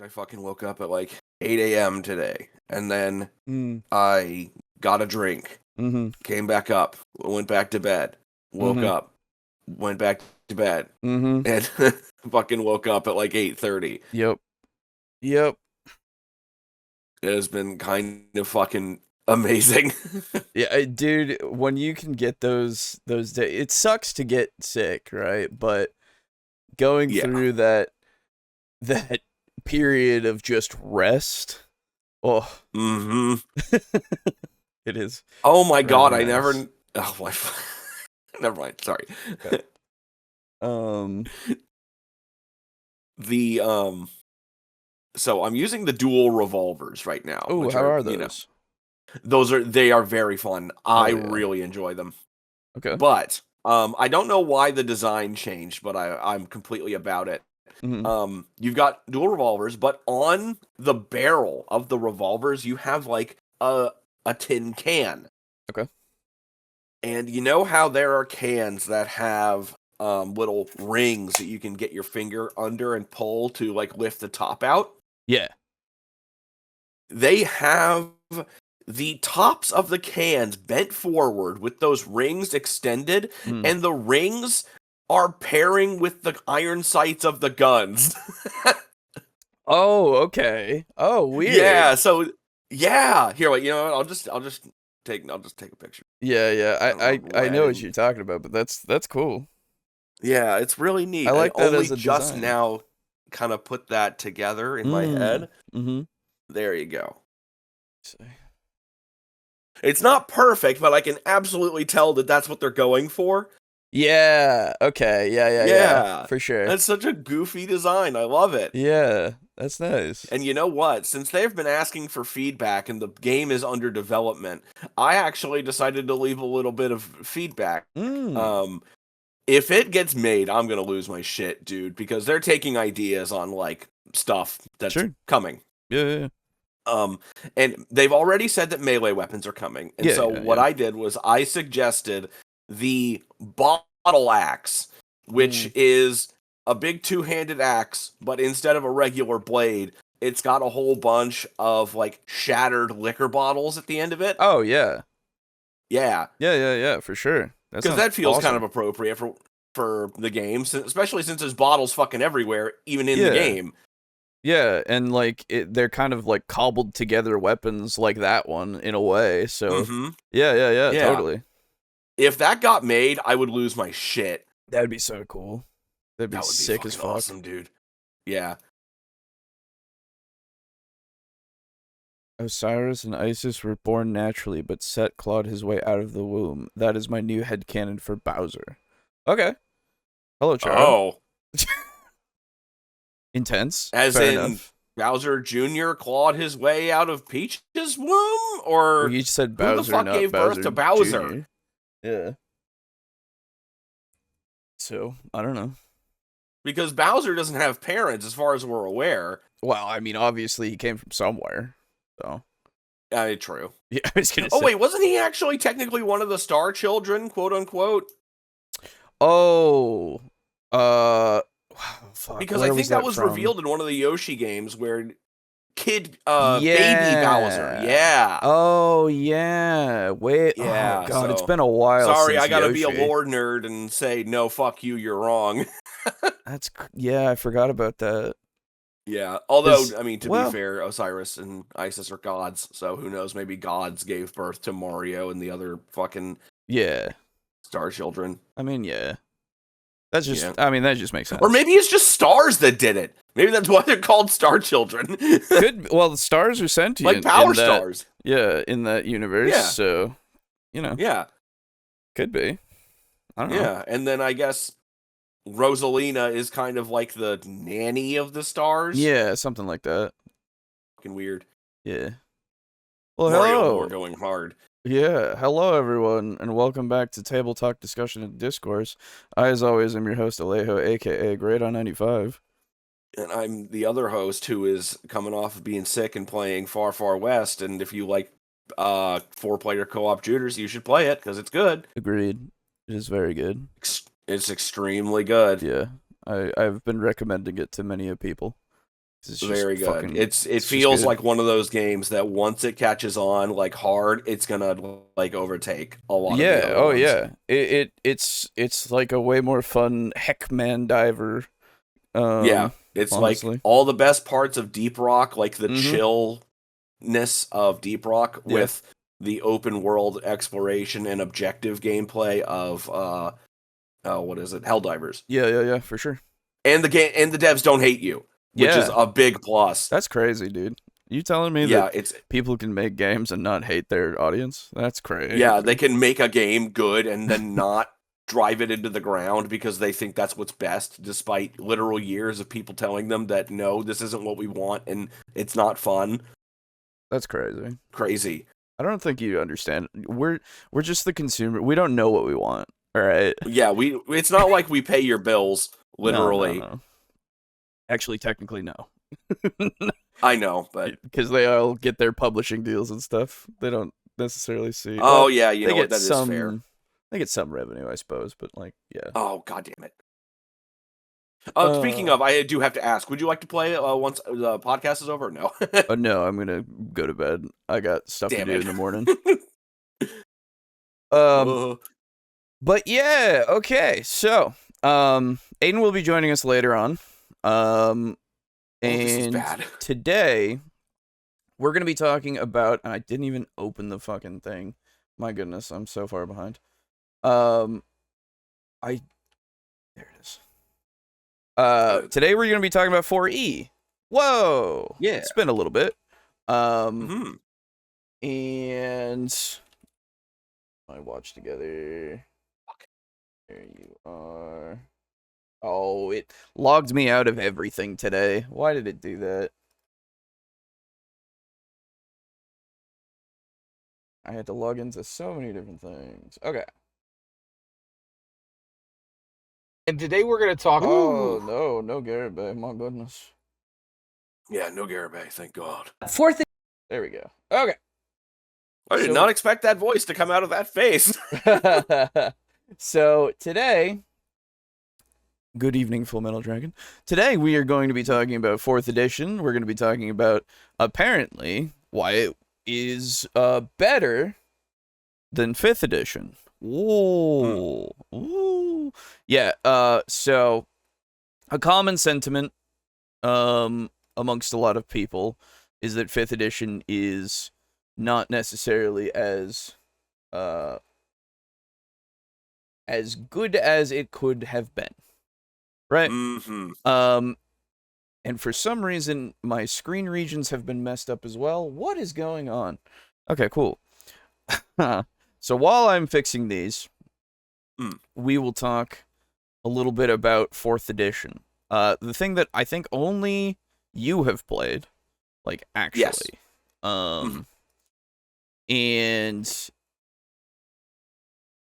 I fucking woke up at like 8 a.m. today, and then Mm. I got a drink, came back up, went back to bed, woke up, went back to bed, and fucking woke up at like 8:30. Yep. It has been kind of fucking amazing. Yeah, dude, when you can get those days, it sucks to get sick, right? But going through that period of just rest, oh, it is. Oh my god, nice. I never. Oh my. Never mind. Sorry. Okay. So I'm using the dual revolvers right now. Oh, how are those? They are very fun. I really enjoy them. Okay. But I don't know why the design changed, but I'm completely about it. You've got dual revolvers, but on the barrel of the revolvers, you have like a tin can. Okay. And you know how there are cans that have little rings that you can get your finger under and pull to like lift the top out? Yeah. They have the tops of the cans bent forward with those rings extended, and the rings are pairing with the iron sights of the guns. Oh, okay. Oh, weird. Yeah, so here, wait, you know what? I'll just take a picture. Yeah. I know what you're talking about, but that's cool. Yeah, it's really neat. I like that only as a just design. now kind of put that together in my head. There you go. It's not perfect, but I can absolutely tell that that's what they're going for. Yeah. Okay. Yeah. For sure. That's such a goofy design. I love it. Yeah, that's nice. And you know what? Since they've been asking for feedback and the game is under development, I actually decided to leave a little bit of feedback. If it gets made, I'm going to lose my shit, dude, because they're taking ideas on like stuff that's coming. Yeah. And they've already said that melee weapons are coming. And what I did was I suggested the bottle axe, which is a big two-handed axe, but instead of a regular blade, it's got a whole bunch of like shattered liquor bottles at the end of it. Oh yeah. Yeah, for sure. Because that feels kind of appropriate for the game, especially since there's bottles fucking everywhere, even in the game. Yeah, and like they're kind of like cobbled together weapons like that one in a way. So yeah, totally. If that got made, I would lose my shit. That'd be so cool. That'd be sick as fuck. Awesome, dude. Yeah. Osiris and Isis were born naturally, but Set clawed his way out of the womb. That is my new headcanon for Bowser. Okay. Hello, Chiral. Oh. Intense. As Fair in enough. Bowser Jr. clawed his way out of Peach's womb? Or you said Bowser, who the fuck gave birth to Bowser? Jr. Yeah. So, I don't know. Because Bowser doesn't have parents as far as we're aware. Well, I mean, obviously he came from somewhere. So. True. Yeah, I was gonna say. Oh, wait, wasn't he actually technically one of the Star Children, quote unquote? Oh. Fuck, because I think that was revealed in one of the Yoshi games where baby Bowser. Yeah. Oh, yeah. Wait. Yeah. Oh, God, it's been a while. Sorry, since I gotta Yoshi. be a lore nerd and say, no, fuck you, you're wrong. I forgot about that. Yeah. Although, I mean, to be fair, Osiris and Isis are gods, so who knows? Maybe gods gave birth to Mario and the other fucking Star Children. I mean, yeah. That's just, I mean, that just makes sense. Or maybe it's just stars that did it. Maybe that's why they're called Star Children. Well, the stars are sentient. Like power stars. Yeah, in that universe. Yeah. So, you know. Yeah. Could be. I don't know. Yeah, and then I guess Rosalina is kind of like the nanny of the stars. Yeah, something like that. Fucking weird. Yeah. Well, Mario, we're going hard. Yeah, hello everyone, and welcome back to TableTalk Discussion and Discourse. I, as always, am your host, Alejo, aka Great on 95. And I'm the other host who is coming off of being sick and playing Far, Far West, and if you like 4-player co-op shooters, you should play it, because it's good. Agreed. It is very good. It's extremely good. Yeah, I've been recommending it to many people. It's Very good. fucking, It feels like one of those games that once it catches on like hard, it's gonna like overtake a lot of the other ones. Yeah. It's like a way more fun Heckman Diver. Yeah, it's honestly. like all the best parts of Deep Rock, like the Mm-hmm. chillness of Deep Rock with the open world exploration and objective gameplay of what is it? Helldivers. Yeah, for sure. And the devs don't hate you, which is a big plus. That's crazy, dude. You telling me that people can make games and not hate their audience? That's crazy. Yeah, they can make a game good and then not drive it into the ground because they think that's what's best, despite literal years of people telling them that no, this isn't what we want and it's not fun. That's crazy. Crazy. I don't think you understand. We're just the consumer. We don't know what we want. All right. Yeah, it's not like we pay your bills, literally. No. Actually, technically, no. I know, but because they all get their publishing deals and stuff, they don't necessarily see. Oh, yeah, you know what? That is fair. They get some revenue, I suppose, but like, yeah. Oh, god damn it. Speaking of, I do have to ask, would you like to play once the podcast is over or no? No, I'm gonna go to bed. I got stuff to do in the morning. But yeah, okay. So, Aiden will be joining us later on. And this is bad. Today we're gonna be talking about. And I didn't even open the fucking thing. My goodness, I'm so far behind. There it is. Today we're gonna be talking about 4E. Whoa. Yeah. It's been a little bit. Mm-hmm. And I watch together. Okay. There you are. Oh, it logged me out of everything today. Why did it do that? I had to log into so many different things. Okay. And today we're going to talk... Oh, no Garibay. My goodness. Yeah, no Garibay, thank God. There we go. Okay. I did not expect that voice to come out of that face. So, today... Good evening, Full Metal Dragon. Today, we are going to be talking about 4th edition. We're going to be talking about, apparently, why it is better than 5th edition. Ooh. Ooh. Yeah, so, a common sentiment amongst a lot of people is that 5th edition is not necessarily as good as it could have been. Right? Mm-hmm. And for some reason, my screen regions have been messed up as well. What is going on? Okay, cool. So while I'm fixing these, we will talk a little bit about 4th edition. The thing that I think only you have played, like, actually. Yes. And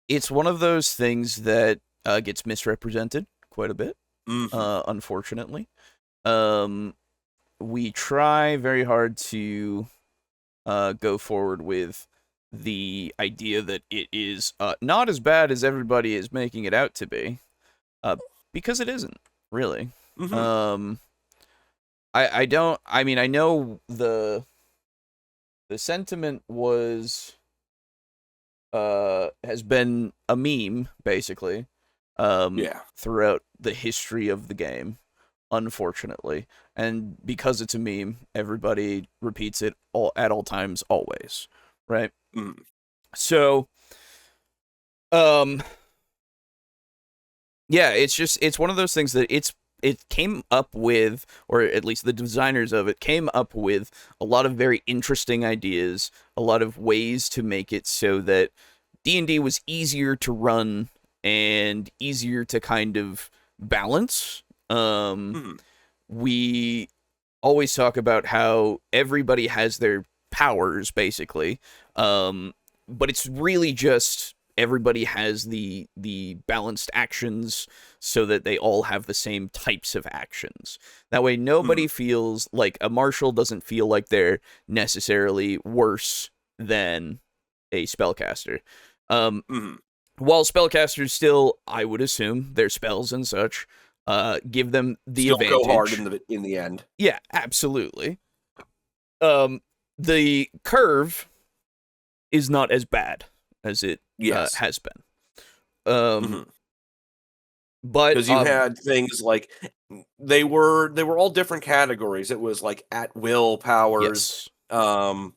it's one of those things that gets misrepresented quite a bit. Unfortunately, we try very hard to go forward with the idea that it is not as bad as everybody is making it out to be, because it isn't really. I know the sentiment was has been a meme basically. Throughout the history of the game, unfortunately. And because it's a meme, everybody repeats it at all times, always. Right? So, yeah, it's one of those things that it came up with, or at least the designers of it came up with a lot of very interesting ideas, a lot of ways to make it so that D&D was easier to run and easier to kind of balance. We always talk about how everybody has their powers, basically, but it's really just everybody has the balanced actions so that they all have the same types of actions. That way, nobody feels like a marshal doesn't feel like they're necessarily worse than a spellcaster. While spellcasters still, I would assume, their spells and such, give them the Still advantage. go hard in the end. Yeah, absolutely. The curve is not as bad as it has been. But because you had things like they were all different categories. It was like at will powers, at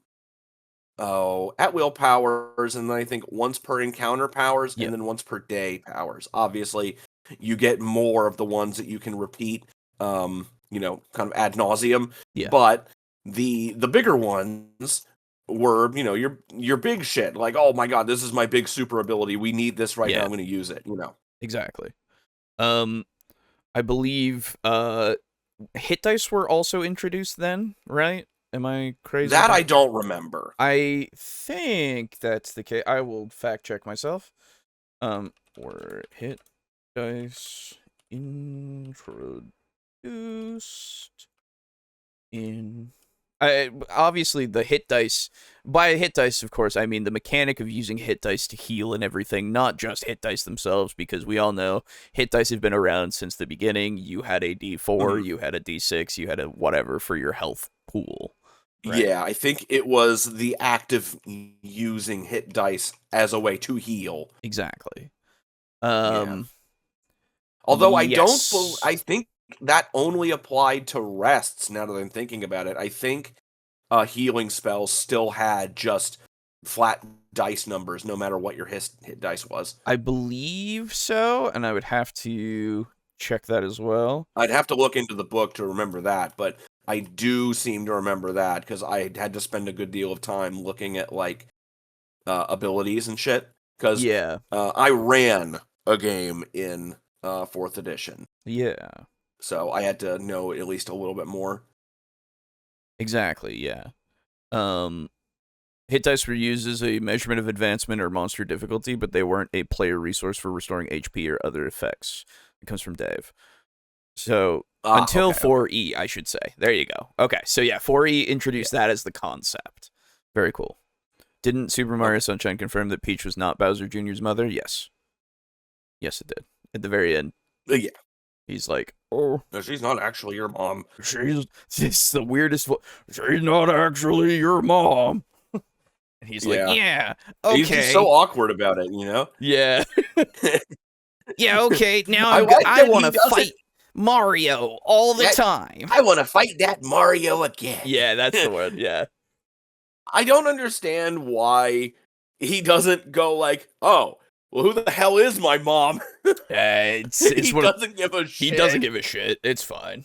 will powers, and then I think once per encounter powers, and then once per day powers. Obviously, you get more of the ones that you can repeat, kind of ad nauseum. Yeah. But the bigger ones were, your big shit. Like, oh my god, this is my big super ability. We need this right now. I'm going to use it. Exactly. I believe hit dice were also introduced then, right? Am I crazy? That I don't remember. I think that's the case. I will fact check myself. Were hit dice introduced in... obviously, the hit dice... By hit dice, of course, I mean the mechanic of using hit dice to heal and everything, not just hit dice themselves, because we all know hit dice have been around since the beginning. You had a D4, you had a D6, you had a whatever for your health pool. Right? Yeah, I think it was the act of using hit dice as a way to heal. Exactly. Although I think that only applied to rests, now that I'm thinking about it. I think healing spells still had just flat dice numbers, no matter what your hit dice was. I believe so, and I would have to check that as well. I'd have to look into the book to remember that, but I do seem to remember that, because I had to spend a good deal of time looking at, like, abilities and shit. Because I ran a game in 4th edition. Yeah. So I had to know at least a little bit more. Exactly, yeah. Hit dice were used as a measurement of advancement or monster difficulty, but they weren't a player resource for restoring HP or other effects. It comes from Dave. So, until 4E, I should say. There you go. Okay, so yeah, 4E introduced that as the concept. Very cool. Didn't Super Mario Sunshine confirm that Peach was not Bowser Jr.'s mother? Yes. Yes, it did. At the very end. Yeah. He's like, oh. No, she's not actually your mom. It's the weirdest... She's not actually your mom. And he's like, yeah, okay. He's just so awkward about it, Yeah. Yeah, okay, now I want to fight Mario all the time. I want to fight that Mario again. Yeah, that's the one, yeah. I don't understand why he doesn't go like, oh, well, who the hell is my mom? He doesn't give a shit. He doesn't give a shit. It's fine.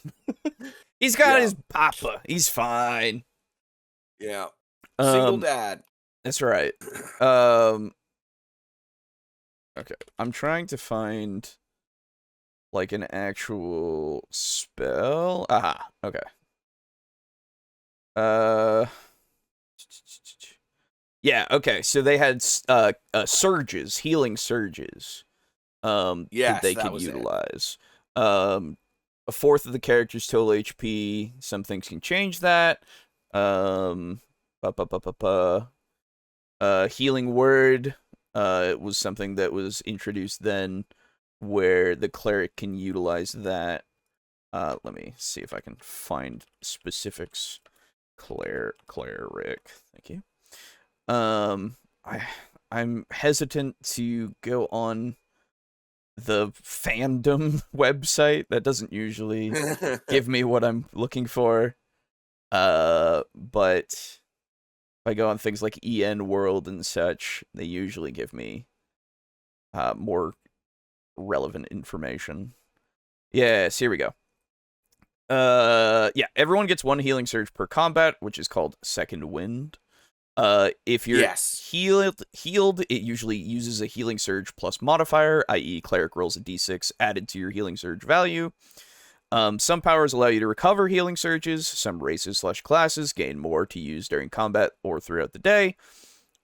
He's got his papa. He's fine. Yeah. Single dad. That's right. Okay. I'm trying to find, like, an actual spell. Aha. Okay. Yeah, okay. So they had surges, healing surges. That they could utilize. A fourth of the character's total HP. Some things can change that. Healing word was something that was introduced then, where the cleric can utilize that. Let me see if I can find specifics. Cleric. Thank you. I'm hesitant to go on the fandom website. That doesn't usually give me what I'm looking for. But if I go on things like EN World and such, they usually give me more relevant information. Yes, here we go. Yeah, everyone gets one healing surge per combat, which is called Second Wind. If you're healed, it usually uses a healing surge plus modifier, i.e. cleric rolls a d6 added to your healing surge value. Some powers allow you to recover healing surges. Some races/classes gain more to use during combat or throughout the day.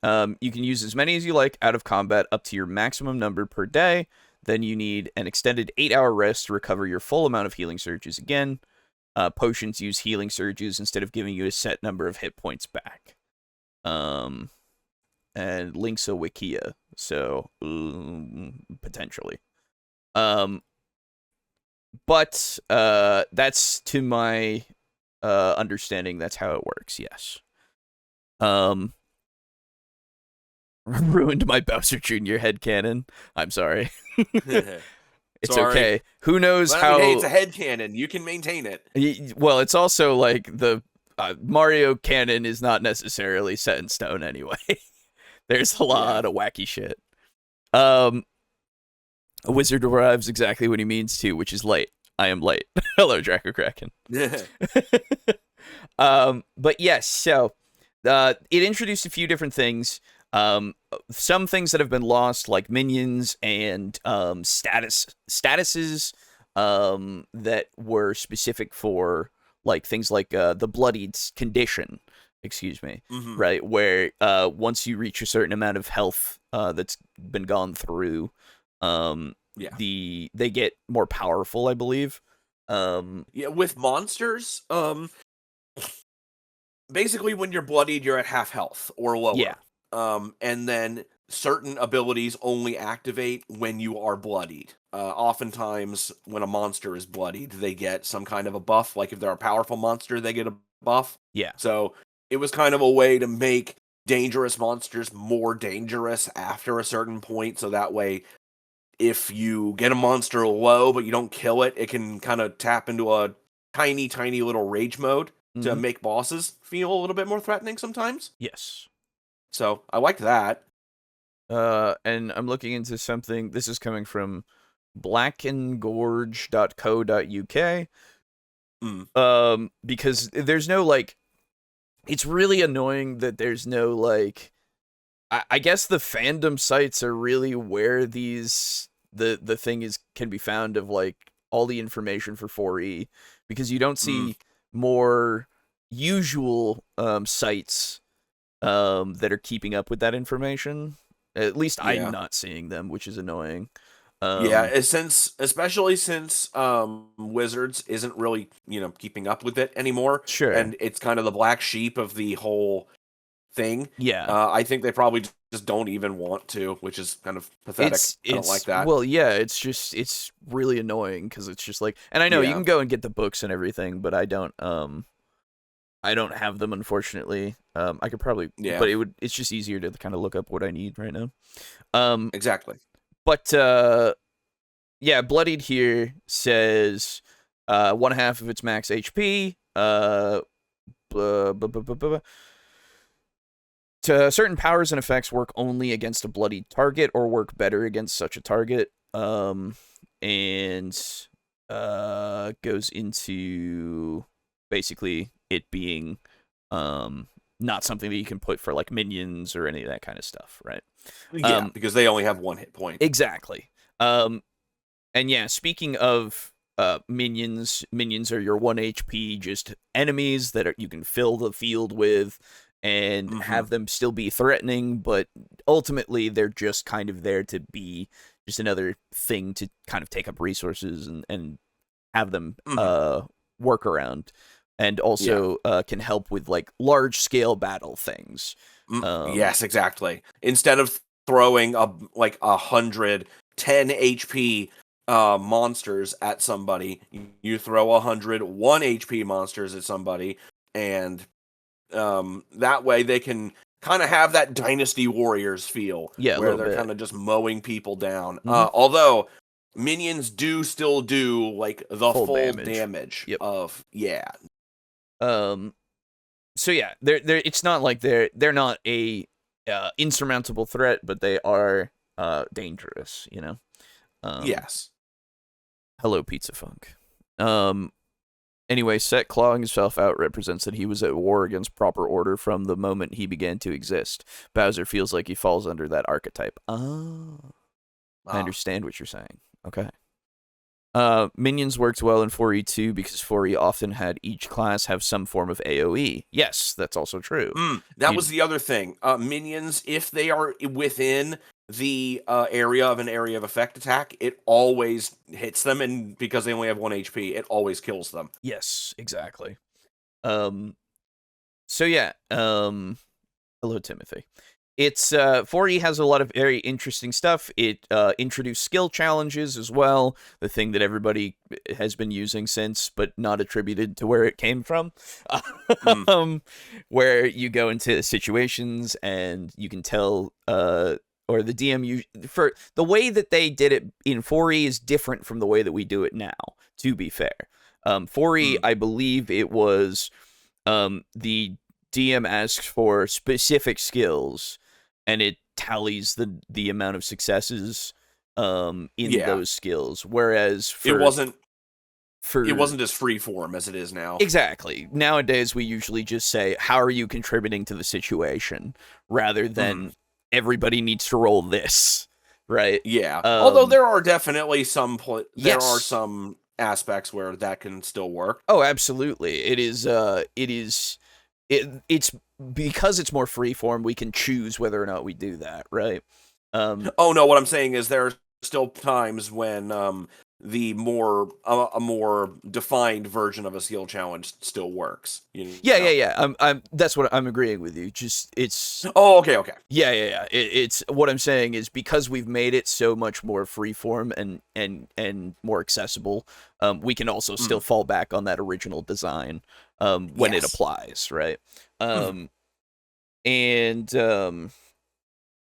You can use as many as you like out of combat up to your maximum number per day. Then you need an extended 8-hour rest to recover your full amount of healing surges again. Potions use healing surges instead of giving you a set number of hit points back. And links a wikia, so potentially. But that's to my understanding. That's how it works. Yes. Ruined my Bowser Jr. headcanon. I'm sorry. It's Sorry. okay. Who knows but, how? hey, it's a headcanon. You can maintain it. Well, it's also like the Mario canon is not necessarily set in stone anyway. There's a lot of wacky shit. A wizard arrives exactly when he means to, which is late. I am late. Hello, Draco Kraken. But yes, so it introduced a few different things. Some things that have been lost, like minions and statuses that were specific for like things like the bloodied condition. Excuse me. Mm-hmm. Right, where once you reach a certain amount of health that's been gone through, they get more powerful, I believe. With monsters, basically when you're bloodied, you're at half health or lower. Yeah. And then certain abilities only activate when you are bloodied. Oftentimes, when a monster is bloodied, they get some kind of a buff. Like if they're a powerful monster, they get a buff. Yeah. So it was kind of a way to make dangerous monsters more dangerous after a certain point. So that way, if you get a monster low but you don't kill it, it can kind of tap into a tiny, tiny little rage mode to make bosses feel a little bit more threatening sometimes. Yes. So I liked that. And I'm looking into something. This is coming from blackandgorge.co.uk. Because there's no like, it's really annoying that there's no like, I guess the fandom sites are really where these the thing can be found of like all the information for 4E, because you don't see more usual sites that are keeping up with that information. At least I'm not seeing them, which is annoying. Especially since Wizards isn't really, keeping up with it anymore. Sure. And it's kind of the black sheep of the whole thing. Yeah. I think they probably just don't even want to, which is kind of pathetic. I don't like that. Well, yeah, it's really annoying because it's just like, and I know you can go and get the books and everything, but I don't have them, unfortunately. I could probably, but it's just easier to kind of look up what I need right now. Exactly. But Bloodied here says 1/2 of its max HP. Certain powers and effects work only against a bloodied target or work better against such a target. And goes into basically it being not something that you can put for like minions or any of that kind of stuff, right? Yeah, because they only have 1 hit point. Exactly. And yeah, speaking of minions are your 1 HP just enemies that you can fill the field with and have them still be threatening, but ultimately they're just kind of there to be just another thing to kind of take up resources and have them work around, and also can help with like large scale battle things. Yes, exactly. Instead of throwing 110 HP monsters at somebody, you throw 101 HP monsters at somebody, and that way they can kind of have that Dynasty Warriors feel, where they're kind of just mowing people down. Although minions do still do like the full damage of So yeah, they're it's not like they're not a insurmountable threat, but they are dangerous, yes. Hello, Pizza Funk. Anyway, Set clawing himself out represents that he was at war against proper order from the moment he began to exist. Bowser feels like he falls under that archetype. I understand what you're saying. Okay. Minions worked well in 4E too, because 4E often had each class have some form of AoE. Yes, that's also true. That was the other thing. Minions, if they are within the area of an area of effect attack, it always hits them, and because they only have 1 HP, it always kills them. Yes, exactly. So yeah, hello, Timothy. It's 4E has a lot of very interesting stuff. It introduced skill challenges as well, the thing that everybody has been using since, but not attributed to where it came from. Where you go into situations and you can tell, or the DM, for the way that they did it in 4E is different from the way that we do it now, to be fair. 4E, I believe it was the DM asks for specific skills, and it tallies the amount of successes in those skills. Whereas it wasn't as free form as it is now. Exactly. Nowadays we usually just say, how are you contributing to the situation, rather than everybody needs to roll this, right? Yeah. Although there are definitely some there are some aspects where that can still work. Oh, absolutely. It's because it's more freeform, we can choose whether or not we do that, right? Oh no, what I'm saying is there are still times when the a more defined version of a skill challenge still works. Yeah. That's what I'm agreeing with you. Just it's. Oh, okay. Yeah. It's what I'm saying is, because we've made it so much more freeform and more accessible, we can also still fall back on that original design when it applies, right?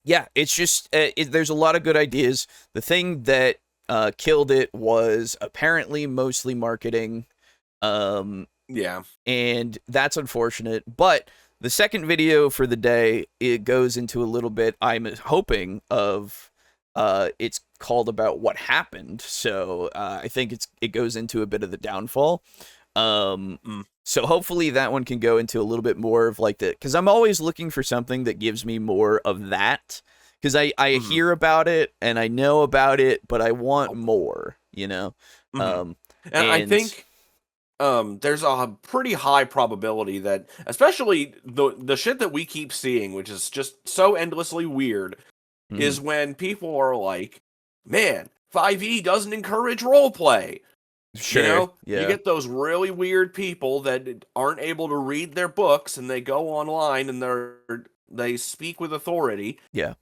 Yeah, it's just there's a lot of good ideas. The thing that killed it was apparently mostly marketing. Yeah. And that's unfortunate. But the second video for the day, it goes into a little bit, I'm hoping, of it's called about what happened. So I think it goes into a bit of the downfall. So hopefully that one can go into a little bit more of like because I'm always looking for something that gives me more of that. Because I hear about it and I know about it, but I want more, And I think there's a pretty high probability that, especially the shit that we keep seeing, which is just so endlessly weird, is when people are like, man, 5e doesn't encourage roleplay. Sure. You get those really weird people that aren't able to read their books, and they go online and they speak with authority. Yeah.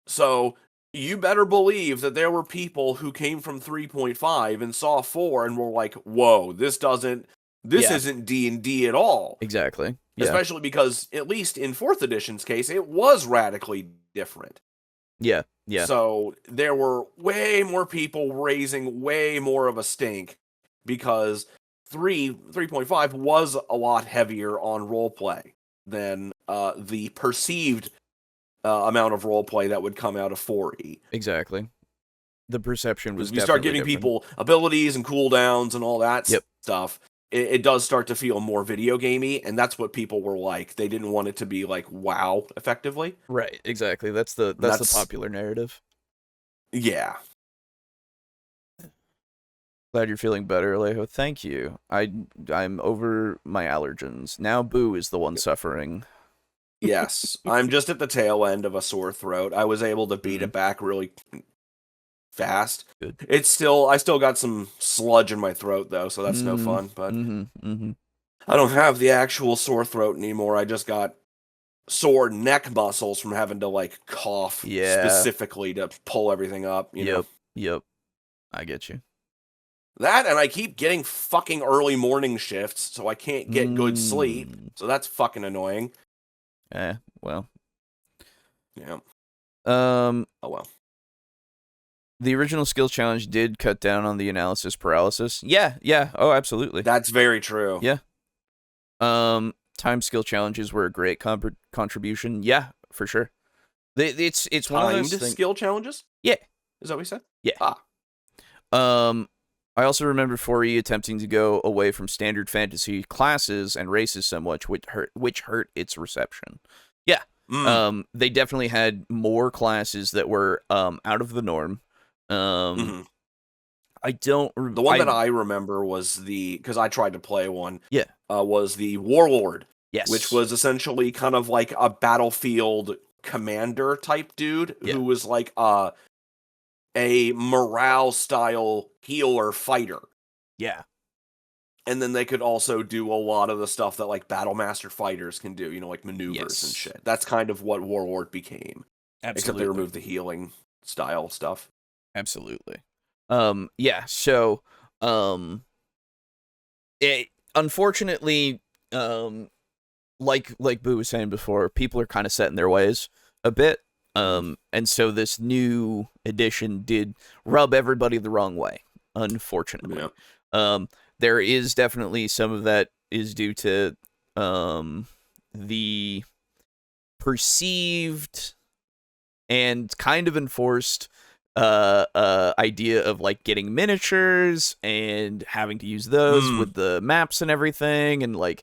So you better believe that there were people who came from 3.5 and saw 4 and were like, "Whoa, this isn't D&D at all." Exactly. Yeah. Especially because, at least in 4th edition's case, it was radically different. Yeah. So there were way more people raising way more of a stink because 3.5 was a lot heavier on roleplay than the perceived amount of roleplay that would come out of 4e. Exactly. The perception was we start giving people abilities and cooldowns and all that stuff. It does start to feel more video gamey, and that's what people were like. They didn't want it to be like WoW, effectively. Right, exactly. That's the popular narrative. Yeah. Glad you're feeling better, Alejo. Thank you. I'm over my allergens. Now Boo is the one suffering. Yes. I'm just at the tail end of a sore throat. I was able to beat it back really fast. Good. I still got some sludge in my throat though, so that's no fun, but I don't have the actual sore throat anymore. I just got sore neck muscles from having to like cough specifically to pull everything up, you know. Yep. I get you. That, and I keep getting fucking early morning shifts, so I can't get good sleep. So that's fucking annoying. Well. Yeah. Oh well. The original skill challenge did cut down on the analysis paralysis. Yeah. Oh, absolutely. That's very true. Yeah. Time skill challenges were a great contribution. Yeah, for sure. It's one of those things. Skill challenges? Yeah. Is that what you said? Yeah. I also remember 4E attempting to go away from standard fantasy classes and races somewhat, which hurt its reception. Yeah. They definitely had more classes that were out of the norm. I don't. The one that I remember was because I tried to play one. Yeah. Was the Warlord. Yes. Which was essentially kind of like a battlefield commander type dude who was like a morale style healer fighter. Yeah. And then they could also do a lot of the stuff that like Battlemaster fighters can do, like maneuvers and shit. That's kind of what Warlord became. Absolutely. Except they removed the healing style stuff. Absolutely. Yeah, so unfortunately, like Boo was saying before, people are kind of set in their ways a bit. And so this new edition did rub everybody the wrong way, unfortunately. Yeah. There is definitely some of that is due to the perceived and kind of enforced idea of like getting miniatures and having to use those with the maps and everything, and like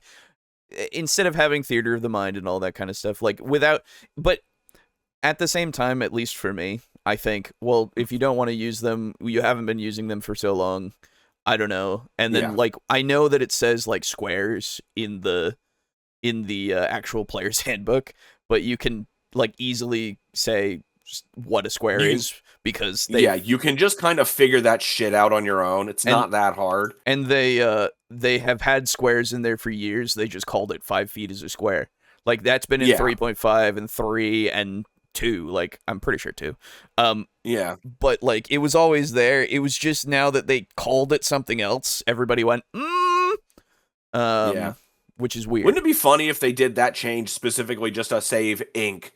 instead of having theater of the mind and all that kind of stuff, like but at the same time, at least for me, I think, well, if you don't want to use them, you haven't been using them for so long, I don't know. And then like I know that it says like squares in the actual player's handbook, but you can like easily say what a square is because you can just kind of figure that shit out on your own. It's not that hard. And they have had squares in there for years. They just called it 5 feet as a square. Like that's been in 3.5 and 3 and 2. Like I'm pretty sure 2. But like it was always there. It was just now that they called it something else, everybody went which is weird. Wouldn't it be funny if they did that change specifically just to save ink?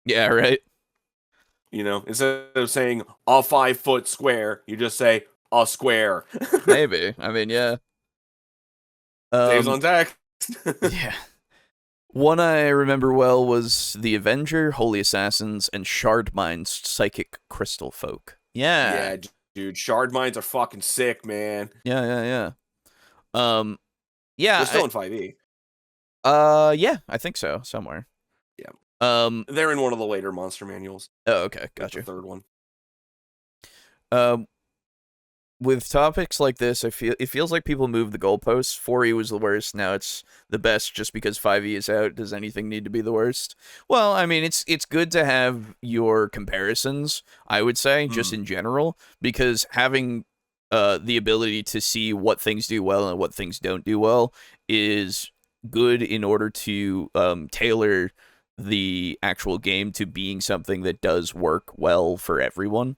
Yeah, right. Instead of saying a 5-foot square, you just say a square. Maybe. I mean, yeah. Saves on text. Yeah. One I remember well was the Avenger, Holy Assassins, and Shard Mines, Psychic Crystal Folk. Yeah. Yeah, dude. Shard Mines are fucking sick, man. Yeah. They're still in 5e. Yeah, I think so, somewhere. Yeah. They're in one of the later monster manuals. Oh, okay, gotcha. The third one. With topics like this, it feels like people move the goalposts. 4e was the worst. Now it's the best just because 5e is out. Does anything need to be the worst? Well, I mean, it's good to have your comparisons, I would say, just in general, because having the ability to see what things do well and what things don't do well is good in order to tailor the actual game to being something that does work well for everyone.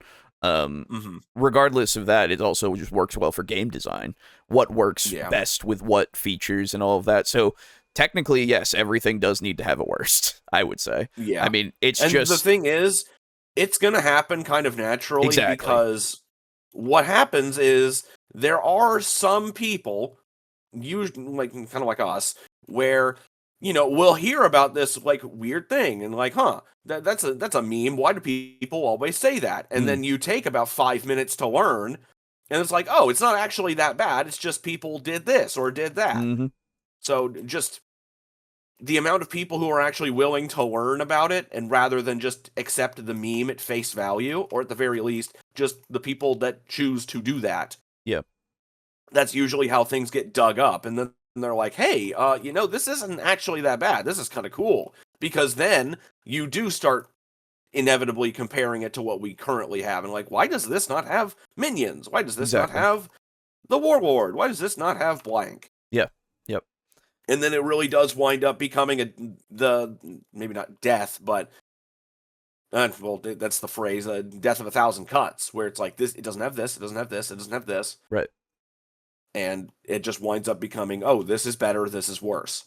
Regardless of that, it also just works well for game design. What works best with what features and all of that. So technically, yes, everything does need to have a worst, I would say. Yeah. I mean, it's and just... the thing is, it's going to happen kind of naturally because what happens is there are some people, usually like kind of like us, where we'll hear about this like weird thing and like, that's a meme. Why do people always say that? And then you take about 5 minutes to learn, and it's like, oh, it's not actually that bad. It's just people did this or did that. So just the amount of people who are actually willing to learn about it, and rather than just accept the meme at face value, or at the very least, just the people that choose to do that. Yeah. That's usually how things get dug up. And then they're like, hey, this isn't actually that bad. This is kind of cool. Because then you do start inevitably comparing it to what we currently have. And like, why does this not have minions? Why does this not have the Warlord? Why does this not have blank? Yeah. Yep. And then it really does wind up becoming maybe not death, but that's the phrase, death of 1,000 cuts, where it's like this, it doesn't have this, it doesn't have this, it doesn't have this. Right. And it just winds up becoming, oh, this is better, this is worse.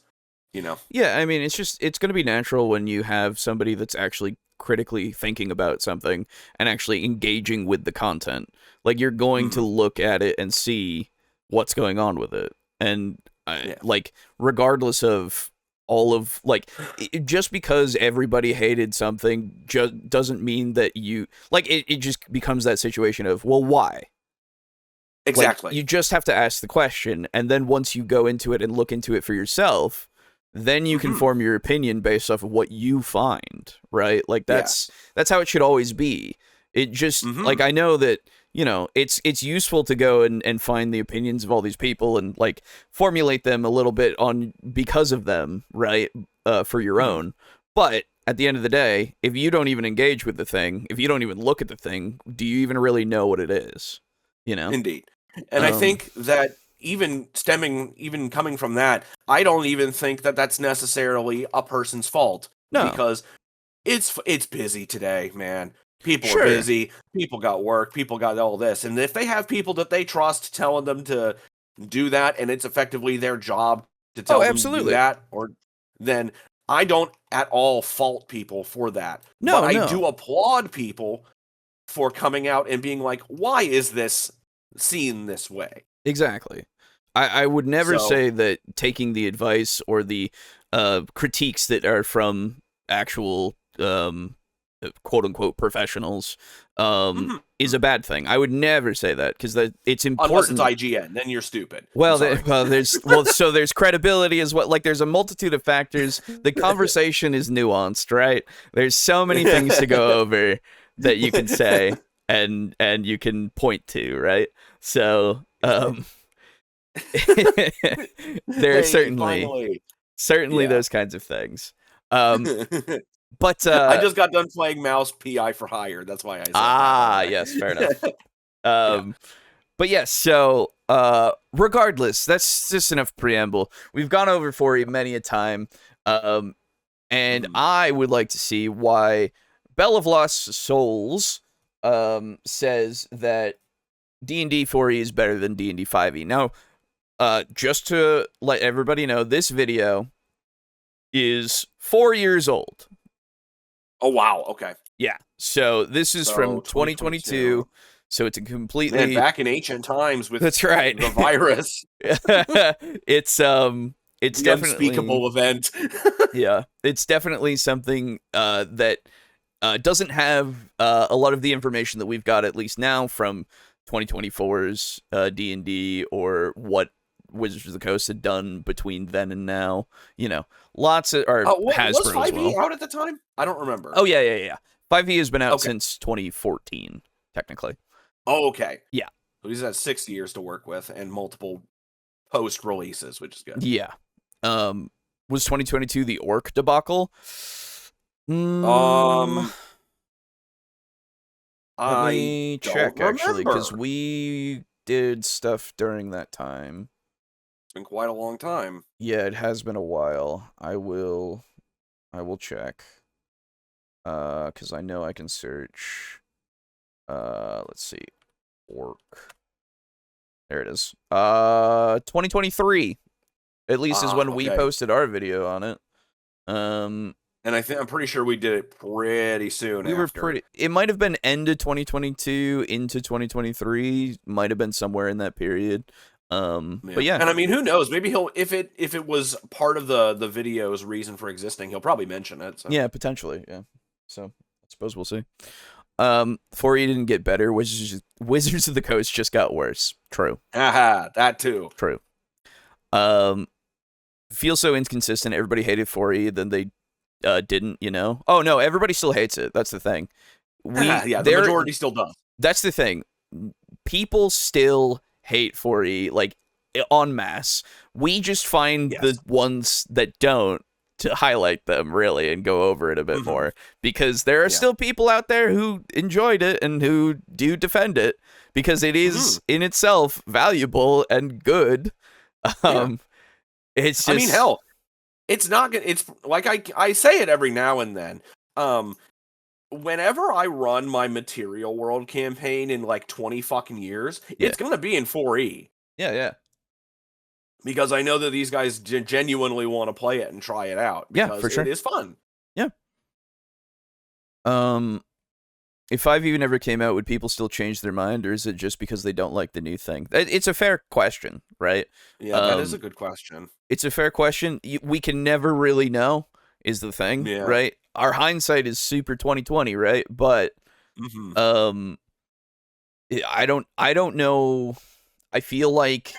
Yeah, I mean, it's going to be natural when you have somebody that's actually critically thinking about something and actually engaging with the content. Like, you're going to look at it and see what's going on with it. And, like, regardless of all of, like, just because everybody hated something just doesn't mean that you, like, it just becomes that situation of, well, why? Exactly. Like, you just have to ask the question, and then once you go into it and look into it for yourself, then you can form your opinion based off of what you find, right? Like that's how it should always be. It just like, I know that, it's useful to go and find the opinions of all these people and like formulate them a little bit because of them, right? For your own. But at the end of the day, if you don't even engage with the thing, if you don't even look at the thing, do you even really know what it is? Indeed. And I think that even coming from that, I don't even think that that's necessarily a person's fault. No. Because it's busy today, man. People Sure. are busy. People got work. People got all this. And if they have people that they trust telling them to do that, and it's effectively their job to tell them to do that, then I don't at all fault people for that. No, but I do applaud people for coming out and being like, why is this seen this way? Exactly. I would never say that taking the advice or the critiques that are from actual quote-unquote professionals is a bad thing. I would never say that, because it's important. Unless it's IGN, then you're stupid. Well, so there's credibility as well. Like, there's a multitude of factors. The conversation is nuanced, right? There's so many things to go over that you can say and you can point to, right? So there are certainly those kinds of things. But I just got done playing Mouse PI for Hire. That's why I said that. Yes, fair enough. But yes, so regardless, that's just enough preamble. We've gone over 4E many a time, and I would like to see why Bell of Lost Souls says that D&D 4E is better than D&D 5E. Now, just to let everybody know, this video is 4 years old. Oh, wow. Okay. Yeah. So this is from 2022. So it's a completely... Man, back in ancient times with That's right. the virus. It's the definitely... unspeakable event. Yeah. It's definitely something that doesn't have a lot of the information that we've got, at least now, from 2024's D&D or what Wizards of the Coast had done between then and now. You know, lots of... Or Hasbro was 5e as well. out at the time? I don't remember. Oh, yeah. 5e has been out since 2014, technically. Oh, okay. Yeah. So he's had 6 years to work with and multiple post-releases, which is good. Yeah. Was 2022 the Orc debacle? Let me check, actually, because we did stuff during that time. It's been quite a long time. Yeah, it has been a while. I will check. Because I know I can search. Let's see. Orc. There it is. 2023. At least is when we posted our video on it. And I'm pretty sure we did it pretty soon. It might have been end of 2022 into 2023. Might have been somewhere in that period. But yeah. And I mean, who knows? Maybe he'll, if it was part of the video's reason for existing, he'll probably mention it. So. Yeah, potentially. Yeah. So I suppose we'll see. 4E didn't get better. Wizards of the Coast just got worse. True. Haha, that too. True. Feels so inconsistent. Everybody hated 4E, then they didn't, you know? Oh, no, everybody still hates it. That's the thing. The majority still does. That's the thing. People still hate 4E, like, en masse. We just find the ones that don't to highlight them, really, and go over it a bit more. Because there are still people out there who enjoyed it and who do defend it, because it is, in itself, valuable and good. It's just... I mean, hell, it's not gonna. It's like I say it every now and then. Whenever I run my Material World campaign in like 20 fucking years, it's gonna be in 4E. Yeah. Because I know that these guys genuinely want to play it and try it out. Because for sure. It is fun. Yeah. If 5 even ever came out, would people still change their mind, or is it just because they don't like the new thing? It's a fair question, right? Yeah, that is a good question. It's a fair question. We can never really know, is the thing, right? Our hindsight is super 2020, right? But I don't know. I feel like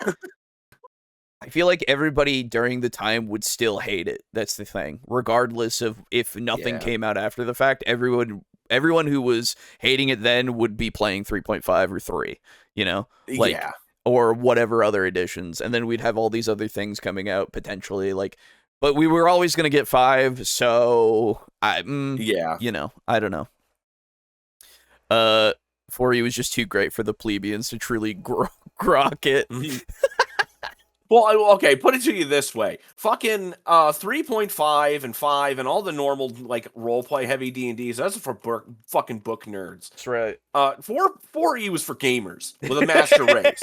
everybody during the time would still hate it. That's the thing. Regardless of if nothing came out after the fact, everyone who was hating it then would be playing 3.5 or 3, you know? Like, or whatever other editions. And then we'd have all these other things coming out potentially, like, but we were always going to get 5, so you know, I don't know. 4E was just too great for the plebeians to truly grok it. Well, okay, put it to you this way. Fucking 3.5 and 5 and all the normal like roleplay heavy D&Ds, that's for fucking book nerds. That's right. 4E was for gamers with a master race.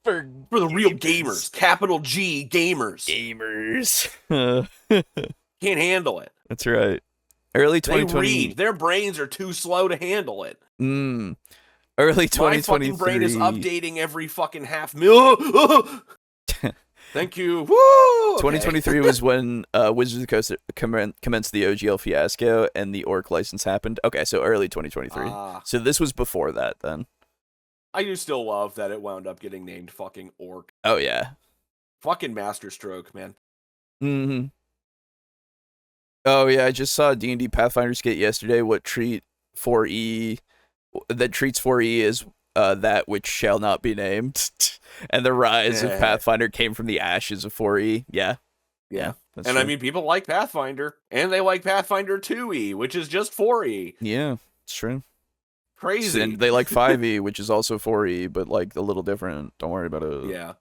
for the real gamers. Capital G gamers. Gamers. Can't handle it. That's right. Early 2020. They read. Their brains are too slow to handle it. Early 2023. My fucking brain is updating every fucking half mil. Thank you. Woo! 2023 was when Wizards of the Coast commenced the OGL fiasco and the Orc license happened. Okay, so early 2023. So this was before that then. I do still love that it wound up getting named fucking Orc. Oh, yeah. Fucking masterstroke, man. Mm-hmm. Oh, yeah, I just saw a D&D Pathfinder skit yesterday that treats 4E as that which shall not be named. And the rise of Pathfinder came from the ashes of 4E. Yeah. And true. I mean, people like Pathfinder, and they like Pathfinder 2E, which is just 4E. Yeah, it's true. Crazy. And they like 5E, which is also 4E, but like a little different. Don't worry about it. Yeah.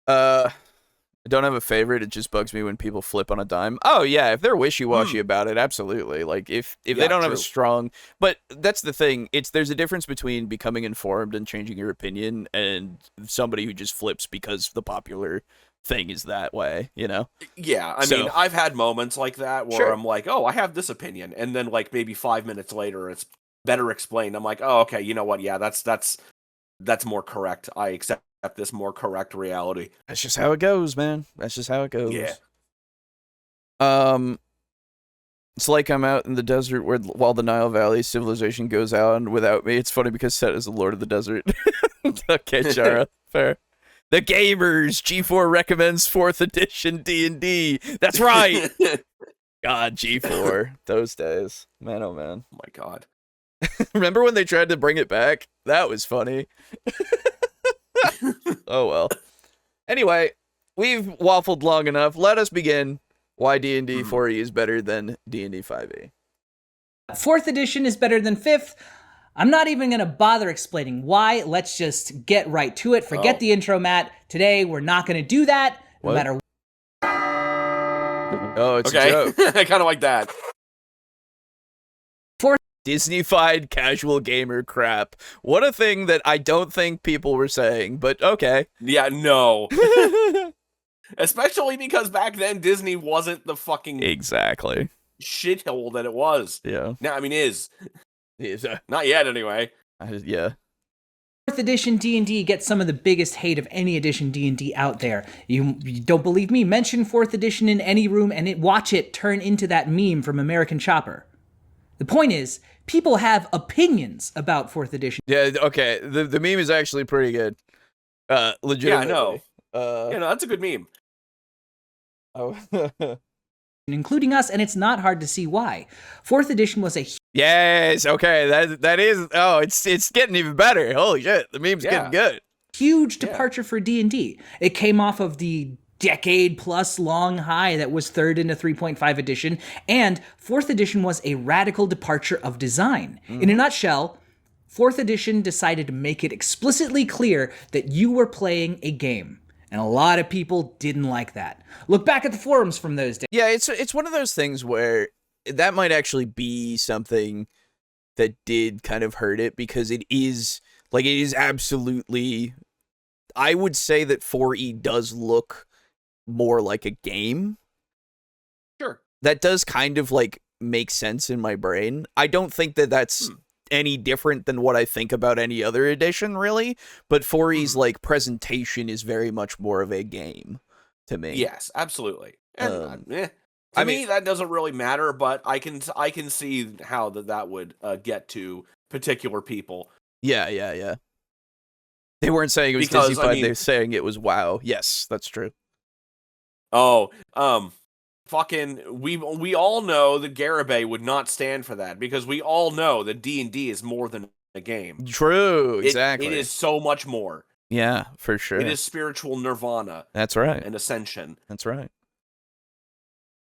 I don't have a favorite. It just bugs me when people flip on a dime. Oh yeah, if they're wishy-washy about it, absolutely. Like if they don't have a strong, but that's the thing. There's a difference between becoming informed and changing your opinion and somebody who just flips because the popular thing is that way, you know? Yeah, I mean, I've had moments like that where I'm like, oh, I have this opinion, and then like maybe 5 minutes later, it's better explained. I'm like, oh, okay, you know what? Yeah, that's more correct. I accept this more correct reality. That's just how it goes, man. That's just how it goes. Yeah. It's like I'm out in the desert while the Nile Valley civilization goes on without me. It's funny because Set is the Lord of the Desert. Okay, Chara, fair. The Gamers G4 recommends 4th edition D&D. That's right. God, G4, those days, man. Oh man. Oh my God. Remember when they tried to bring it back? That was funny. Oh well. Anyway, we've waffled long enough. Let us begin. Why D&D 4E is better than D&D 5e. 4th edition is better than 5th. I'm not even going to bother explaining why. Let's just get right to it. Forget the intro, Matt. Today, we're not going to do that. No matter. Oh, it's a joke. I kind of like that. Disney-fied casual gamer crap. What a thing that I don't think people were saying, but okay. Yeah, no. Especially because back then Disney wasn't the fucking shithole that it was. Yeah. Now, I mean, is. Not yet, anyway. Yeah. 4th edition D&D gets some of the biggest hate of any edition D&D out there. You don't believe me? Mention 4th edition in any room and watch it turn into that meme from American Chopper. The point is, people have opinions about 4th edition. Yeah, okay. The meme is actually pretty good. Legitimately. Yeah, I know. That's a good meme. Oh. Including us, and it's not hard to see why. 4th edition was a yes, okay, that is. Oh, it's getting even better. Holy shit, the meme's getting good. Huge departure for D&D. It came off of the decade-plus long high that was 3rd into 3.5 edition, and 4th edition was a radical departure of design. In a nutshell, 4th edition decided to make it explicitly clear that you were playing a game. And a lot of people didn't like that. Look back at the forums from those days. Yeah, it's one of those things where that might actually be something that did kind of hurt it, because it is absolutely, I would say that 4E does look more like a game. Sure. That does kind of like make sense in my brain. I don't think that that's any different than what I think about any other edition, really, but 4E's like presentation is very much more of a game to me. Yes, absolutely. And to me that doesn't really matter, but I can see how that would get to particular people. Yeah. They weren't saying it was Disney-fied, they were saying it was WoW. Yes, that's true. Oh, fucking, we all know that Garibay would not stand for that, because we all know that D&D is more than a game. True, exactly. It is so much more. Yeah, for sure. It is spiritual nirvana. That's right. And ascension. That's right.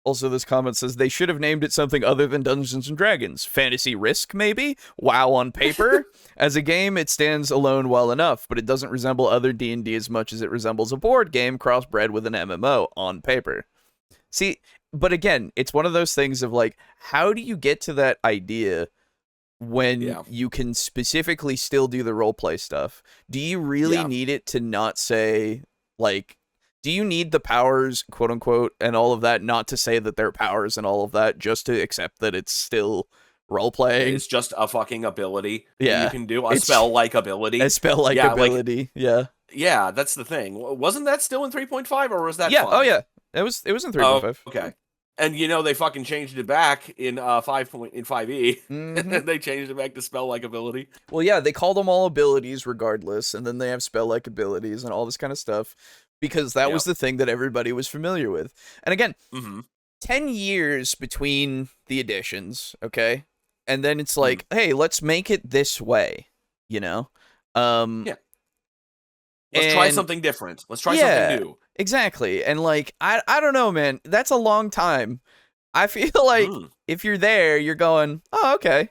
Also, this comment says they should have named it something other than Dungeons & Dragons. Fantasy Risk, maybe? WoW on paper? As a game, it stands alone well enough, but it doesn't resemble other D&D as much as it resembles a board game crossbred with an MMO on paper. See, but again, it's one of those things of like, how do you get to that idea when you can specifically still do the roleplay stuff? Do you really need it to not say, like, do you need the powers, quote unquote, and all of that, not to say that they're powers and all of that, just to accept that it's still role playing? It's just a fucking ability that you can do, a spell-like ability. A spell-like ability, Yeah, that's the thing. Wasn't that still in 3.5, or was that 5? Oh yeah, it was in 3.5. Okay. And they fucking changed it back in 5e. Mm-hmm. They changed it back to spell-like ability. Well, yeah, they call them all abilities regardless, and then they have spell-like abilities and all this kind of stuff, because that was the thing that everybody was familiar with. And again, 10 years between the editions, okay? And then it's like, hey, let's make it this way, Let's try something different. Let's try something new. Exactly. And like, I don't know, man. That's a long time. I feel like if you're there, you're going, oh, okay.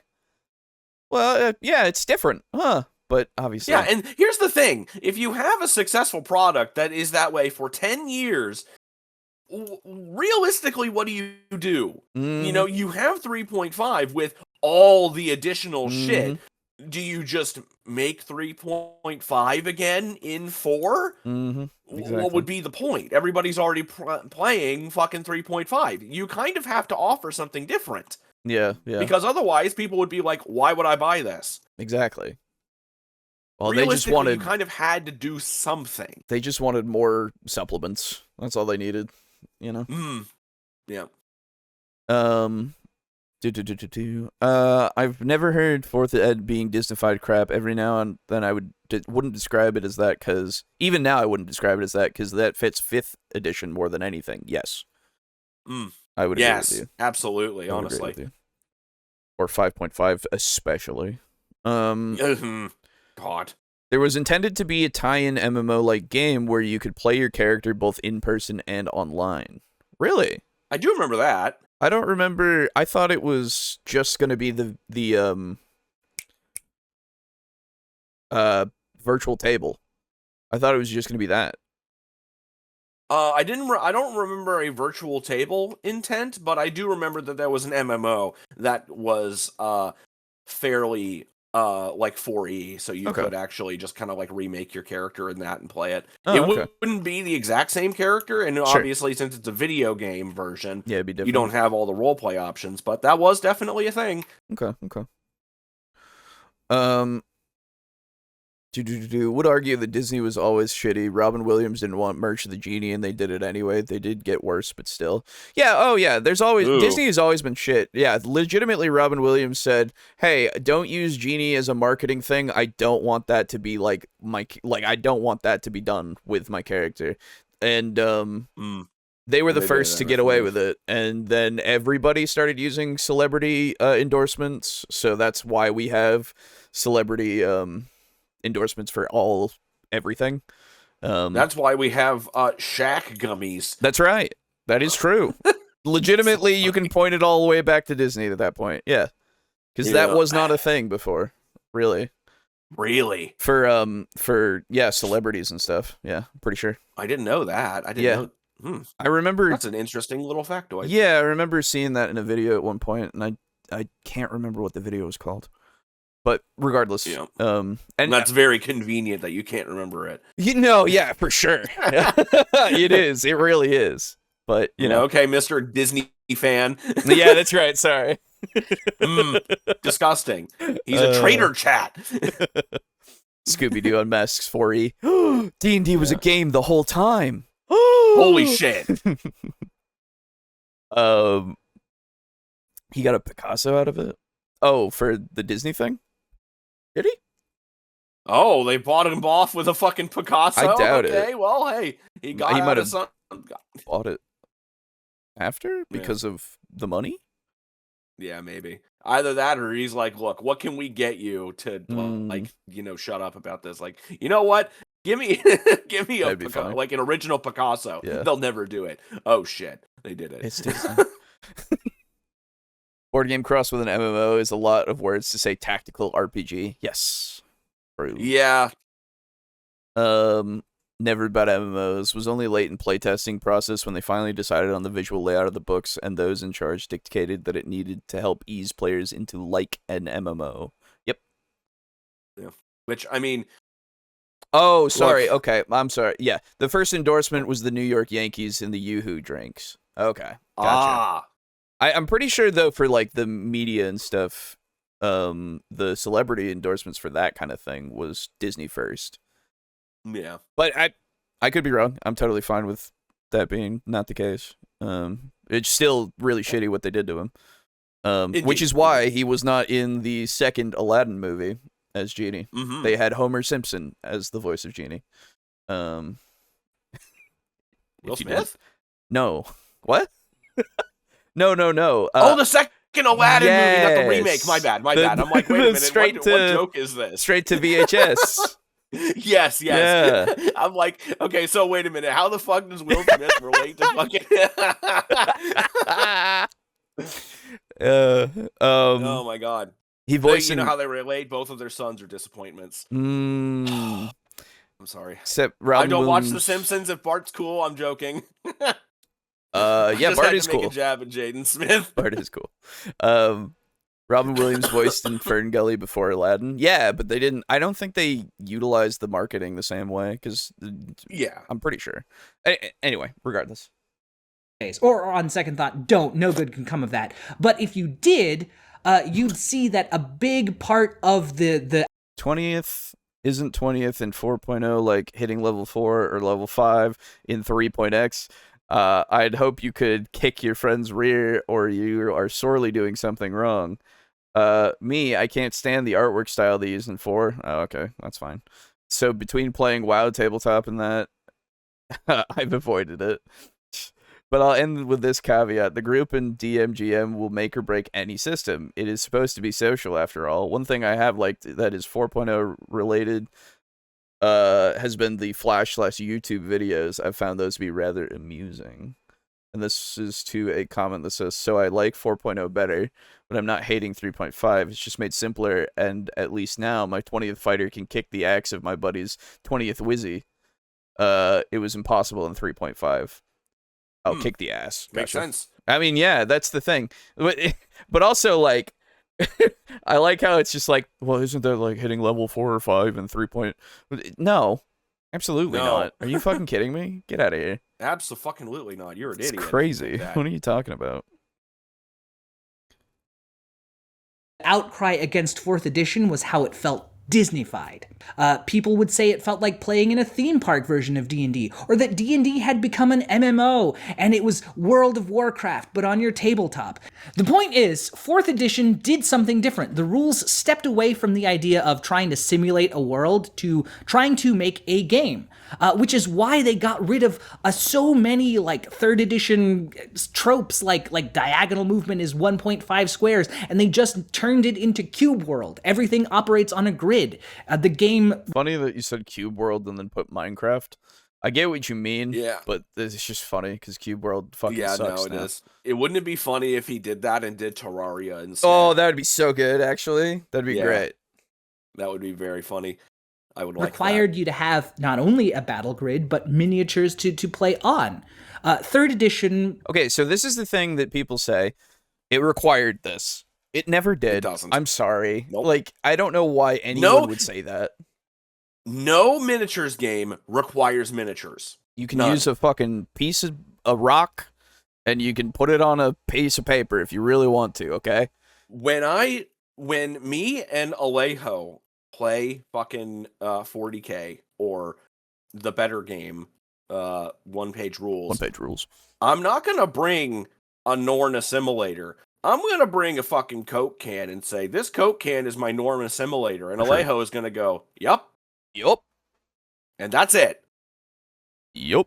Well, it's different. Huh. But obviously. Yeah, and here's the thing. If you have a successful product that is that way for 10 years, realistically, what do you do? You have 3.5 with all the additional shit. Do you just make 3.5 again in 4? Exactly. What would be the point? Everybody's already playing fucking 3.5. You kind of have to offer something different. Yeah. Because otherwise, people would be like, why would I buy this? Exactly. Well, they just wanted... you kind of had to do something. They just wanted more supplements. That's all they needed, Yeah. I've never heard 4th Ed being Disneyfied crap. Every now and then I wouldn't describe it as that, because... Even now I wouldn't describe it as that, because that fits 5th edition more than anything. Yes. I would agree with you. Yes, absolutely, honestly. Or 5.5 especially. God. There was intended to be a tie-in MMO-like game where you could play your character both in person and online. Really? I do remember that. I don't remember. I thought it was just going to be the virtual table. I thought it was just going to be that. I don't remember a virtual table intent, but I do remember that there was an MMO that was fairly like 4E, so you could actually just kind of like remake your character in that and play it. Wouldn't be the exact same character, and obviously since it's a video game version, it'd be different. You don't have all the roleplay options, but that was definitely a thing. Okay. Would argue that Disney was always shitty. Robin Williams didn't want merch of the genie, and they did it anyway. They did get worse, but still. Yeah, there's always... Disney has always been shit. Yeah, legitimately, Robin Williams said, hey, don't use genie as a marketing thing. I don't want that to be, like, I don't want that to be done with my character. And, they were the first to get away with it, and then everybody started using celebrity endorsements, so that's why we have celebrity... endorsements for everything. That's why we have Shaq gummies. That's right. That is true. Legitimately, you can point it all the way back to Disney at that point. Yeah. Because that was not a thing before. Really. For celebrities and stuff. Yeah, I'm pretty sure. I didn't know that. I didn't know. I remember... That's an interesting little factoid. Yeah, I remember seeing that in a video at one point, and I can't remember what the video was called. But regardless, and that's very convenient that you can't remember it. Yeah, for sure. It is. It really is. But you know, okay, Mr. Disney fan. Yeah, that's right. Sorry. Disgusting. He's a traitor, chat. Scooby-Doo Unmasks 4E. D&D was a game the whole time. Holy shit. He got a Picasso out of it. Oh, for the Disney thing? Did he? Oh, they bought him off with a fucking Picasso? I doubt it. Okay, well, hey, he might have bought it after because of the money? Yeah, maybe. Either that or he's like, look, what can we get you to, shut up about this? Like, you know what? Give me That'd be funny. like an original Picasso. Yeah. They'll never do it. Oh shit, they did it. It's Disney. Board game cross with an MMO is a lot of words to say tactical RPG. Yes. True. Yeah. Never about MMOs. Was only late in playtesting process when they finally decided on the visual layout of the books, and those in charge dictated that it needed to help ease players into like an MMO. Yep. Yeah. Which, I mean... Oh, sorry. Look. Okay, I'm sorry. Yeah, the first endorsement was the New York Yankees and the Yoo-Hoo drinks. Okay, gotcha. I'm pretty sure, though, for, like, the media and stuff, the celebrity endorsements for that kind of thing was Disney first. Yeah. But I could be wrong. I'm totally fine with that being not the case. It's still really shitty what they did to him. Which is why he was not in the second Aladdin movie as Genie. Mm-hmm. They had Homer Simpson as the voice of Genie. Will Smith? No. What? No. The second Aladdin movie, not the remake. My bad. I'm like, wait a minute, what joke is this? Straight to VHS. Yes. Yeah. I'm like, okay, so wait a minute. How the fuck does Will Smith relate to fucking... oh my god. He voiced... You know how they relate? Both of their sons are disappointments. I'm sorry. Except I don't watch The Simpsons. If Bart's cool, I'm joking. Yeah, Bart is cool. Make a jab at Jaden Smith. Bart is cool. Robin Williams voiced in Fern Gully before Aladdin. Yeah, but they didn't. I don't think they utilized the marketing the same way. Because yeah, I'm pretty sure. Anyway, regardless. Or on second thought, don't. No good can come of that. But if you did, you'd see that a big part of the 20th isn't 20th in 4.0 like hitting level 4 or level 5 in 3.x. I'd hope you could kick your friend's rear, or you are sorely doing something wrong. I can't stand the artwork style they use in 4. Oh, okay, that's fine. So between playing WoW tabletop and that, I've avoided it. But I'll end with this caveat. The group in DMGM will make or break any system. It is supposed to be social, after all. One thing I have liked that is 4.0 related has been the Flash/YouTube videos. I've found those to be rather amusing. And this is to a comment that says, so I like 4.0 better, but I'm not hating 3.5. It's just made simpler, and at least now my 20th fighter can kick the axe of my buddy's 20th Wizzy. It was impossible in 3.5. I'll kick the ass. Makes sense. I mean, yeah, that's the thing. But also, like, I like how it's just like, well, isn't that like hitting level 4 or 5 and 3 point? No, absolutely not. Are you fucking kidding me? Get out of here. Absolutely not. You're an idiot. It's crazy. What are you talking about? outcry against 4th edition was how it felt Disneyfied. People would say it felt like playing in a theme park version of D&D, or that D&D had become an MMO, and it was World of Warcraft, but on your tabletop. The point is, 4th edition did something different. The rules stepped away from the idea of trying to simulate a world to trying to make a game, which is why they got rid of so many, like, 3rd edition tropes, like diagonal movement is 1.5 squares, and they just turned it into Cube World. Everything operates on a grid. The game... Funny that you said Cube World and then put Minecraft. I get what you mean, yeah, but it's just funny because Cube World fucking sucks. Yeah, no, it is. It wouldn't it be funny if he did that and did Terraria instead? Oh, that would be so good, actually. That'd be great. That would be very funny. I would like required you to have not only a battle grid, but miniatures to play on. 3rd edition... Okay, so this is the thing that people say. It required this. It never did. It doesn't. I'm sorry. Nope. Like, I don't know why anyone would say that. No miniatures game requires miniatures. You can use a fucking piece of a rock, and you can put it on a piece of paper if you really want to, okay? When me and Alejo play fucking 40K or the better game, one-page rules. One-page rules. I'm not going to bring a Norn assimilator. I'm going to bring a fucking Coke can and say, this Coke can is my Norm assimilator. And Alejo is going to go, yup. Yup. And that's it. Yup.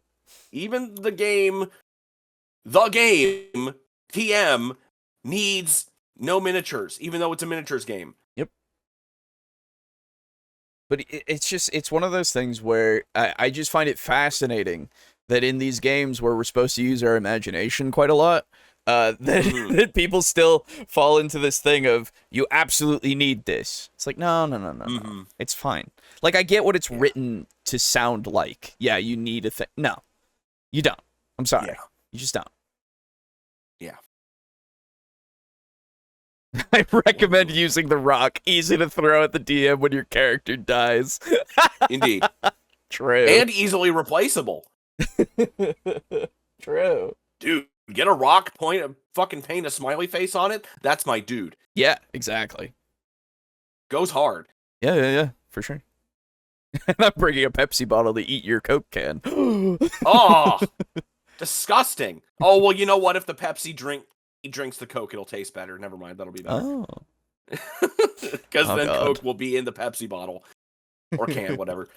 Even the game, TM, needs no miniatures, even though it's a miniatures game. Yep. But it's one of those things where I just find it fascinating that in these games where we're supposed to use our imagination quite a lot, that people still fall into this thing of, you absolutely need this. It's like, no. It's fine. Like, I get what it's written to sound like. Yeah, you need a thing. No, you don't. I'm sorry. Yeah. You just don't. Yeah. I recommend using the rock. Easy to throw at the DM when your character dies. Indeed. True. And easily replaceable. True. Dude, get a rock, fucking paint a smiley face on it. That's my dude. Yeah, exactly. Goes hard. Yeah, for sure. And I'm bringing a Pepsi bottle to eat your Coke can. Oh, disgusting. Oh, well, you know what? If the Pepsi drinks the Coke, it'll taste better. Never mind, that'll be better. Oh. Because then God. Coke will be in the Pepsi bottle. Or can, whatever.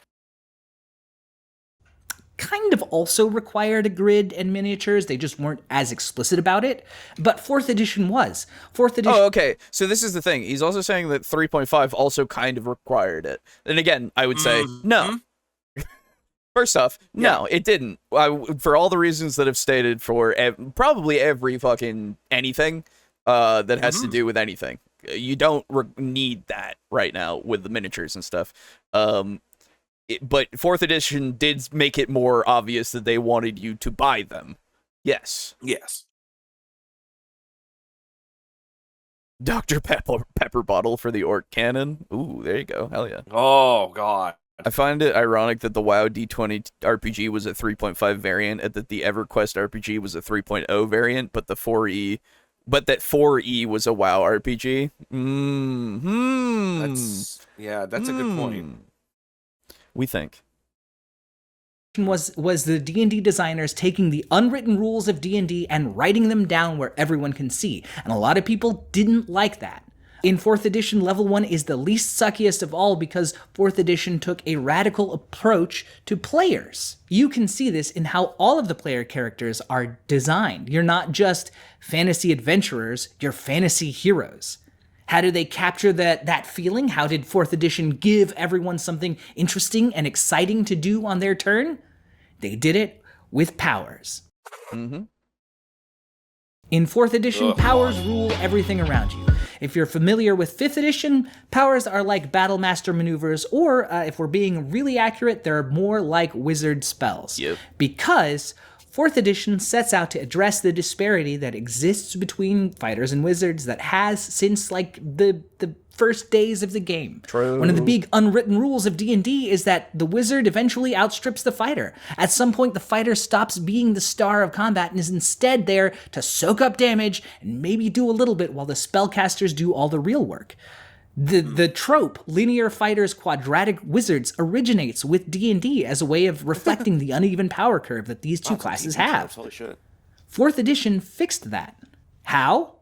Kind of also required a grid and miniatures. They just weren't as explicit about it. But 4th edition was. 4th edition... Oh, okay. So this is the thing. He's also saying that 3.5 also kind of required it. And again, I would say, no. First off, no, it didn't. For all the reasons that I've stated for probably every fucking anything that has to do with anything. You don't need that right now with the miniatures and stuff. But 4th edition did make it more obvious that they wanted you to buy them. Yes. Yes. Dr. Pepper bottle for the orc cannon. Ooh, there you go. Hell yeah. Oh, God. I find it ironic that the WoW D20 RPG was a 3.5 variant and that the EverQuest RPG was a 3.0 variant, but that 4E was a WoW RPG. That's a good point. We think. Was the D&D designers taking the unwritten rules of D&D and writing them down where everyone can see. And a lot of people didn't like that. In 4th edition, level 1 is the least suckiest of all because 4th edition took a radical approach to players. You can see this in how all of the player characters are designed. You're not just fantasy adventurers, you're fantasy heroes. How do they capture that feeling? How did 4th edition give everyone something interesting and exciting to do on their turn? They did it with powers. In 4th edition, powers rule everything around you. If you're familiar with 5th edition, powers are like battle master maneuvers, or if we're being really accurate, they're more like wizard spells. Yep. Because 4th edition sets out to address the disparity that exists between fighters and wizards that has since like the first days of the game. True. One of the big unwritten rules of D&D is that the wizard eventually outstrips the fighter. At some point, the fighter stops being the star of combat and is instead there to soak up damage and maybe do a little bit while the spellcasters do all the real work. The trope, linear fighters, quadratic wizards, originates with D&D as a way of reflecting the uneven power curve that these two classes have. Holy shit. 4th edition fixed that. How?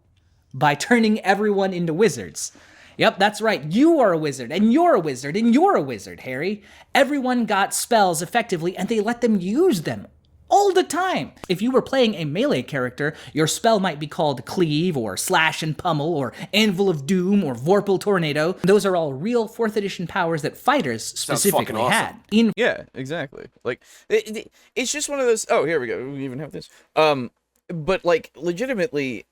By turning everyone into wizards. Yep, that's right. You are a wizard, and you're a wizard, and you're a wizard, Harry. Everyone got spells effectively, and they let them use them all the time. If you were playing a melee character, your spell might be called Cleave, or Slash and Pummel, or Anvil of Doom, or Vorpal Tornado. Those are all real 4th edition powers that fighters specifically awesome. had. Yeah, exactly. Like, it's just one of those... Oh, here we go. We even have this. But, like, legitimately...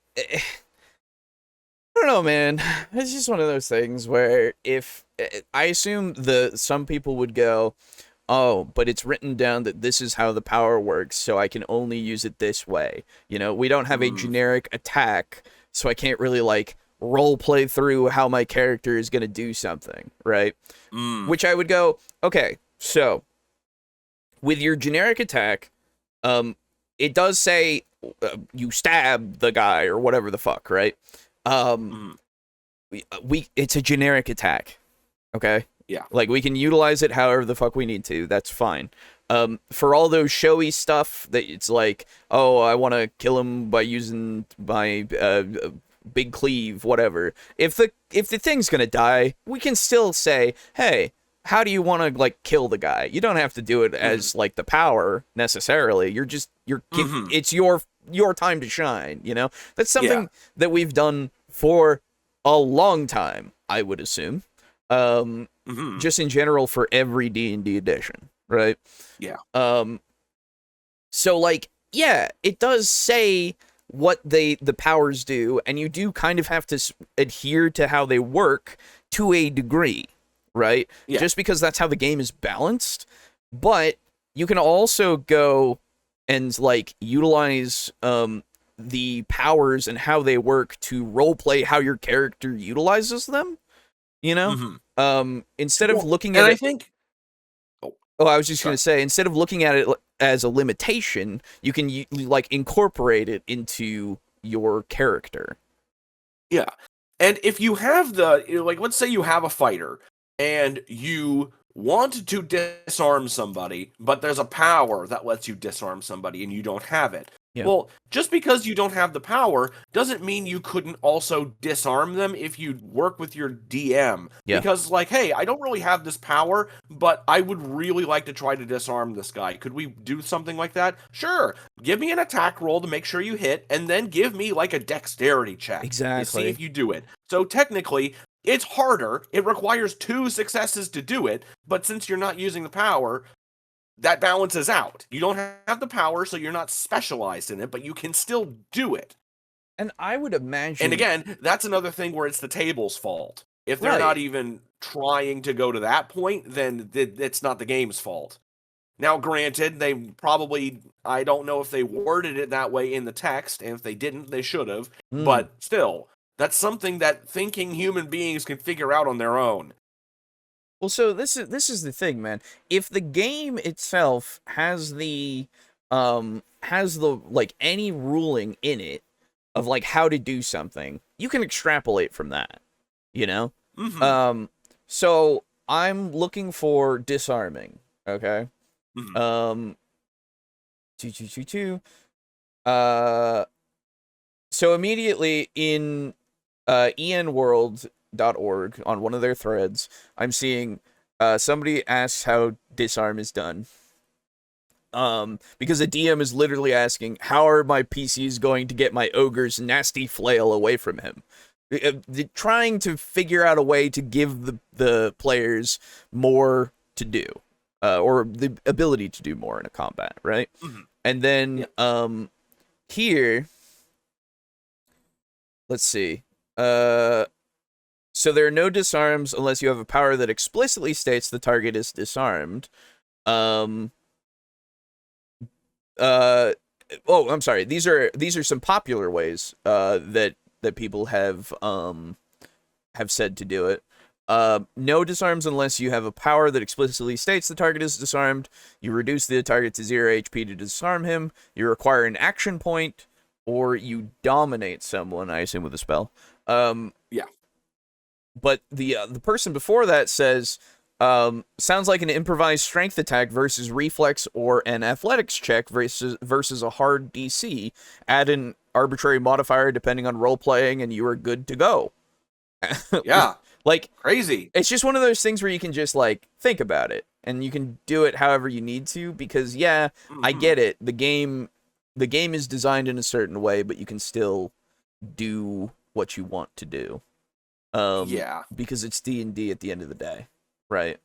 I don't know, man. It's just one of those things where if I assume some people would go, oh, but it's written down that this is how the power works, so I can only use it this way. You know, we don't have a generic attack, so I can't really like role play through how my character is going to do something, right? Which I would go, okay, so with your generic attack, it does say you stab the guy or whatever the fuck, right? It's a generic attack, okay? Yeah. Like, we can utilize it however the fuck we need to. That's fine. For all those showy stuff that it's like, oh, I want to kill him by using my big cleave, whatever. If the thing's gonna die, we can still say, hey, how do you want to like kill the guy? You don't have to do it as like the power necessarily. It's your time to shine, you know? That's something that we've done for a long time, I would assume. just in general for every D&D edition, right? Yeah. So like, yeah, it does say what the powers do, and you do kind of have to adhere to how they work to a degree, right? Yeah. Just because that's how the game is balanced. But you can also go and like utilize the powers and how they work to roleplay how your character utilizes them. You know, instead of looking at and it, I think. Oh, I was just going to say, instead of looking at it as a limitation, you can like incorporate it into your character. Yeah. And if you have like, let's say you have a fighter and you want to disarm somebody, but there's a power that lets you disarm somebody and you don't have it. Yeah. Well, just because you don't have the power doesn't mean you couldn't also disarm them if you work with your DM. Yeah. Because, like, hey, I don't really have this power, but I would really like to try to disarm this guy. Could we do something like that? Sure. Give me an attack roll to make sure you hit, and then give me, like, a dexterity check. Exactly. To see if you do it. So, technically, it's harder. It requires 2 successes to do it, but since you're not using the power, that balances out. You don't have the power, so you're not specialized in it, but you can still do it. And I would imagine... And again, that's another thing where it's the table's fault. If they're not even trying to go to that point, then it's not the game's fault. Now, granted, they probably... I don't know if they worded it that way in the text, and if they didn't, they should have. But still, that's something that thinking human beings can figure out on their own. Well, so this is the thing, man. If the game itself has the like any ruling in it of like how to do something, you can extrapolate from that, you know? So I'm looking for disarming, okay? So immediately in enworld.org on one of their threads, I'm seeing somebody asks how disarm is done. Because the DM is literally asking, how are my PCs going to get my ogre's nasty flail away from him? Trying to figure out a way to give the players more to do, or the ability to do more in a combat, right? And then here, let's see. So there are no disarms unless you have a power that explicitly states the target is disarmed. I'm sorry. These are some popular ways that people have said to do it. No disarms unless you have a power that explicitly states the target is disarmed. You reduce the target to 0 HP to disarm him. You require an action point, or you dominate someone, I assume with a spell. Yeah. But the person before that says, sounds like an improvised strength attack versus reflex or an athletics check versus a hard DC. Add an arbitrary modifier depending on role playing, and you are good to go. Yeah. Like, crazy. It's just one of those things where you can just like think about it, and you can do it however you need to, because I get it. The game is designed in a certain way, but you can still do what you want to do. Because it's D&D at the end of the day, right?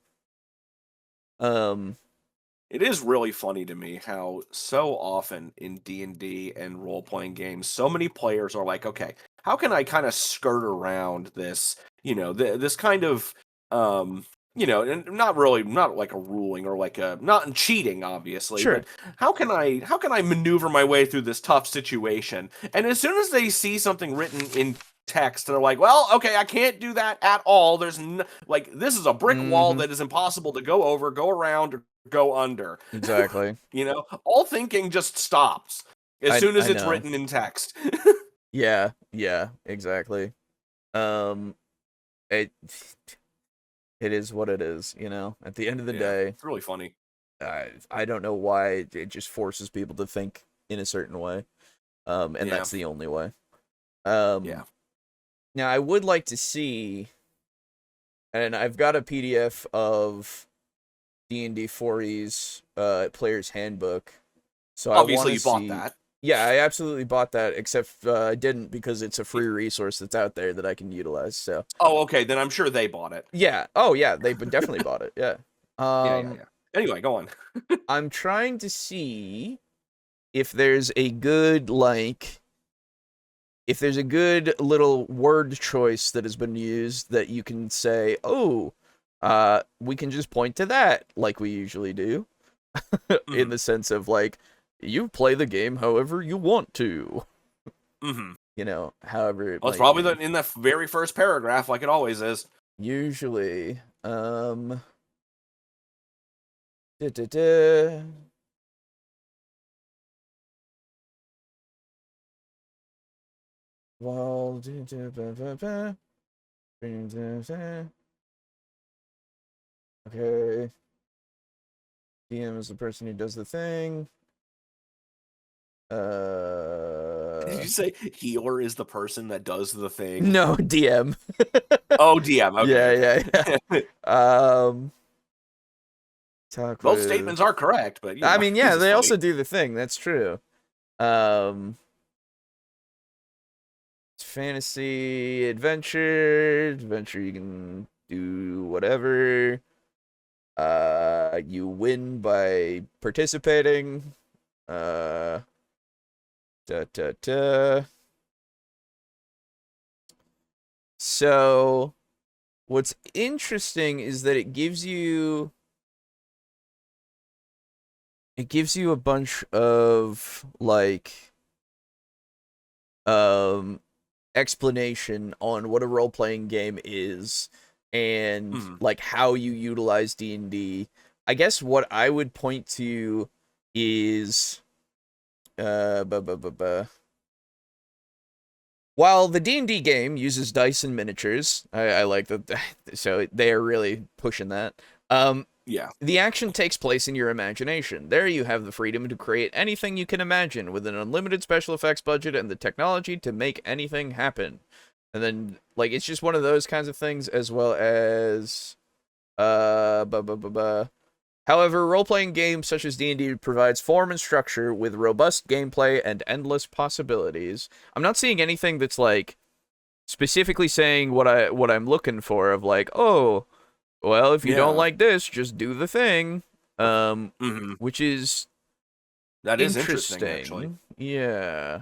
It is really funny to me how so often in D&D and role-playing games, so many players are like, okay, how can I kind of skirt around this, this kind of, and not like a ruling or like not cheating, obviously, sure. but how can I maneuver my way through this tough situation? And as soon as they see something written in text, they're like, well, okay, I can't do that at all. There's this is a brick wall that is impossible to go over, go around, or go under. Exactly. All thinking just stops as soon as it's written in text. Yeah, exactly. It is what it is, at the end of the day. It's really funny. I don't know why it just forces people to think in a certain way. And that's the only way. Now, I would like to see, and I've got a PDF of D&D 4E's Player's Handbook. So obviously you bought that. Yeah, I absolutely bought that, except I didn't because it's a free resource that's out there that I can utilize. So. Oh, okay. Then I'm sure they bought it. Yeah. Oh, yeah. They definitely bought it. Yeah. Yeah. Anyway, go on. I'm trying to see if there's a good if there's a good little word choice that has been used that you can say, oh, we can just point to that like we usually do, in the sense of like, you play the game however you want to. Mm-hmm. You know, however it Well, it's probably in the very first paragraph, like it always is. Usually. Well, okay. DM is the person who does the thing. Did you say healer is the person that does the thing? No, DM. Oh, DM. Okay. Yeah. Both statements are correct, but I mean, yeah, they also do the thing. That's true. Fantasy, adventure. You can do whatever. You win by participating. So, what's interesting is that it gives you a bunch of like explanation on what a role-playing game is and like how you utilize D&D. I guess what I would point to is while the D&D game uses dice and miniatures, I like that, so they are really pushing that. Yeah. The action takes place in your imagination. There you have the freedom to create anything you can imagine with an unlimited special effects budget and the technology to make anything happen. And then, like, it's just one of those kinds of things, as well as, However, role-playing games such as D&D provides form and structure with robust gameplay and endless possibilities. I'm not seeing anything that's, like, specifically saying what I'm looking for, of like, oh, well, if you don't like this, just do the thing. Which is that is interesting, actually. Yeah.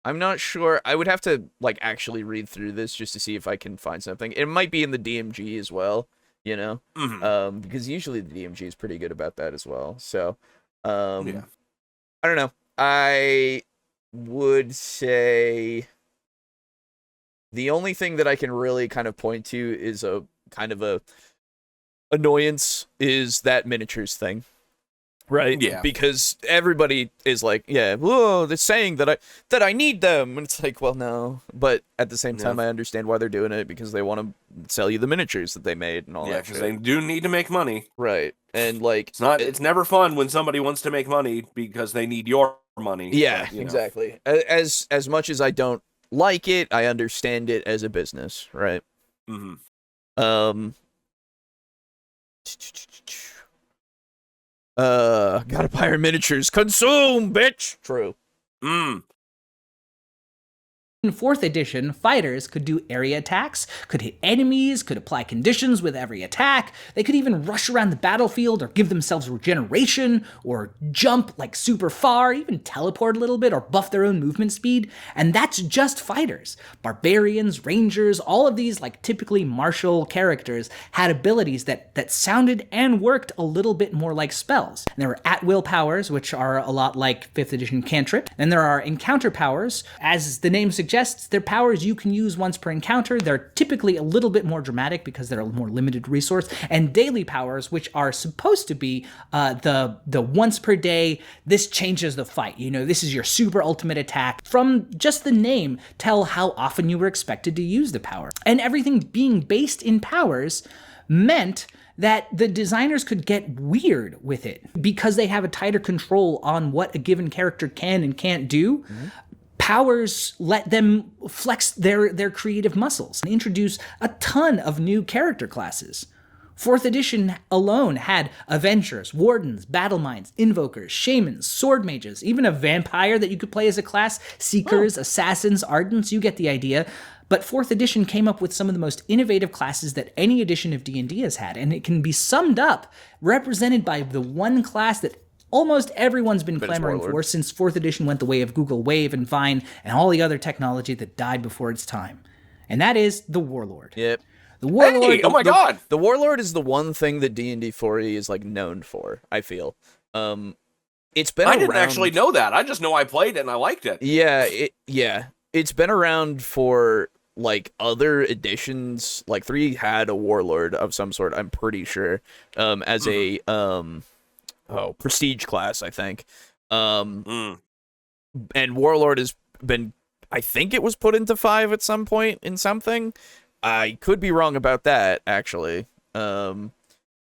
I'm not sure. I would have to, like, actually read through this just to see if I can find something. It might be in the DMG as well, you know? Because usually the DMG is pretty good about that as well. So, yeah. I don't know. I would say the only thing that I can really kind of point to is a kind of a annoyance is that miniatures thing, right? Yeah, because everybody is like, yeah, whoa, they're saying that I need them, and it's like, well, no, but at the same time I understand why they're doing it, because they want to sell you the miniatures that they made and all that shit. Because they do need to make money, right? And like, it's never fun when somebody wants to make money because they need your money. Yeah, but, exactly. As much as I don't like it, I understand it as a business, right? Gotta buy our miniatures. Consume, bitch. True. In 4th edition, fighters could do area attacks, could hit enemies, could apply conditions with every attack. They could even rush around the battlefield or give themselves regeneration, or jump like super far, even teleport a little bit or buff their own movement speed. And that's just fighters. Barbarians, rangers, all of these like typically martial characters had abilities that sounded and worked a little bit more like spells. And there were at-will powers, which are a lot like 5th edition cantrip. Then there are encounter powers. As the name suggests, they're powers you can use once per encounter. They're typically a little bit more dramatic because they're a more limited resource. And daily powers, which are supposed to be the once per day, this changes the fight. You know, this is your super ultimate attack. From just the name, tell how often you were expected to use the power. And everything being based in powers meant that the designers could get weird with it because they have a tighter control on what a given character can and can't do. Powers let them flex their creative muscles and introduce a ton of new character classes. 4th edition alone had Avengers, Wardens, Battle Minds, Invokers, Shamans, Sword Mages, even a Vampire that you could play as a class, Seekers, Assassins, Ardents, you get the idea. But 4th edition came up with some of the most innovative classes that any edition of D&D has had, and it can be summed up, represented by the one class that almost everyone's been clamoring for since 4th edition went the way of Google Wave and Vine and all the other technology that died before its time. And that is the Warlord. Yep. The Warlord. Hey, oh my God! The Warlord is the one thing that D&D 4e is like known for, I feel. It's been I didn't actually know that. I just know I played it and I liked it. Yeah. It's been around for like other editions. Like 3 had a Warlord of some sort, I'm pretty sure. As a prestige class, I think. And Warlord has been, I think it was put into 5 at some point in something. I could be wrong about that, actually. Okay,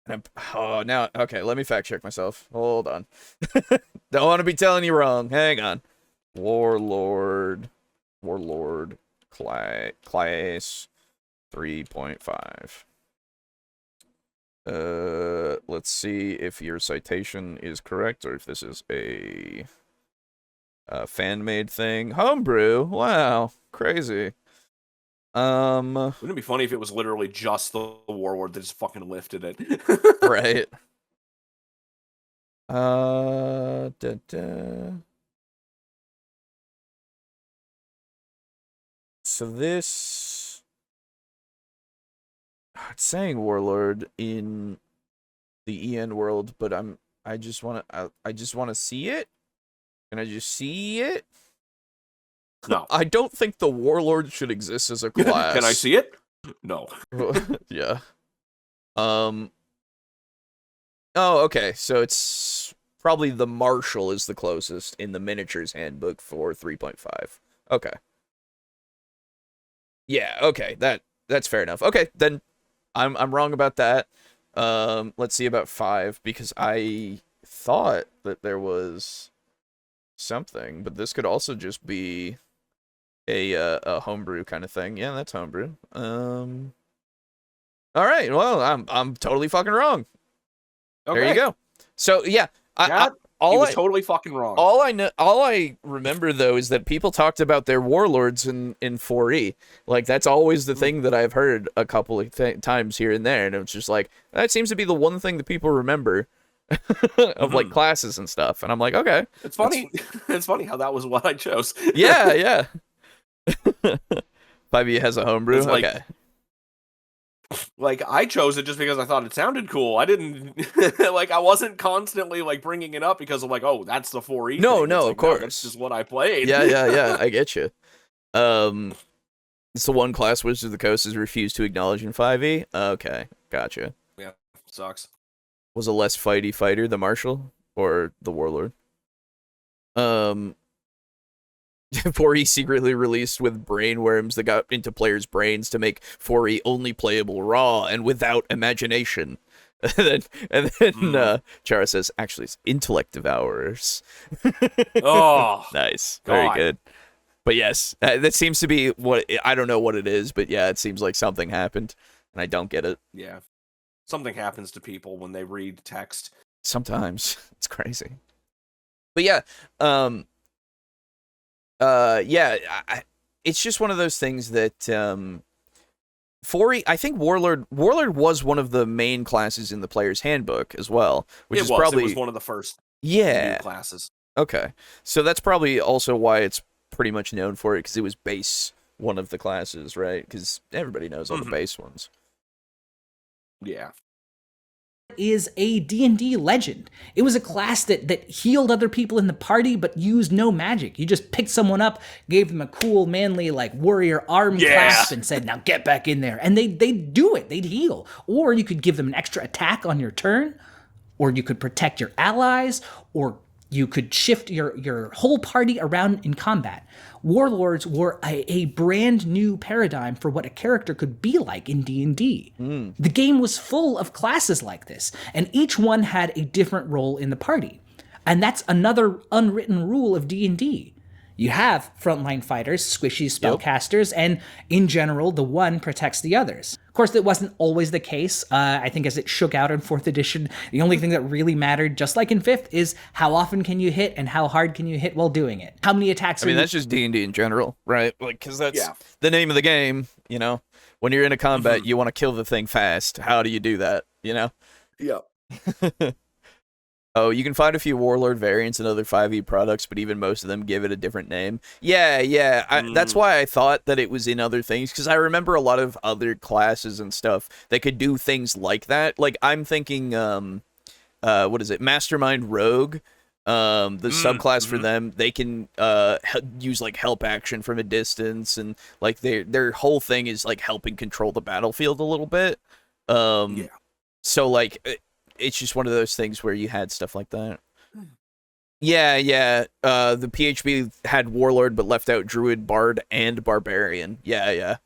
let me fact check myself. Hold on. Don't want to be telling you wrong. Hang on. Warlord class 3.5. Let's see if your citation is correct or if this is a fan-made thing. Homebrew. Wow, crazy. Wouldn't it be funny if it was literally just the Warlord that just fucking lifted it? Right. So this, it's saying Warlord in the EN world, but I just want to see it. Can I just see it? No. I don't think the Warlord should exist as a class. Can I see it? No. Yeah. Oh, okay. So it's probably the Marshal is the closest in the miniatures handbook for 3.5. Okay. Yeah, okay. That's fair enough. Okay, then I'm wrong about that. Let's see about 5 because I thought that there was something, but this could also just be a homebrew kind of thing. Yeah, that's homebrew. All right. Well, I'm totally fucking wrong. Okay. There you go. So yeah, he was totally fucking wrong. All I remember though is that people talked about their warlords in 4E. Like that's always the thing that I've heard a couple of times here and there, and it's just like that seems to be the one thing that people remember of like classes and stuff. And I'm like, okay, it's funny. It's funny how that was what I chose. Yeah. 5e has a homebrew. Like, okay. Like I chose it just because I thought it sounded cool. I didn't like. I wasn't constantly like bringing it up because I'm like, oh, that's the 4E. No, thing. no, like, of course. No, that's just what I played. Yeah. I get you. It's the one class Wizards of the Coast has refused to acknowledge in 5e. Okay, gotcha. Yeah, sucks. Was a less fighty fighter the Marshal or the Warlord? 4E secretly released with brain worms that got into players' brains to make 4E only playable raw and without imagination. and then Chara says, actually, it's intellect devourers. Oh, nice. God. Very good. But yes, that seems to be what, I don't know what it is, but yeah, it seems like something happened, and I don't get it. Yeah. Something happens to people when they read text. Sometimes. It's crazy. But yeah, it's just one of those things that 4E, I think Warlord was one of the main classes in the player's handbook as well, which is probably it was one of the first new classes. Okay, so that's probably also why it's pretty much known for it, because it was base one of the classes, right? Because everybody knows all the base ones. Yeah. Is a D&D legend. It was a class that healed other people in the party but used no magic. You just picked someone up, gave them a cool manly like warrior arm clasp and said, now get back in there. And they'd do it. They'd heal. Or you could give them an extra attack on your turn, or you could protect your allies, or you could shift your whole party around in combat. Warlords were a brand new paradigm for what a character could be like in D&D. The game was full of classes like this, and each one had a different role in the party. And that's another unwritten rule of D&D. You have frontline fighters, squishy spellcasters, and in general, the one protects the others. Of course, that wasn't always the case. I think as it shook out in 4th edition, the only thing that really mattered, just like in 5th, is how often can you hit and how hard can you hit while doing it. How many attacks I mean, that's just D&D in general, right? Like, because that's the name of the game, you know? When you're in a combat, you want to kill the thing fast. How do you do that, you know? Yeah. Oh, you can find a few Warlord variants in other 5e products, but even most of them give it a different name. Yeah. That's why I thought that it was in other things, because I remember a lot of other classes and stuff that could do things like that. Like, I'm thinking, what is it? Mastermind Rogue. The subclass for them, they can use, like, help action from a distance, and, like, their whole thing is, like, helping control the battlefield a little bit. So, like... It's just one of those things where you had stuff like that. Yeah. The PHB had Warlord, but left out Druid, Bard, and Barbarian. Yeah.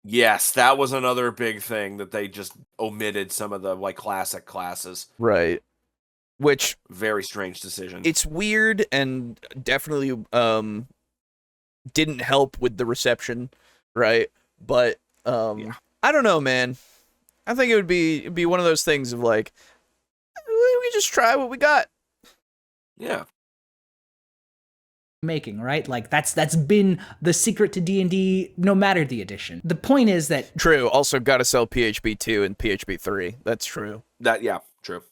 Yes, that was another big thing, that they just omitted some of the, like, classic classes. Right. Which... Very strange decision. It's weird and definitely didn't help with the reception, right? But, I don't know, man. I think it'd be one of those things of, like... We just try what we got. Yeah. Making, right? Like, that's been the secret to D&D no matter the edition. The point is that... True. Also, gotta sell PHB 2 and PHB 3. That's true. True.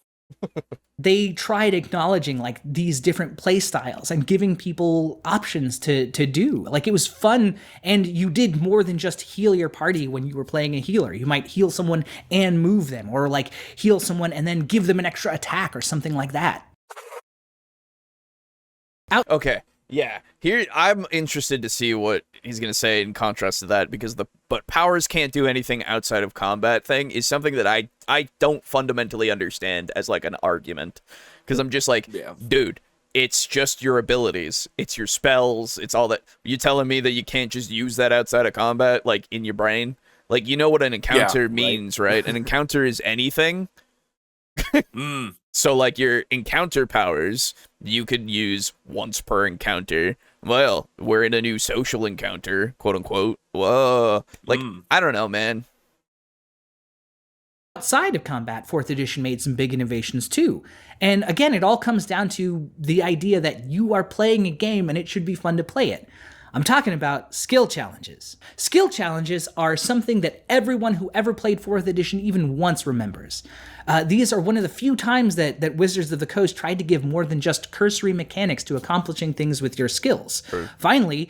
They tried acknowledging, like, these different play styles and giving people options to do. Like, it was fun, and you did more than just heal your party when you were playing a healer. You might heal someone and move them, or, like, heal someone and then give them an extra attack or something like that. Okay. Yeah, here I'm interested to see what he's gonna say in contrast to that, because but powers can't do anything outside of combat thing is something that I don't fundamentally understand as, like, an argument, because I'm just like, dude, it's just your abilities, it's your spells, it's all that. You telling me that you can't just use that outside of combat, like, in your brain? Like, you know what an encounter means, right? An encounter is anything. So, like, your encounter powers, you could use once per encounter. Well, we're in a new social encounter, quote unquote. Whoa. Like, I don't know, man. Outside of combat, 4th edition made some big innovations too. And again, it all comes down to the idea that you are playing a game and it should be fun to play it. I'm talking about skill challenges. Skill challenges are something that everyone who ever played 4th edition even once remembers. These are one of the few times that Wizards of the Coast tried to give more than just cursory mechanics to accomplishing things with your skills. True. Finally,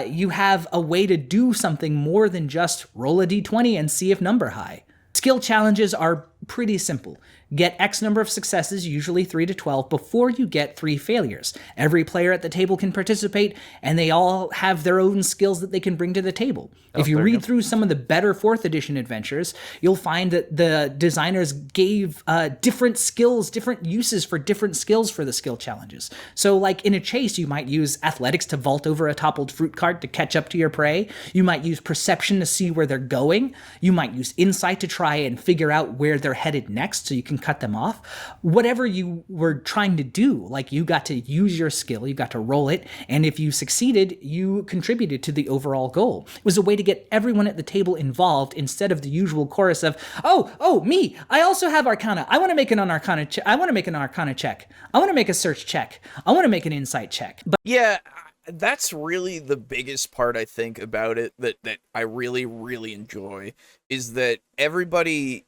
you have a way to do something more than just roll a d20 and see if number high. Skill challenges are pretty simple. Get X number of successes, usually 3 to 12, before you get 3 failures. Every player at the table can participate, and they all have their own skills that they can bring to the table. If you read through some of the better 4th edition adventures, you'll find that the designers gave different skills, different uses for different skills for the skill challenges. So, like, in a chase, you might use athletics to vault over a toppled fruit cart to catch up to your prey. You might use perception to see where they're going. You might use insight to try and figure out where they're headed next so you can cut them off. Whatever you were trying to do, like, you got to use your skill, you got to roll it, and if you succeeded, you contributed to the overall goal. It was a way to get everyone at the table involved instead of the usual chorus of, oh, me, I also have Arcana. I want to make an Arcana check. I want to make an Arcana check. I want to make a search check. I want to make an insight check. But yeah, that's really the biggest part, I think, about it that I really, really enjoy, is that everybody,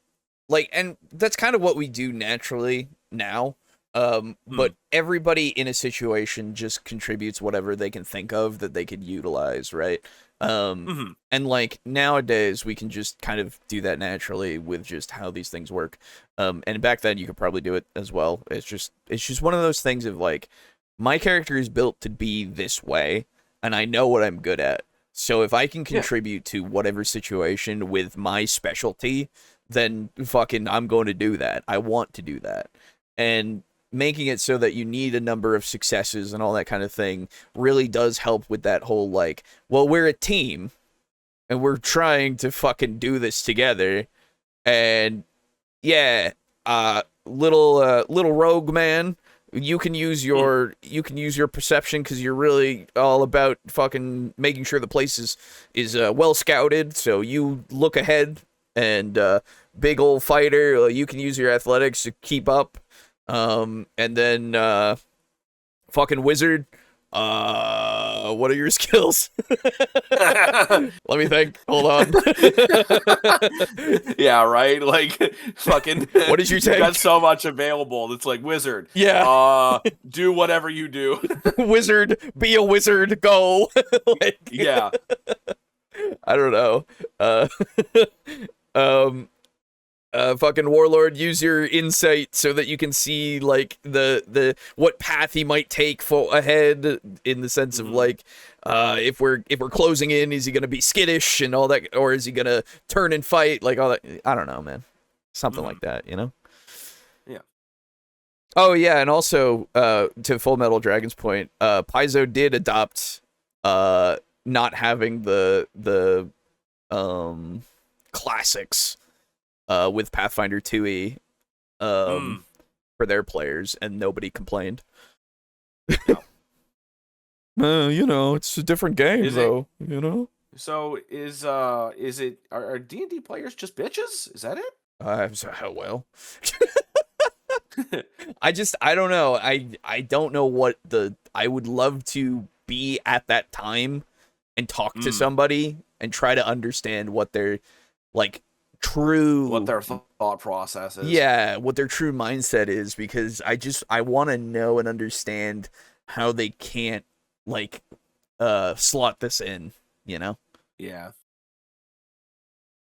like, and that's kind of what we do naturally now, but everybody in a situation just contributes whatever they can think of that they could utilize, right? And, like, nowadays we can just kind of do that naturally with just how these things work. And back then you could probably do it as well. It's just one of those things of, like, my character is built to be this way, and I know what I'm good at. So if I can contribute to whatever situation with my specialty, then fucking I'm going to do that. I want to do that. And making it so that you need a number of successes and all that kind of thing really does help with that whole, like, well, we're a team and we're trying to fucking do this together. And yeah, little rogue man You can use your perception because you're really all about fucking making sure the place is well scouted. So you look ahead, and big old fighter. You can use your athletics to keep up. And then fucking wizard. What are your skills? Let me think. Hold on. Yeah, right. Like fucking. What did you take? You got so much available. It's like wizard. Yeah. Do whatever you do. Wizard, be a wizard. Go. Like, Yeah. I don't know. Fucking warlord, use your insight so that you can see like the what path he might take for ahead, in the sense of like if we're closing in, is he gonna be skittish and all that, or is he gonna turn and fight, like all that? I don't know, man. Something like that, you know? Yeah. Oh yeah, and also to Full Metal Dragon's point, Paizo did adopt not having the classics with Pathfinder 2e for their players, and nobody complained. You know, it's a different game, though. You know. So is it are D&D players just bitches? Is that it? Well, I don't know. I don't know what I would love to be at that time and talk to somebody and try to understand what their like true, what their thought process is. Yeah, what their true mindset is, because I want to know and understand how they can't like slot this in, you know? Yeah.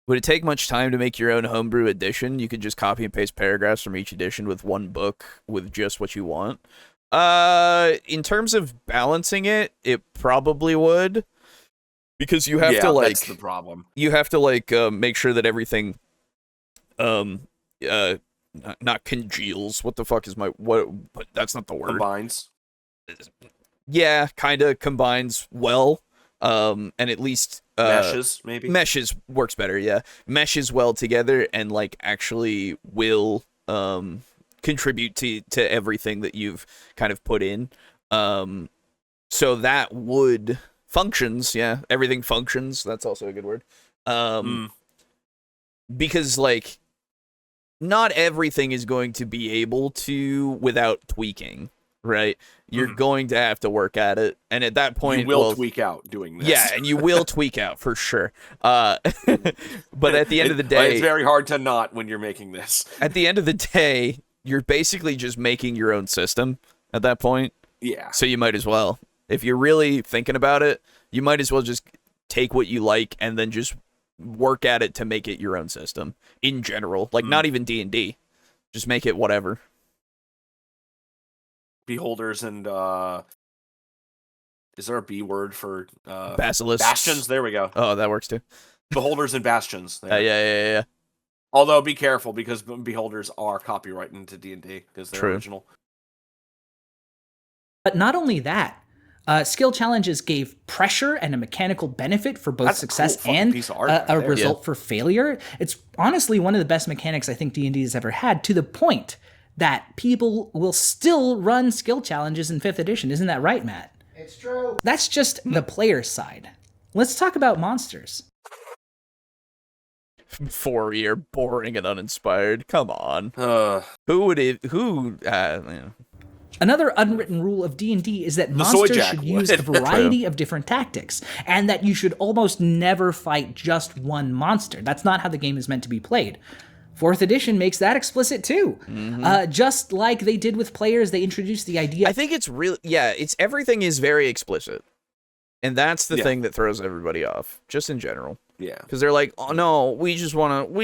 Would it take much time to make your own homebrew edition? You could just copy and paste paragraphs from each edition with one book with just what you want. In terms of balancing it, it probably would. Because you have to like, that's the problem. You have to like make sure that everything not congeals. What the fuck is what that's not the word. Combines. Yeah, kind of combines well. And at least meshes, maybe. Meshes works better, yeah. Meshes well together and like actually will contribute to everything that you've kind of put in. So that would functions, yeah. Everything functions. That's also a good word. Because like not everything is going to be able to without tweaking, right? You're going to have to work at it, and at that point you will tweak out doing this. Yeah, and you will tweak out for sure. But at the end of the day, it's very hard to not when you're making this. At the end of the day, you're basically just making your own system at that point. Yeah. So you might as well. If you're really thinking about it, you might as well just take what you like and then just work at it to make it your own system in general. Like not even D&D. Just make it whatever. Beholders and is there a B word for basilisks? Bastions, there we go. Oh, that works too. Beholders and bastions. Yeah. Although be careful, because beholders are copyrighted into D&D because they're original. But not only that, skill challenges gave pressure and a mechanical benefit for both success and a result for failure. It's honestly one of the best mechanics I think D&D has ever had, to the point that people will still run skill challenges in 5th edition. Isn't that right, Matt? It's true. That's just the player side. Let's talk about monsters. 4-year boring and uninspired. Come on. Who would it? Who? Another unwritten rule of D&D is that monsters should use a variety of different tactics, and that you should almost never fight just one monster. That's not how the game is meant to be played. 4th edition makes that explicit too. Just like they did with players, they introduced the idea. I think it's really, it's everything is very explicit. And that's the thing that throws everybody off, just in general. Yeah. Because they're like, oh no, we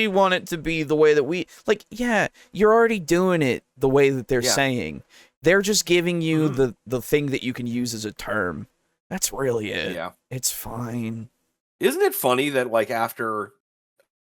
want it to be the way that we, like, yeah, you're already doing it the way that they're saying. They're just giving you the thing that you can use as a term. That's really it. Yeah. It's fine. Isn't it funny that, like, after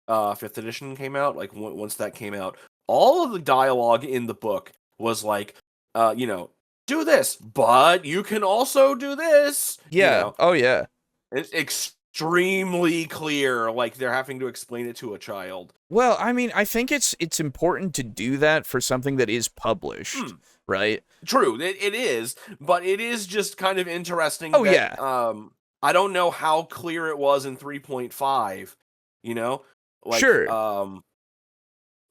5th edition came out, like, once that came out, all of the dialogue in the book was like, do this, but you can also do this. Yeah. You know? Oh, yeah. It's extremely clear, like they're having to explain it to a child. Well, I mean, I think it's important to do that for something that is published, right? True, it is, but it is just kind of interesting. Oh, that, yeah. I don't know how clear it was in 3.5. You know, like, sure.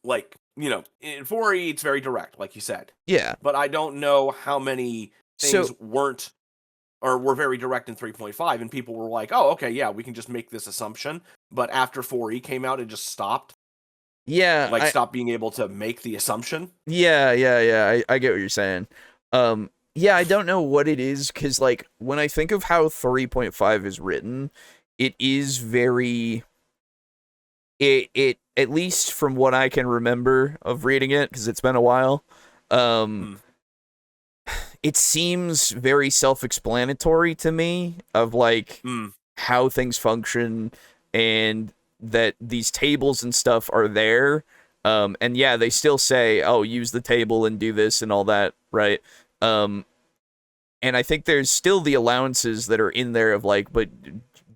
Like, you know, in 4E it's very direct, like you said. Yeah. But I don't know how many things weren't or were very direct in 3.5, and people were like, "Oh, okay, yeah, we can just make this assumption." But after 4E came out, it just stopped. Yeah, like stopped being able to make the assumption. Yeah. I get what you're saying. Yeah, I don't know what it is, because like when I think of how 3.5 is written, it is very. It at least from what I can remember of reading it, because it's been a while, it seems very self-explanatory to me of like how things function, and that these tables and stuff are there. And yeah, they still say, oh, use the table and do this and all that, right? And I think there's still the allowances that are in there of like, but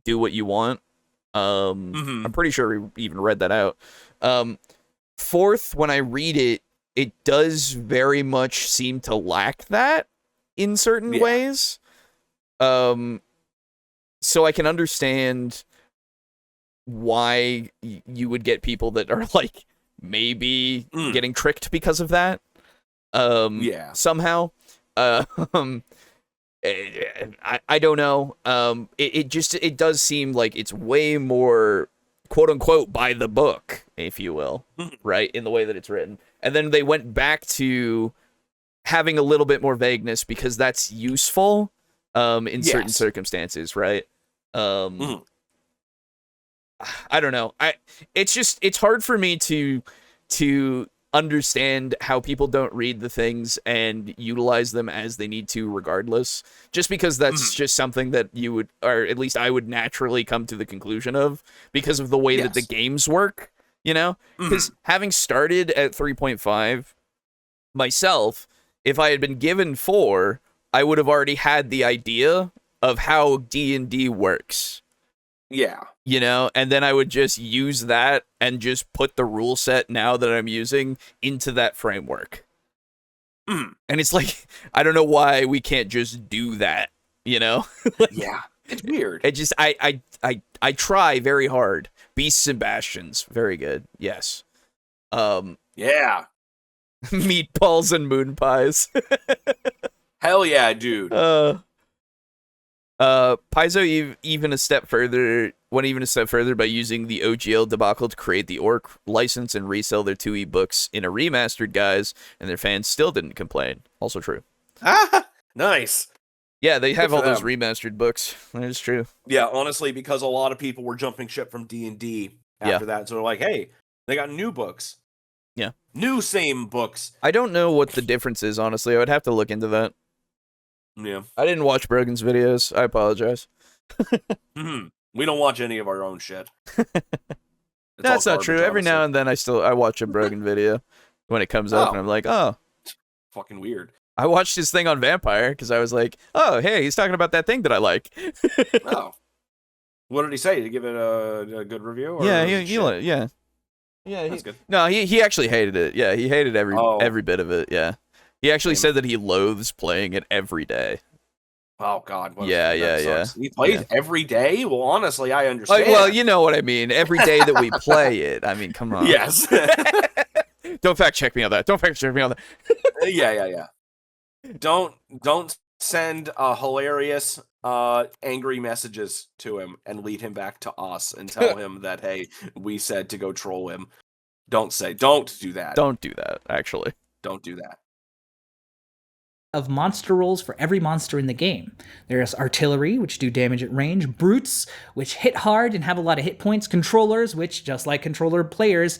do what you want. I'm pretty sure we even read that out. Fourth, when I read it, it does very much seem to lack that in certain ways. So I can understand why you would get people that are like maybe getting tricked because of that. Somehow. I don't know. It does seem like it's way more quote unquote by the book, if you will, right, in the way that it's written. And then they went back to having a little bit more vagueness because that's useful in certain circumstances, right? I don't know. It's hard for me to understand how people don't read the things and utilize them as they need to regardless, just because that's just something that you would, or at least I would naturally come to the conclusion of because of the way that the games work, you know? Because having started at 3.5 myself, if I had been given 4, I would have already had the idea of how D&D works. Yeah. You know, and then I would just use that and just put the rule set now that I'm using into that framework. And it's like, I don't know why we can't just do that, you know? Yeah, it's weird. It just, I try very hard. Beasts and Bastions, very good, yes. Yeah. Meatballs and moon pies. Hell yeah, dude. Paizo even a step further by using the OGL debacle to create the Orc license and resell their 2e books in a remastered guise, and their fans still didn't complain. Also true. Nice. Yeah, they have all those remastered books. That is true. Yeah, honestly, because a lot of people were jumping ship from D&D after that, so they're like, hey, they got new books. Yeah. New same books. I don't know what the difference is, honestly. I would have to look into that. Yeah. I didn't watch Brogan's videos. I apologize. We don't watch any of our own shit. That's not true. Every now and then I watch a Brogan video when it comes up, and I'm like, oh. Fucking weird. I watched his thing on Vampire because I was like, oh, hey, he's talking about that thing that I like. Oh. What did he say? Did he give it a good review? Or Yeah, that's good. No, he actually hated it. Yeah, he hated every bit of it. Yeah. He actually said that he loathes playing it every day. Oh, God. Yeah. He plays every day? Well, honestly, I understand. Well, you know what I mean. Every day that we play it. I mean, come on. Yes. Don't fact check me on that. Yeah. Don't send hilarious, angry messages to him and lead him back to us and tell him that, hey, we said to go troll him. Don't do that. Don't do that, actually. Don't do that. Of monster rolls for every monster in the game. There's artillery, which do damage at range, brutes, which hit hard and have a lot of hit points, controllers, which, just like controller players,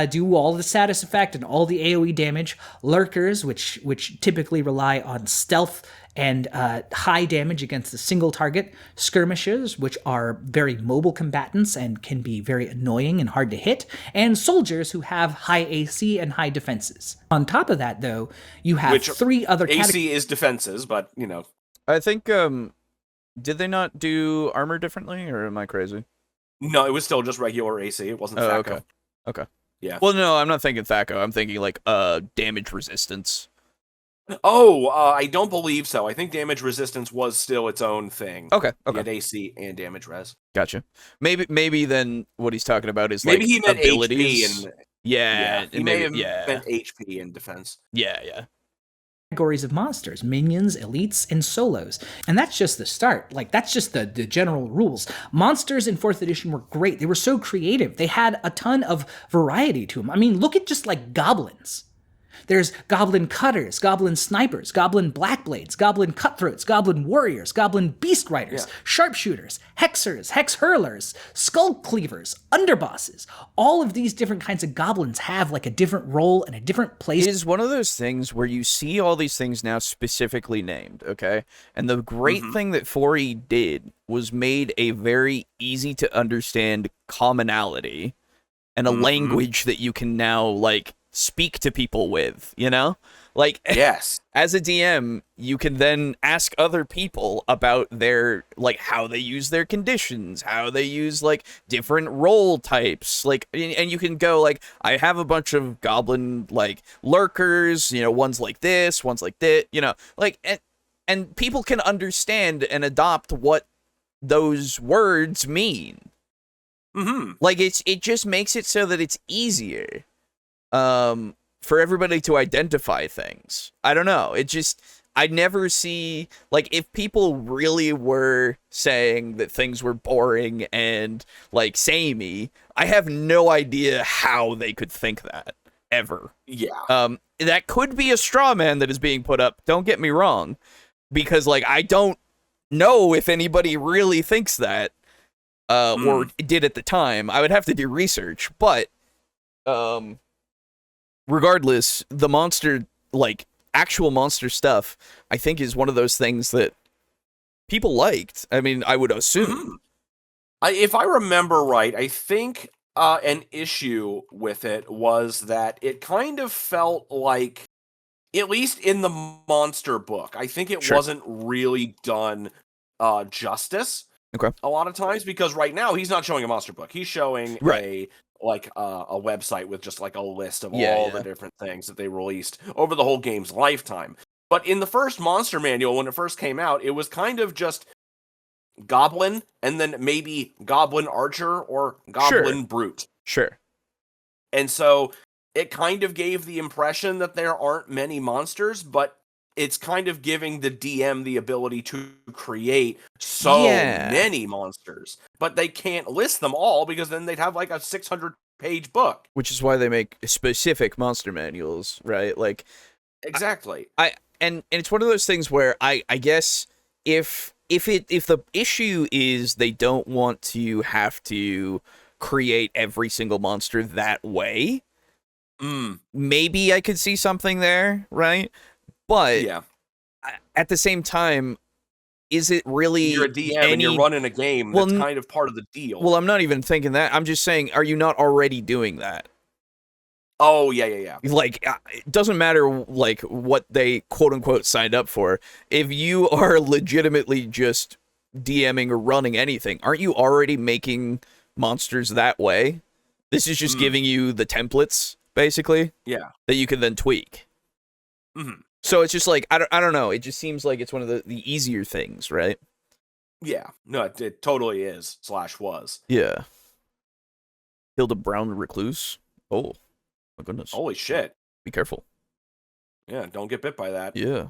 do all the status effect and all the AoE damage, lurkers, which typically rely on stealth and high damage against a single target, skirmishers, which are very mobile combatants and can be very annoying and hard to hit, and soldiers who have high AC and high defenses. On top of that, though, you have 3 other AC is defenses, but, you know. I think Did they not do armor differently, or am I crazy? No, it was still just regular AC. It wasn't THAC0. Okay. Okay. Yeah. Well, no, I'm not thinking THAC0. I'm thinking like damage resistance. Oh, I don't believe so. I think damage resistance was still its own thing. Okay. You Okay. had AC and damage res. Gotcha. Maybe then what he's talking about is Maybe like he meant abilities. HP and Yeah. he may have meant HP in defense. Yeah. Categories of monsters: minions, elites, and solos. And that's just the start. Like, that's just the general rules. Monsters in 4th edition were great. They were so creative. They had a ton of variety to them. I mean, look at just like goblins. There's goblin cutters, goblin snipers, goblin blackblades, goblin cutthroats, goblin warriors, goblin beast riders, sharpshooters, hexers, hex hurlers, skull cleavers, underbosses. All of these different kinds of goblins have like a different role and a different place. It is one of those things where you see all these things now specifically named, okay? And the great thing that 4E did was made a very easy to understand commonality and a language that you can now like speak to people with, you know? Like, yes, as a DM, you can then ask other people about their, like, how they use their conditions, how they use, like, different role types, like, and you can go, like, I have a bunch of goblin, like, lurkers, you know, one's like this, one's like that, you know, like, and people can understand and adopt what those words mean. Like, it just makes it so that it's easier for everybody to identify things. I don't know. I never see, like, if people really were saying that things were boring and, like, samey, I have no idea how they could think that, ever. Yeah. That could be a straw man that is being put up, don't get me wrong, because, like, I don't know if anybody really thinks that, or did at the time. I would have to do research, but, regardless, the monster, like, actual monster stuff, I think is one of those things that people liked. I mean, I would assume. If I remember right, I think an issue with it was that it kind of felt like, at least in the monster book, I think it wasn't really done justice. Okay. A lot of times, because right now he's not showing a monster book. He's showing a website with just like a list of all the different things that they released over the whole game's lifetime. But in the first monster manual, when it first came out, it was kind of just goblin and then maybe goblin archer or goblin brute. Sure. And so it kind of gave the impression that there aren't many monsters, but it's kind of giving the DM the ability to create so many monsters, but they can't list them all because then they'd have like a 600-page book. Which is why they make specific monster manuals, right? Like, exactly. And it's one of those things where I guess if the issue is they don't want to have to create every single monster that way, maybe I could see something there, right? But at the same time, is it really... You're a DM and you're running a game that's kind of part of the deal. Well, I'm not even thinking that. I'm just saying, are you not already doing that? Oh, yeah. Like, it doesn't matter, like, what they quote-unquote signed up for. If you are legitimately just DMing or running anything, aren't you already making monsters that way? This is just giving you the templates, basically. Yeah. That you can then tweak. So it's just like, I don't know. It just seems like it's one of the easier things, right? Yeah. No, it totally is, / was. Yeah. Hilda Brown Recluse. Oh, my goodness. Holy shit. Be careful. Yeah, don't get bit by that. Yeah.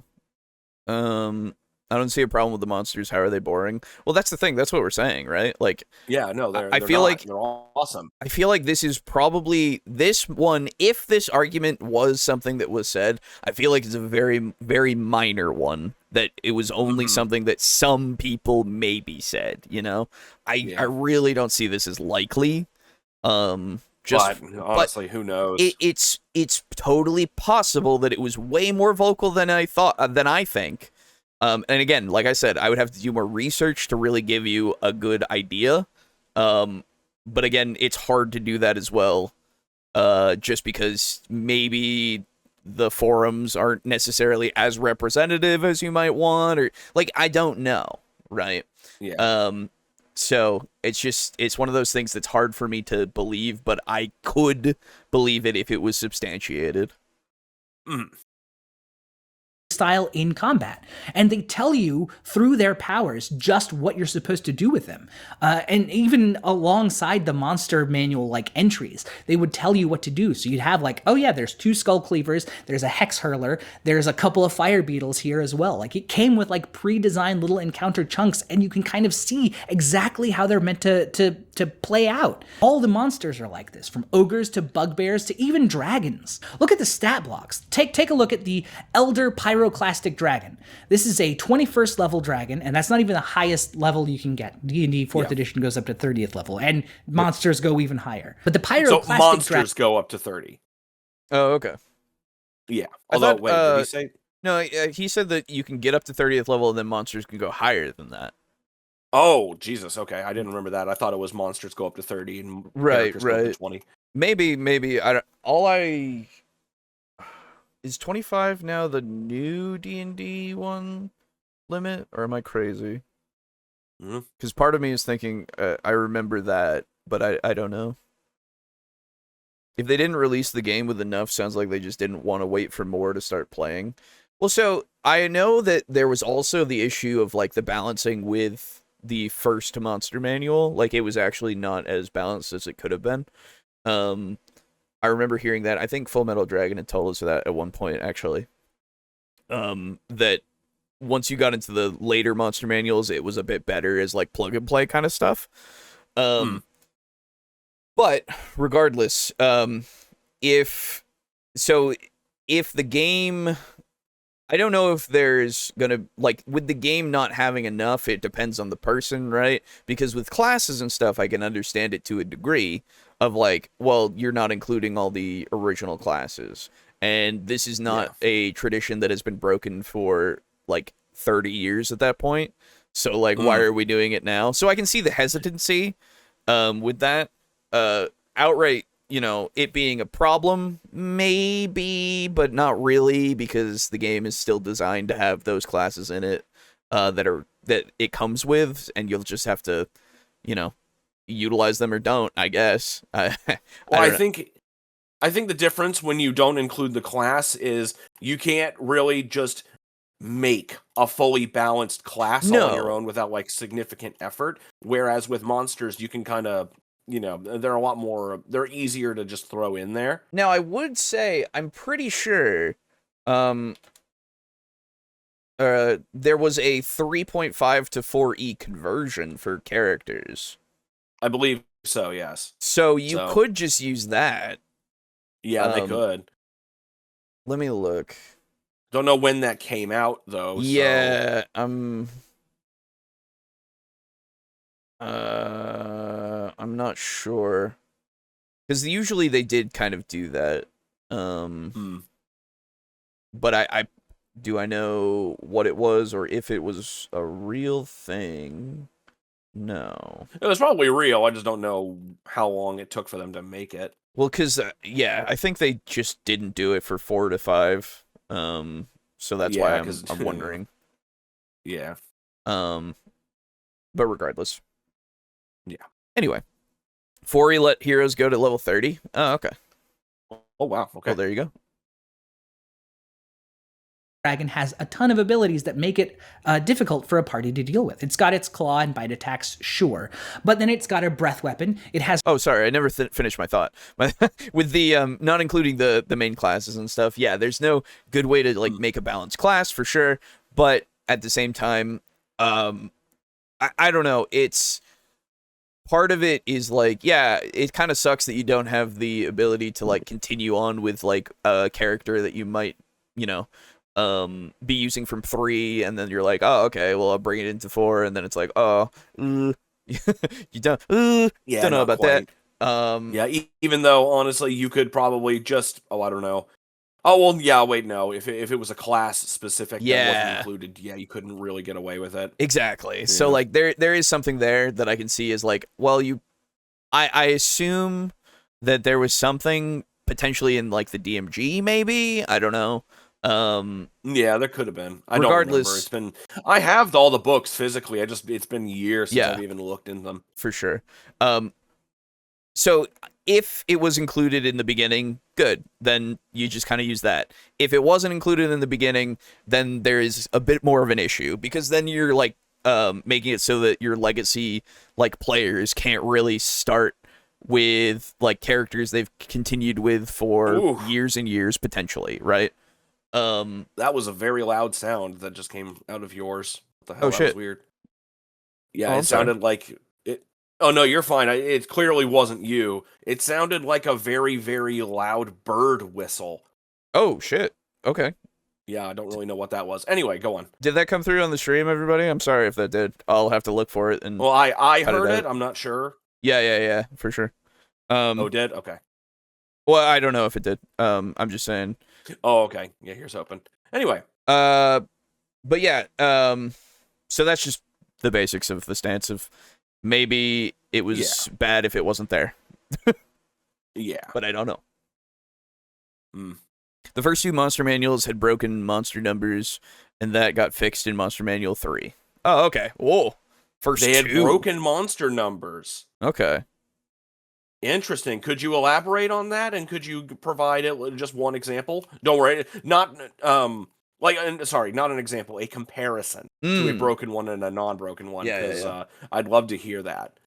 I don't see a problem with the monsters. How are they boring? Well, that's the thing. That's what we're saying, right? Like, yeah, no, they're awesome. I feel like this is probably this one. If this argument was something that was said, I feel like it's a very, very minor one. That it was only something that some people maybe said. You know, I really don't see this as likely. But honestly, who knows? It's totally possible that it was way more vocal than I think. And again, like I said, I would have to do more research to really give you a good idea. But again, it's hard to do that as well, just because maybe the forums aren't necessarily as representative as you might want, or like, I don't know, right? Yeah. So it's one of those things that's hard for me to believe, but I could believe it if it was substantiated. Style in combat, and they tell you through their powers just what you're supposed to do with them, and even alongside the monster manual like entries, they would tell you what to do. So you'd have like, oh yeah, there's 2 skull cleavers, there's a hex hurler, there's a couple of fire beetles here as well. Like, it came with like pre-designed little encounter chunks, and you can kind of see exactly how they're meant to play out. All the monsters are like this, from ogres to bugbears to even dragons. Look at the stat blocks. Take a look at the Elder Pyroclastic Dragon. This is a 21st level dragon, and that's not even the highest level you can get. D&D 4th edition goes up to 30th level, and monsters go even higher. But the Pyroclastic So monsters go up to 30. Oh, okay. Yeah. Although, wait, did he say? No, he said that you can get up to 30th level, and then monsters can go higher than that. Oh, Jesus. Okay, I didn't remember that. I thought it was monsters go up to 30 and characters go up to 20. Maybe. Is 25 now the new D&D one limit, or am I crazy? Because part of me is thinking I remember that, but I don't know. If they didn't release the game with enough, sounds like they just didn't want to wait for more to start playing. Well, so I know that there was also the issue of like the balancing with the first monster manual. Like, it was actually not as balanced as it could have been. I remember hearing that. I think Full Metal Dragon had told us that at one point, actually. That once you got into the later monster manuals, it was a bit better as like plug and play kind of stuff. But regardless, if the game, I don't know if there's gonna, like, with the game not having enough, it depends on the person, right? Because with classes and stuff, I can understand it to a degree of like, well, you're not including all the original classes, and this is not a tradition that has been broken for like 30 years at that point. So like, why are we doing it now? So I can see the hesitancy with that. Outright, you know, it being a problem, maybe, but not really, because the game is still designed to have those classes in it that it comes with, and you'll just have to, you know, utilize them or don't, I guess. I think the difference when you don't include the class is you can't really just make a fully balanced class on your own without like significant effort. Whereas with monsters, you can kind of, you know, they're easier to just throw in there. Now, I would say, I'm pretty sure there was a 3.5 to 4E conversion for characters. I believe so, yes. So you could just use that. Yeah, they could. Let me look. Don't know when that came out, though. Yeah, I'm not sure, because usually they did kind of do that. But I know what it was, or if it was a real thing? No. It was probably real. I just don't know how long it took for them to make it. Well, because I think they just didn't do it for 4 to 5. So that's why I'm wondering. Yeah. But regardless. Yeah. Anyway, 4E let heroes go to level 30. Oh, okay. Oh, wow. Okay. Well, there you go. Dragon has a ton of abilities that make it difficult for a party to deal with. It's got its claw and bite attacks, sure, but then it's got a breath weapon. It has... Oh, sorry, I never finished my thought. With the not including the main classes and stuff, yeah, there's no good way to like make a balanced class for sure, but at the same time, I don't know, it's... Part of it is like, yeah, it kind of sucks that you don't have the ability to like continue on with like a character that you might, you know, be using from 3, and then you're like, oh, okay, well, I'll bring it into 4, and then it's like, oh, you don't know about quite. that. Yeah, even though, honestly, you could probably just, I don't know. Oh, well, yeah, wait, no, if it was a class specific that wasn't included, yeah, you couldn't really get away with it. Exactly. Yeah. So, like, there is something there that I can see is like, well, I assume that there was something potentially in, like, the DMG, maybe? I don't know. Yeah, there could have been. I Regardless, don't remember. I have all the books physically. It's been years since Yeah. I've even looked in them. For sure. So if it was included in the beginning, good. Then you just kind of use that. If it wasn't included in the beginning, then there is a bit more of an issue, because then you're like making it so that your legacy like players can't really start with like characters they've continued with for Ooh. years and years potentially, right? That was a very loud sound that just came out of yours. What the hell? Oh, That shit. was weird. Yeah, Oh, it sounded like it. Oh no, you're fine. It clearly wasn't you. It sounded like a very, very loud bird whistle. Oh shit. Okay. Yeah, I don't really know what that was. Anyway, go on. Did that come through on the stream, everybody? I'm sorry if that did. I'll have to look for it. And Well, I cut it heard out. it. I'm not sure. Yeah, for sure. Oh, did? Okay. Well, I don't know if it did. I'm just saying. Oh, okay. Yeah, here's open. Anyway. But yeah. So that's just the basics of the stance of maybe it was bad if it wasn't there. Yeah. But I don't know. Mm. The first two monster manuals had broken monster numbers, and that got fixed in Monster Manual 3. Oh, okay. Whoa. First They had two. broken monster numbers. Okay. Interesting. Could you elaborate on that, and could you provide it with just one example? Don't worry, not not an example, a comparison to a broken one and a non-broken one. Yeah. I'd love to hear that.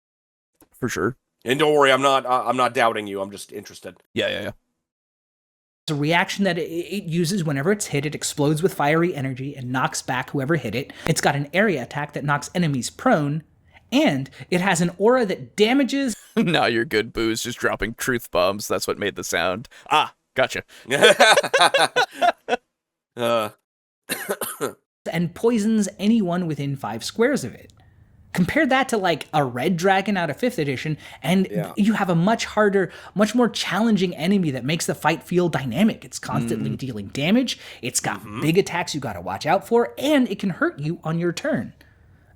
For sure. And don't worry, I'm not doubting you. I'm just interested. Yeah. It's a reaction that it uses whenever it's hit. It explodes with fiery energy and knocks back whoever hit it. It's got an area attack that knocks enemies prone, and it has an aura that damages. Now you're good, Booze, just dropping truth bombs. That's what made the sound. Ah, gotcha. And poisons anyone within 5 squares of it. Compare that to like a red dragon out of 5th edition, and you have a much harder, much more challenging enemy that makes the fight feel dynamic. It's constantly dealing damage, it's got big attacks you gotta watch out for, and it can hurt you on your turn.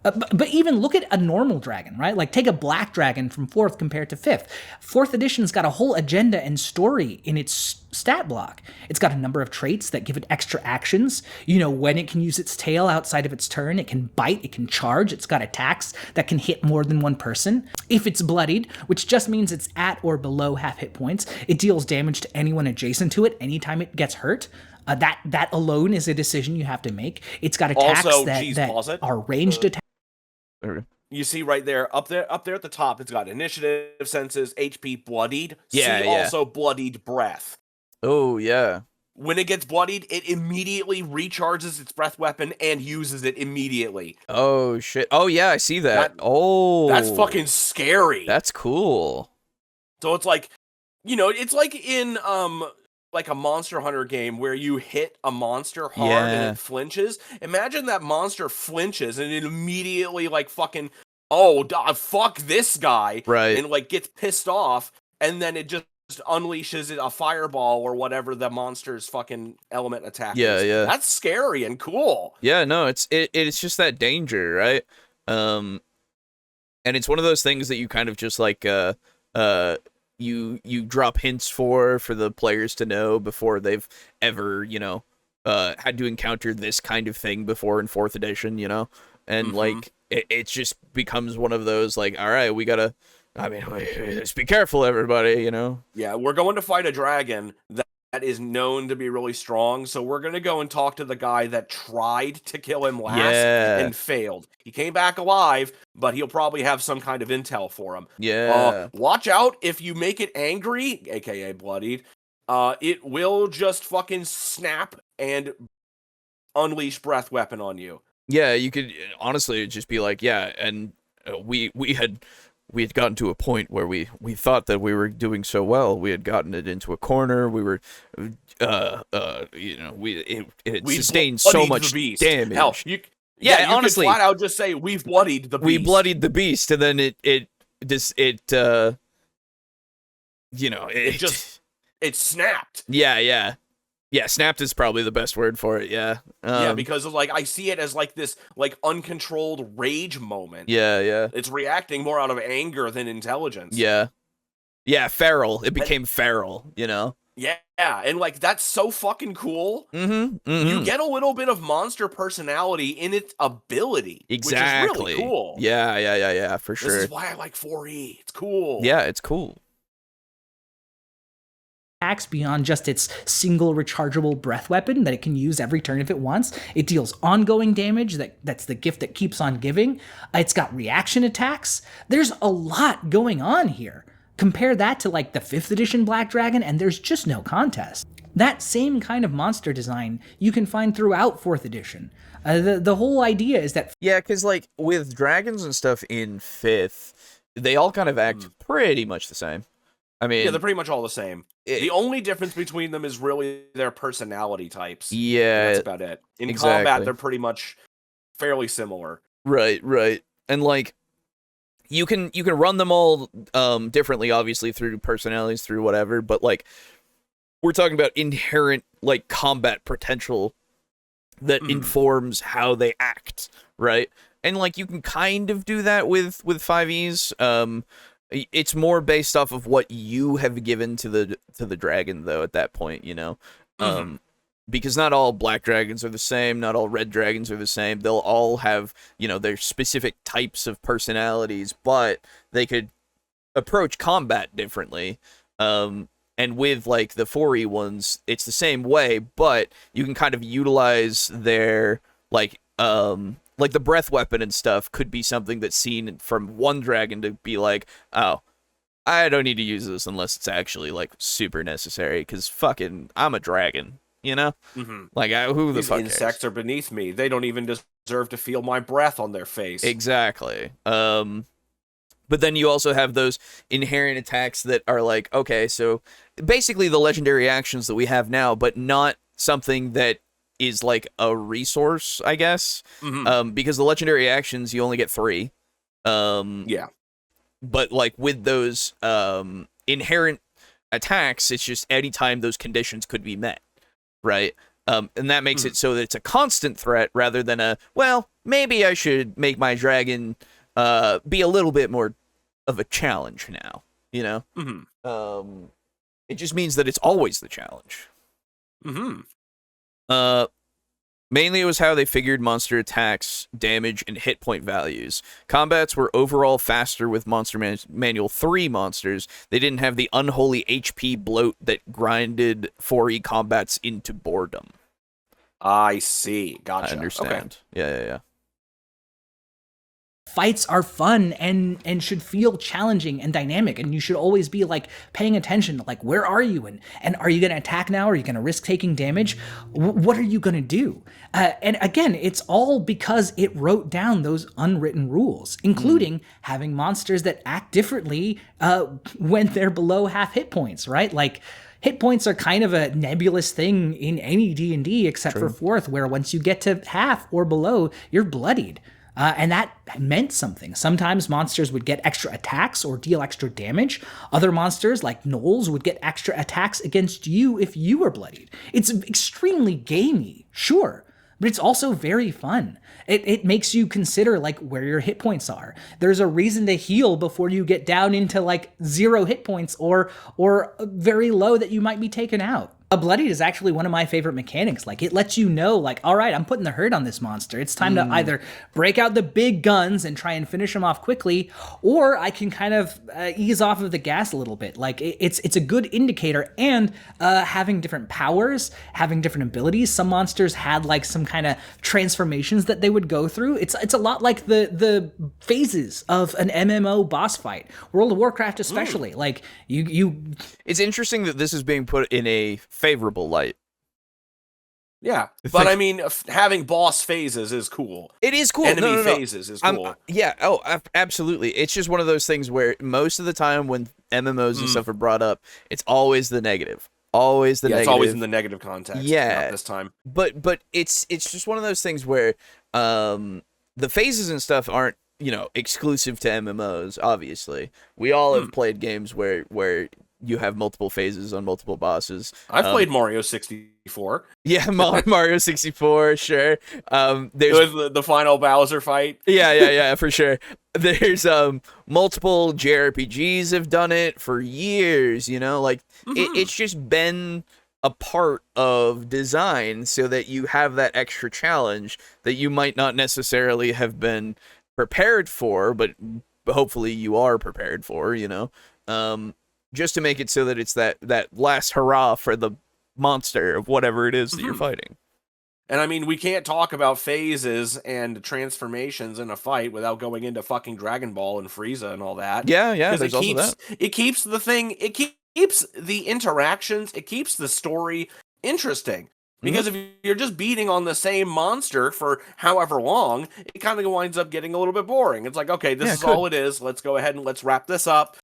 But even look at a normal dragon, right? Like take a black dragon from 4th compared to 5th. 4th edition's got a whole agenda and story in its stat block. It's got a number of traits that give it extra actions. You know, when it can use its tail outside of its turn, it can bite, it can charge. It's got attacks that can hit more than one person. If it's bloodied, which just means it's at or below half hit points, it deals damage to anyone adjacent to it anytime it gets hurt. That alone is a decision you have to make. It's got attacks Also, that are ranged attacks. You see right there, up there at the top, it's got initiative, senses, HP, bloodied. Yeah. Also bloodied breath. Oh, yeah. When it gets bloodied, it immediately recharges its breath weapon and uses it immediately. Oh, shit. Oh, yeah, I see that. That's fucking scary. That's cool. So it's like, it's like in like a Monster Hunter game where you hit a monster hard and it flinches. Imagine that monster flinches and it immediately like fucking, fuck this guy. Right. And like gets pissed off, and then it just unleashes a fireball or whatever the monster's fucking element attack is. Yeah. That's scary and cool. Yeah, no, it's just that danger, right? And it's one of those things that you kind of just like you drop hints for the players to know before they've ever, had to encounter this kind of thing before in 4th edition, and like it just becomes one of those like, all right, we gotta, let's be careful, everybody, Yeah, we're going to fight a dragon that is known to be really strong, so we're going to go and talk to the guy that tried to kill him last and failed. He came back alive, but he'll probably have some kind of intel for him. Yeah. Watch out, if you make it angry, aka bloodied, it will just fucking snap and unleash breath weapon on you. Yeah, you could honestly just be like, yeah, and we had gotten to a point where we thought that we were doing so well. We had gotten it into a corner. We were, it sustained so much damage. Hell, you honestly, could flat out just say we've bloodied the beast. We bloodied the beast, and then it snapped. Yeah, snapped is probably the best word for it. Yeah. Because of, like, I see it as like this like uncontrolled rage moment. Yeah. It's reacting more out of anger than intelligence. Yeah, feral. It became feral, Yeah, and like that's so fucking cool. Mm-hmm. You get a little bit of monster personality in its ability, Exactly. which is really cool. Yeah, for sure. This is why I like 4E. It's cool. Yeah, it's cool. Attacks beyond just its single rechargeable breath weapon that it can use every turn if it wants. It deals ongoing damage, that's the gift that keeps on giving. It's got reaction attacks. There's a lot going on here. Compare that to like the 5th edition Black Dragon, and there's just no contest. That same kind of monster design you can find throughout 4th edition. The whole idea is that... Yeah, because like with dragons and stuff in 5th, they all kind of act pretty much the same. I mean... Yeah, they're pretty much all the same. The only difference between them is really their personality types. Yeah. That's about it. In combat, they're pretty much fairly similar. Right. And like... You can run them all differently, obviously, through personalities, through whatever, but, like, we're talking about inherent, like, combat potential that informs how they act, right? And, like, you can kind of do that with 5Es. It's more based off of what you have given to the dragon, though, at that point, you know? Because not all black dragons are the same, not all red dragons are the same. They'll all have, you know, their specific types of personalities, but they could approach combat differently. And with, like, the 4E ones, it's the same way, but you can kind of utilize their, like the breath weapon and stuff could be something that's seen from one dragon to be like, oh, I don't need to use this unless it's actually, like, super necessary, because fucking, I'm a dragon. You know? Like, who the fuck insects are beneath me. They don't even deserve to feel my breath on their face. Exactly. But then you also have those inherent attacks that are like, okay, so basically the legendary actions that we have now, but not something that is like a resource, I guess. Because the legendary actions, you only get 3. Yeah. But like with those inherent attacks, it's just anytime those conditions could be met. Right? And that makes it so that it's a constant threat rather than a, well, maybe I should make my dragon be a little bit more of a challenge now, you know? It just means that it's always the challenge. Mainly it was how they figured monster attacks, damage, and hit point values. Combats were overall faster with Monster Manual 3 monsters. They didn't have the unholy HP bloat that grinded 4E combats into boredom. I see. Gotcha. I understand. Okay. Yeah. Fights are fun and should feel challenging and dynamic, and you should always be like paying attention to like, where are you, and are you going to attack now? Are you going to risk taking damage? What are you going to do? And again, it's all because it wrote down those unwritten rules, including having monsters that act differently when they're below half hit points, right? Like, hit points are kind of a nebulous thing in any D&D except for 4th, where once you get to half or below, you're bloodied. And that meant something. Sometimes monsters would get extra attacks or deal extra damage. Other monsters, like gnolls, would get extra attacks against you if you were bloodied. It's extremely gamey, sure, but it's also very fun. It makes you consider like where your hit points are. There's a reason to heal before you get down into like 0 hit points or very low that you might be taken out. A bloodied is actually one of my favorite mechanics. Like, it lets you know, like, all right, I'm putting the hurt on this monster. It's time to either break out the big guns and try and finish him off quickly, or I can kind of ease off of the gas a little bit. Like, it's a good indicator. And having different powers, having different abilities. Some monsters had like some kind of transformations that they would go through. It's a lot like the phases of an MMO boss fight. World of Warcraft especially. Like, you. It's interesting that this is being put in a favorable light. Yeah, but I mean, having boss phases is cool. It is cool. Enemy phases is cool. Yeah, absolutely. It's just one of those things where most of the time when MMOs and stuff are brought up, it's always the negative. Always the negative. It's always in the negative context. Yeah. Not this time. But it's just one of those things where the phases and stuff aren't, you know, exclusive to MMOs, obviously. We all have played games where you have multiple phases on multiple bosses. I've played Mario 64. Yeah, Mario 64, sure. There's With the final Bowser fight. yeah, for sure. There's multiple JRPGs have done it for years, you know, like it's just been a part of design so that you have that extra challenge that you might not necessarily have been prepared for, but hopefully you are prepared for, you know. Just to make it so that it's that last hurrah for the monster of whatever it is that you're fighting. And I mean, we can't talk about phases and transformations in a fight without going into fucking Dragon Ball and Frieza and all that. Yeah, there's also that. It keeps the thing, it keeps the interactions, it keeps the story interesting. Because if you're just beating on the same monster for however long, it kind of winds up getting a little bit boring. It's like, okay, this is all it is. Let's go ahead and let's wrap this up.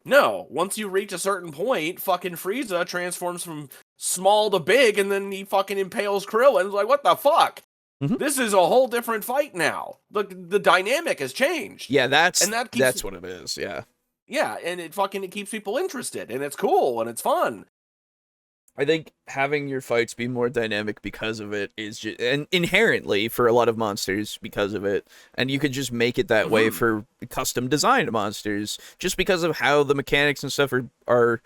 No, once you reach a certain point, fucking Frieza transforms from small to big, and then he fucking impales Krillin. It's like, what the fuck? This is a whole different fight now. The dynamic has changed. Yeah, that's what it is. Yeah. Yeah, and it keeps people interested, and it's cool, and it's fun. I think having your fights be more dynamic because of it is just, and inherently for a lot of monsters because of it, and you could just make it that way for custom designed monsters just because of how the mechanics and stuff are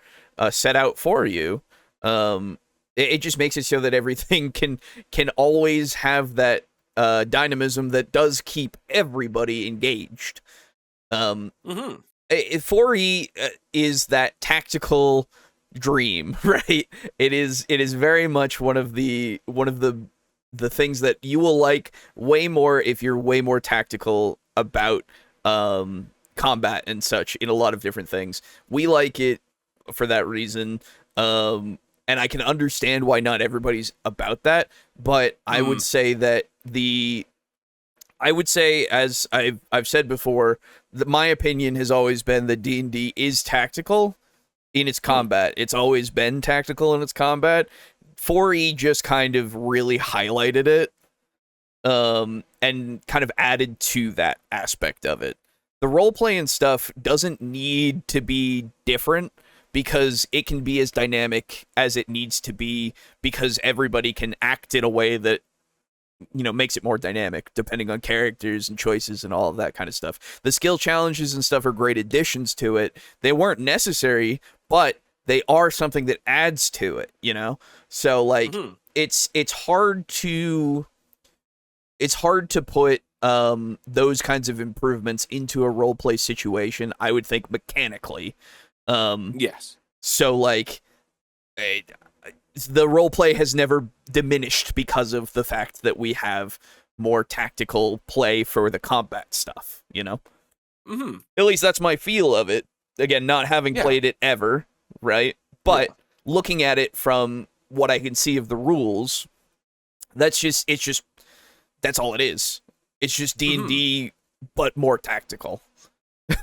set out for you. It just makes it so that everything can always have that dynamism that does keep everybody engaged. 4E is that tactical dream, right? It is very much one of the things that you will like way more if you're way more tactical about combat and such in a lot of different things. We like it for that reason, and I can understand why not everybody's about that, but I would say that as I've said before, that my opinion has always been that D&D is tactical in its combat. It's always been tactical in its combat. 4E just kind of really highlighted it, and kind of added to that aspect of it. The role-play and stuff doesn't need to be different because it can be as dynamic as it needs to be because everybody can act in a way that, you know, makes it more dynamic depending on characters and choices and all of that kind of stuff. The skill challenges and stuff are great additions to it. They weren't necessary, but they are something that adds to it, you know? So like it's hard to put those kinds of improvements into a role play situation, I would think mechanically. Yes. So like the role play has never diminished because of the fact that we have more tactical play for the combat stuff, you know? At least that's my feel of it. Again, not having played it ever, right? But looking at it from what I can see of the rules, that's all it is. It's just D&D, but more tactical.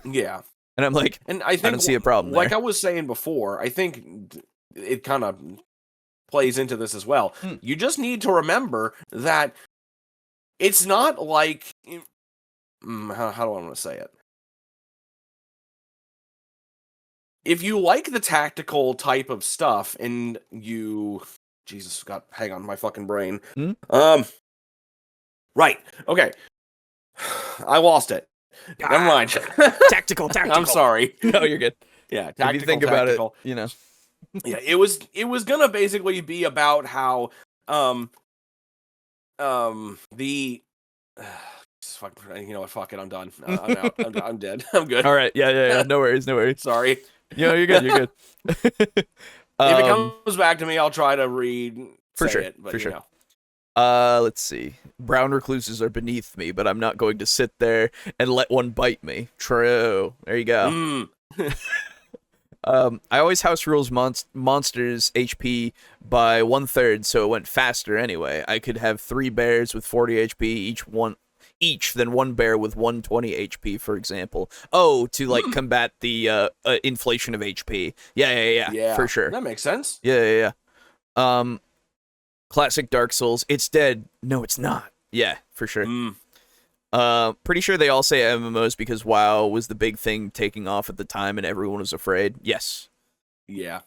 Yeah. And I'm like, and I don't see a problem there. Like I was saying before, I think it kind of plays into this as well. You just need to remember that it's not like... how do I want to say it? If you like the tactical type of stuff and you... Jesus, God, hang on, my fucking brain. Right, okay. I lost it. Never mind. Tactical. I'm sorry. No, you're good. Yeah, tactical. If you think about it, you know. Yeah, it was gonna basically be about how the fuck, you know what, fuck it, I'm done. I'm out. I'm dead. I'm good. All right. Yeah. No worries. Sorry. You know, you're good. If it comes back to me, I'll try to say it, but, for sure. You know. Let's see. Brown recluses are beneath me, but I'm not going to sit there and let one bite me. True. There you go. I always house rules monsters HP by 1/3, so it went faster anyway. I could have 3 bears with 40 HP each, then 1 bear with 120 HP, for example. Oh, to like combat the inflation of HP. Yeah, for sure. That makes sense. Yeah. Classic Dark Souls. It's dead. No, it's not. Yeah, for sure. Pretty sure they all say MMOs because WoW was the big thing taking off at the time and everyone was afraid. Yes. Yeah.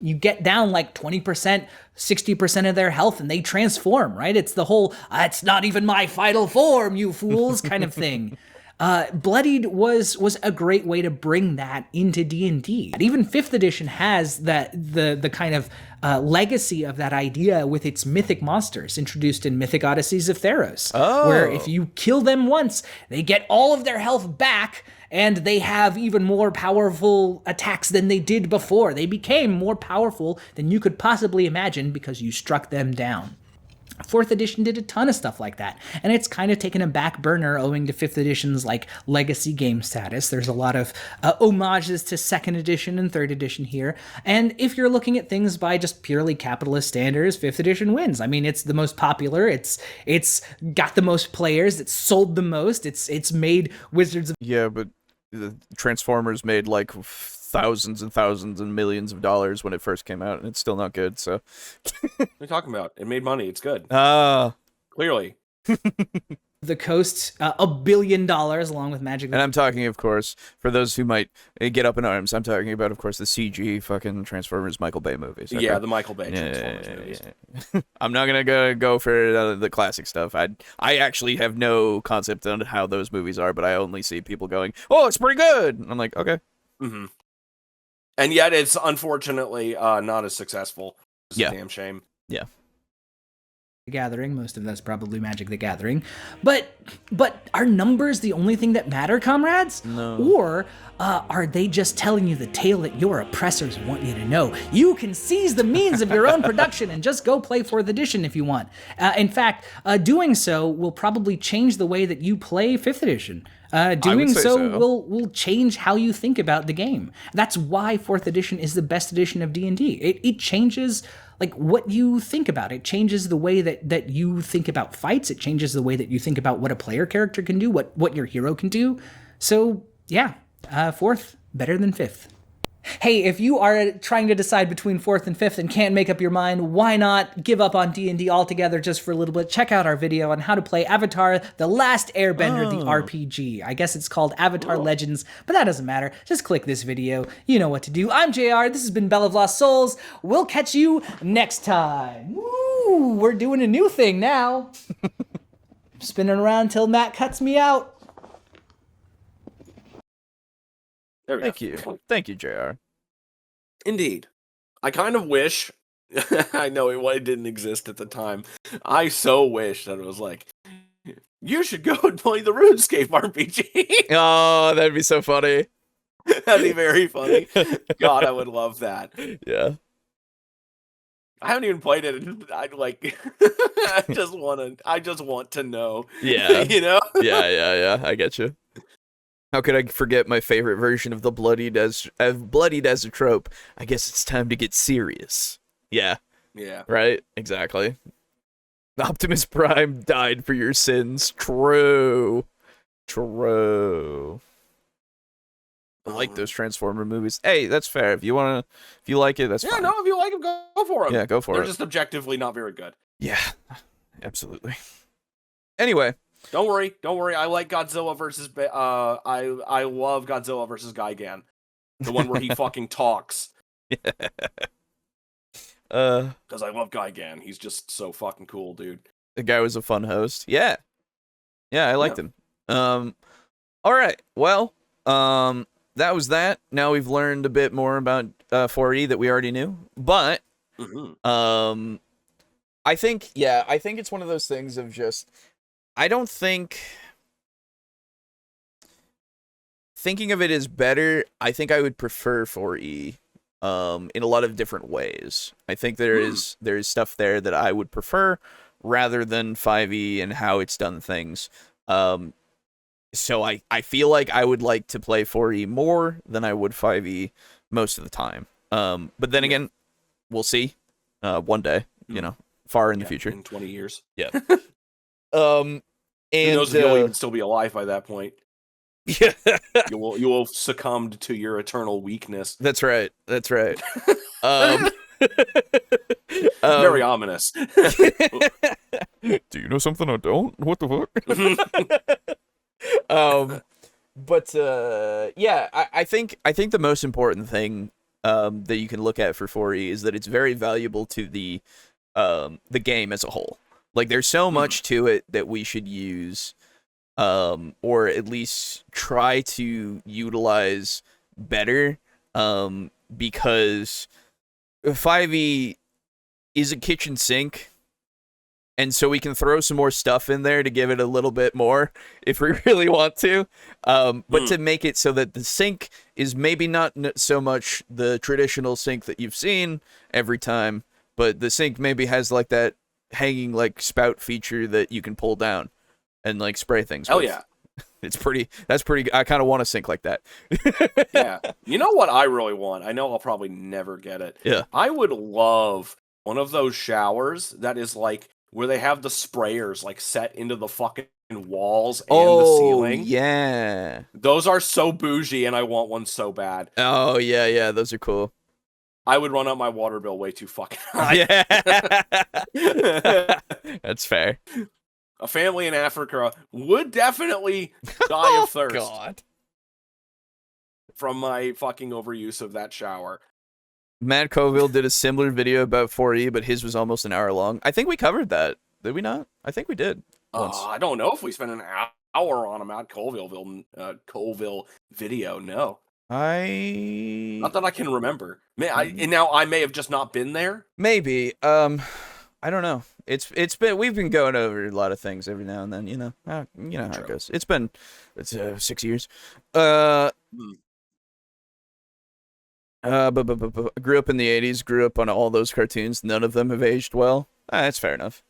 You get down like 20%, 60% of their health and they transform, right? It's the whole, it's not even my final form, you fools, kind of thing. Bloodied was a great way to bring that into D&D. Even 5th edition has the kind of legacy of that idea with its mythic monsters introduced in Mythic Odysseys of Theros, where if you kill them once, they get all of their health back, and they have even more powerful attacks than they did before. They became more powerful than you could possibly imagine because you struck them down. 4th edition did a ton of stuff like that, and it's kind of taken a back burner owing to 5th edition's like legacy game status. There's a lot of homages to 2nd edition and 3rd edition here, and if you're looking at things by just purely capitalist standards, 5th edition wins. I mean, it's the most popular, it's got the most players, it's sold the most, it's made Wizards of... Yeah, but the Transformers made like thousands and thousands and millions of dollars when it first came out, and it's still not good, so... What are you talking about? It made money, it's good. Clearly. The Coast, $1 billion along with Magic. And I'm talking, of course, for those who might get up in arms, I'm talking about, of course, the CG fucking Transformers Michael Bay movies. Okay? Yeah, the Michael Bay Transformers movies. Yeah. I'm not gonna go for the classic stuff. I actually have no concept on how those movies are, but I only see people going, "Oh, it's pretty good." And I'm like, okay. Mm-hmm. And yet, it's unfortunately not as successful. It's a damn shame. Yeah. Gathering, most of that's probably Magic the Gathering, but are numbers the only thing that matter, comrades? No. Or are they just telling you the tale that your oppressors want you to know? You can seize the means of your own production and just go play 4th edition if you want. In fact, doing so will probably change the way that you play 5th edition. Doing so will change how you think about the game. That's why 4th edition is the best edition of D&D. It changes like what you think about. It changes the way that you think about fights. It changes the way that you think about what a player character can do, what your hero can do. So yeah, 4th better than 5th. Hey, if you are trying to decide between 4th and 5th and can't make up your mind, why not give up on D&D altogether just for a little bit? Check out our video on how to play Avatar: The Last Airbender, the RPG. I guess it's called Avatar Legends, but that doesn't matter. Just click this video. You know what to do. I'm JR. This has been Bell of Lost Souls. We'll catch you next time. Woo! We're doing a new thing now. Spinning around till Matt cuts me out. Thank you. Thank you, JR. Indeed. I kind of wish, I know it didn't exist at the time. I so wish that it was like, you should go and play the RuneScape RPG. Oh, that'd be so funny. That'd be very funny. God, I would love that. Yeah. I haven't even played it. I'd like, I just want to know. Yeah. You know? Yeah. I get you. How could I forget my favorite version of the bloodied as a trope? I guess it's time to get serious. Yeah. Yeah. Right? Exactly. Optimus Prime died for your sins. True. I like those Transformer movies. Hey, that's fair. If you like it, that's fine. Yeah, no, if you like them, go for them. Yeah, go for it. They're just objectively not very good. Yeah. Absolutely. Anyway. Don't worry. I like Godzilla versus I love Godzilla versus Gigan. The one where he fucking talks. Because I love Gigan. He's just so fucking cool, dude. The guy was a fun host. Yeah, I liked him. All right. Well, that was that. Now we've learned a bit more about 4E that we already knew. But I think it's one of those things of just, I don't think thinking of it as better. I think I would prefer 4E in a lot of different ways. I think there is stuff there that I would prefer rather than 5E and how it's done things. So I feel like I would like to play 4E more than I would 5E most of the time. But then again, we'll see. One day, far in the future. In 20 years. Yeah. And who knows if you'll even still be alive by that point. Yeah. You will succumb to your eternal weakness. That's right. Very ominous. Do you know something I don't? What the fuck? But yeah, I think the most important thing that you can look at for 4E is that it's very valuable to the game as a whole. Like, there's so much to it that we should use, or at least try to utilize better, because 5E is a kitchen sink. And so we can throw some more stuff in there to give it a little bit more if we really want to. But to make it so that the sink is maybe not so much the traditional sink that you've seen every time, but the sink maybe has like that hanging like spout feature that you can pull down and like spray things with. Yeah. That's pretty, I kind of want a sink like that. Yeah. You know what I really want? I know I'll probably never get it. Yeah. I would love one of those showers that is like, where they have the sprayers like set into the fucking walls and the ceiling. Yeah. Those are so bougie, and I want one so bad. Oh, yeah, those are cool. I would run up my water bill way too fucking high. Yeah. That's fair. A family in Africa would definitely die of thirst. God. From my fucking overuse of that shower. Matt Colville did a similar video about 4E, but his was almost an hour long. I think we covered that. Did we not? I think we did. Once. I don't know if we spent an hour on a Matt Colville video. No. Not that I can remember. And now I may have just not been there. Maybe. I don't know. We've been going over a lot of things every now and then, you know. How it goes. It's 6 years. But grew up in the 80s, grew up on all those cartoons. None of them have aged well. That's fair enough.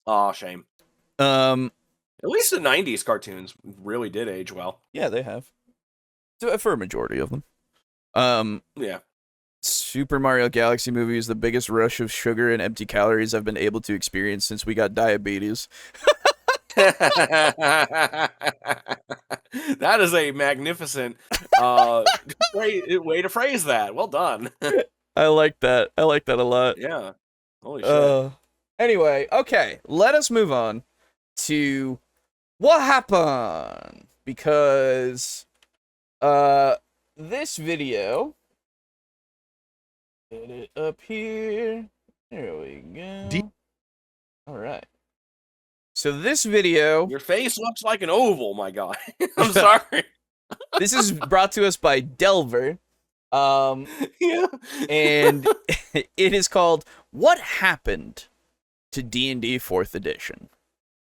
Aw, shame. At least the 90s cartoons really did age well. Yeah, they have. For a majority of them. Yeah. Super Mario Galaxy movie is the biggest rush of sugar and empty calories I've been able to experience since we got diabetes. That is a magnificent way to phrase that. Well done. I like that. I like that a lot. Yeah. Holy shit. Anyway, okay. Let us move on to what happened. Because this video, get it up here. There we go. All right. So this video... Your face looks like an oval, my guy. I'm sorry. This is brought to us by Delver. Yeah. And it is called What Happened to D&D 4th Edition?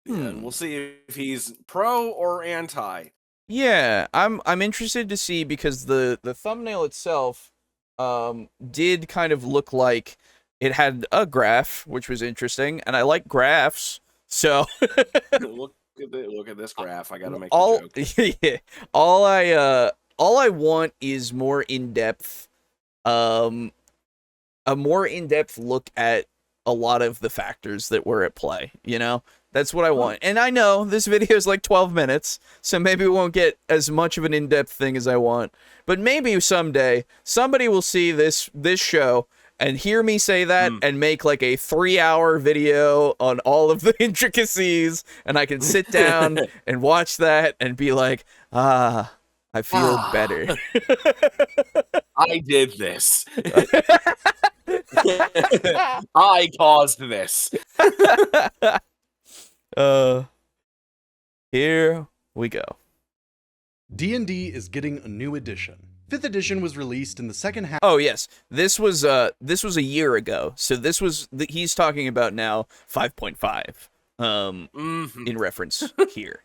Yeah, and we'll see if he's pro or anti. Yeah, I'm interested to see because the thumbnail itself did kind of look like it had a graph, which was interesting, and I like graphs. So look at this graph. I gotta make a joke. Yeah, all I want is more in-depth, a more in-depth look at a lot of the factors that were at play. You know, that's what I want. And I know this video is like 12 minutes, so maybe we won't get as much of an in-depth thing as I want. But maybe someday somebody will see this show and hear me say that and make like a 3-hour video on all of the intricacies, and I can sit down and watch that and be like, I feel better. I did this. I caused this. Here we go. D&D is getting a new edition. 5th edition was released in the second half. Oh yes, this was a year ago. So this was he's talking about now 5.5. In reference here.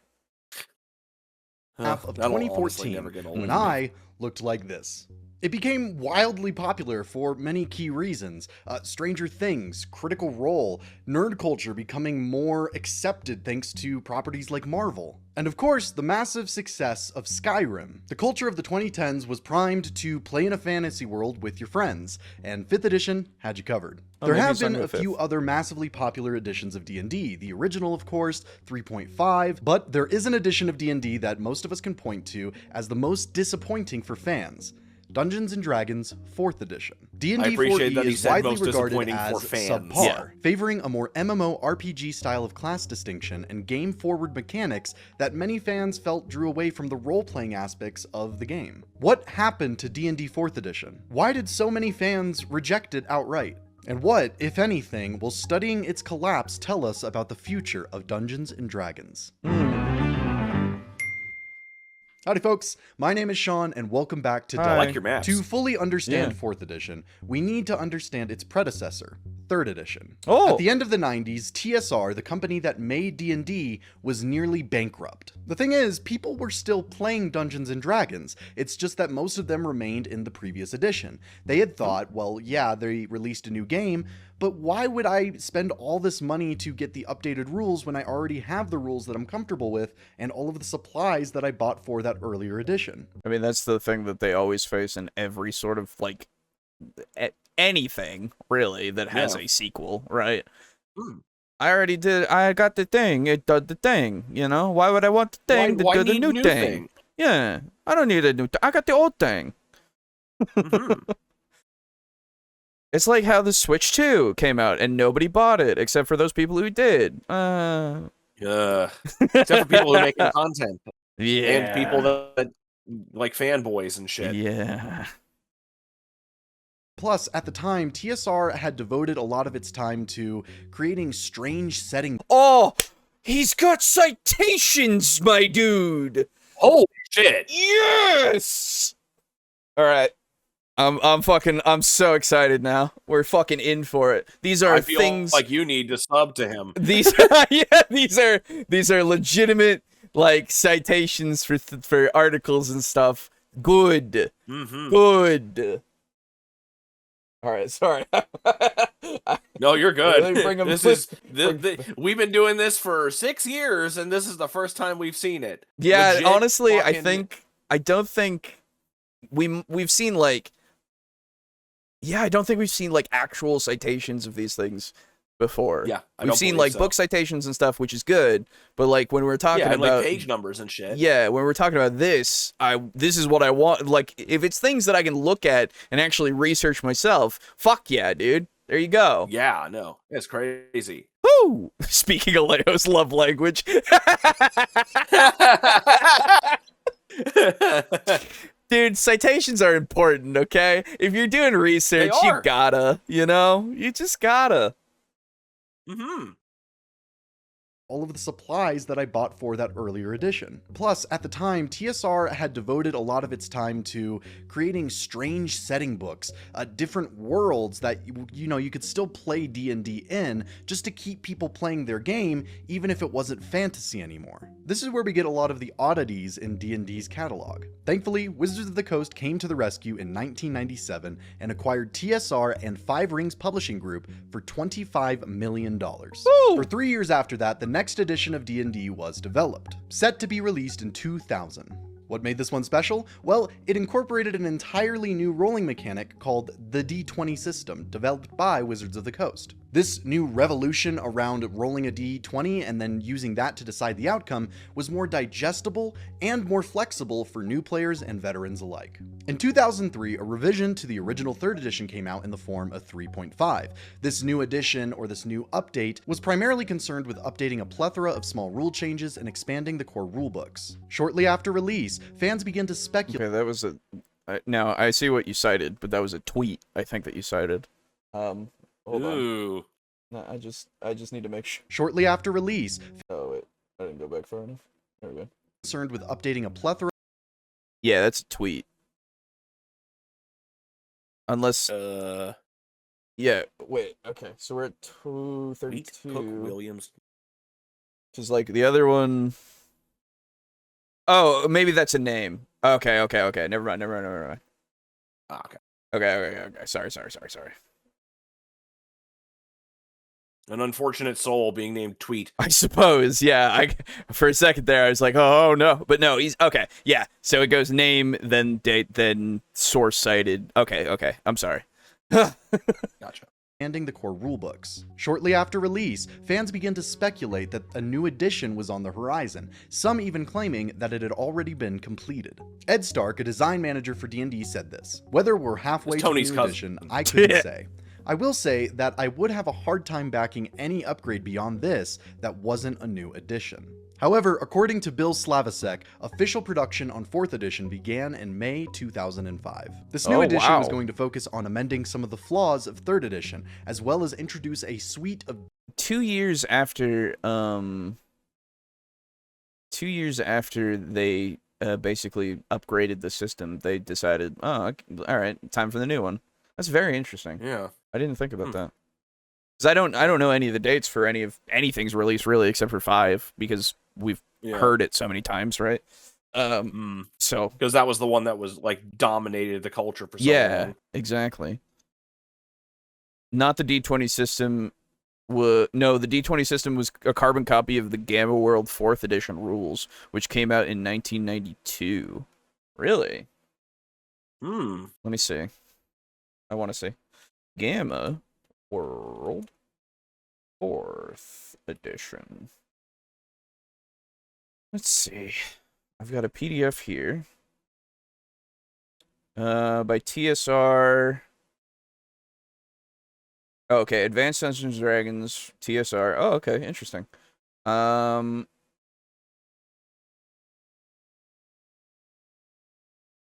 Half of 2014 when I looked like this. It became wildly popular for many key reasons. Stranger Things, Critical Role, nerd culture becoming more accepted thanks to properties like Marvel. And of course, the massive success of Skyrim. The culture of the 2010s was primed to play in a fantasy world with your friends, and 5th edition had you covered. There have been a few other massively popular editions of D&D, the original of course, 3.5, but there is an edition of D&D that most of us can point to as the most disappointing for fans. Dungeons & Dragons 4th Edition. D&D I appreciate 4e that he is said widely most regarded disappointing as for fans. subpar, favoring a more MMORPG style of class distinction and game-forward mechanics that many fans felt drew away from the role-playing aspects of the game. What happened to D&D 4th Edition? Why did so many fans reject it outright? And what, if anything, will studying its collapse tell us about the future of Dungeons & Dragons? Howdy folks, my name is Sean and welcome back to I like your maps. To fully understand 4th Edition, we need to understand its predecessor, 3rd Edition. Oh. At the end of the 90s, TSR, the company that made D&D, was nearly bankrupt. The thing is, people were still playing Dungeons & Dragons, it's just that most of them remained in the previous edition. They had thought, well, yeah, they released a new game, but why would I spend all this money to get the updated rules when I already have the rules that I'm comfortable with and all of the supplies that I bought for that earlier edition? I mean, that's the thing that they always face in every sort of, like, anything, really, that has a sequel, right? I got the thing, it did the thing, you know? Why would I want the thing to do the new thing? Yeah, I don't need a new thing. I got the old thing. It's like how the Switch 2 came out and nobody bought it except for those people who did. Yeah. Except for people who are making content. Yeah. And people that like fanboys and shit. Yeah. Plus, at the time, TSR had devoted a lot of its time to creating strange setting. Oh, he's got citations, my dude. Holy shit. Yes. All right. I'm so excited now. We're fucking in for it. These are I feel things like you need to sub to him. These these are legitimate like citations for articles and stuff. Good. Good. All right, sorry. No, you're good. We've been doing this for 6 years, and this is the first time we've seen it. Yeah, Legit honestly, fucking... I don't think we've seen like. Yeah, I don't think we've seen like actual citations of these things before. Yeah, we've seen like book citations and stuff, which is good. But like when we're talking about like page numbers and shit. Yeah, when we're talking about this, this is what I want. Like if it's things that I can look at and actually research myself, fuck yeah, dude. There you go. Yeah, no, it's crazy. Woo! Speaking of Alejo's love language. Dude, citations are important, okay? If you're doing research, you gotta, you just gotta. All of the supplies that I bought for that earlier edition. Plus, at the time, TSR had devoted a lot of its time to creating strange setting books, different worlds that, you could still play D&D in, just to keep people playing their game, even if it wasn't fantasy anymore. This is where we get a lot of the oddities in D&D's catalog. Thankfully, Wizards of the Coast came to the rescue in 1997 and acquired TSR and Five Rings Publishing Group for $25 million. Woo! For 3 years after that, the next edition of D&D was developed, set to be released in 2000. What made this one special? Well, it incorporated an entirely new rolling mechanic called the D20 system, developed by Wizards of the Coast. This new revolution around rolling a D20 and then using that to decide the outcome was more digestible and more flexible for new players and veterans alike. In 2003, a revision to the original 3rd edition came out in the form of 3.5. This new edition, or this new update, was primarily concerned with updating a plethora of small rule changes and expanding the core rulebooks. Shortly after release, fans began to speculate. Okay, that was now I see what you cited, but that was a tweet, I think, that you cited. Hold on. No, I just need to make sure. Shortly after release. Oh wait, I didn't go back far enough. There we go. Concerned with updating a plethora. Yeah, that's a tweet. Unless. Yeah. Wait. Okay. So we're at 232. Cook Williams. Because like the other one. Oh, maybe that's a name. Okay. Never mind. Okay. Okay. Sorry. An unfortunate soul being named Tweet. I suppose, yeah. For a second there, I was like, oh no. But no, he's okay. Yeah. So it goes name, then date, then source cited. Okay. I'm sorry. Gotcha. expanding the core rulebooks. Shortly after release, fans began to speculate that a new edition was on the horizon, some even claiming that it had already been completed. Ed Stark, a design manager for D&D, said this: "Whether we're halfway to the new edition, I couldn't say. I will say that I would have a hard time backing any upgrade beyond this that wasn't a new edition." However, according to Bill Slavisek, official production on 4th edition began in May 2005. This new edition was going to focus on amending some of the flaws of 3rd edition, as well as introduce a suite of 2 years after they basically upgraded the system, they decided, oh, all right, time for the new one. That's very interesting. Yeah. I didn't think about that. Because I don't know any of the dates for anything's release really, except for 5, because we've heard it so many times, right? So because that was the one that was like dominated the culture for so long. Exactly. Not the D20 system. The D20 system was a carbon copy of the Gamma World 4th edition rules, which came out in 1992. Really? Let me see. I want to see. Gamma World 4th edition. Let's see. I've got a PDF here. By TSR. Oh, okay, Advanced Dungeons & Dragons, TSR. Oh, okay, interesting.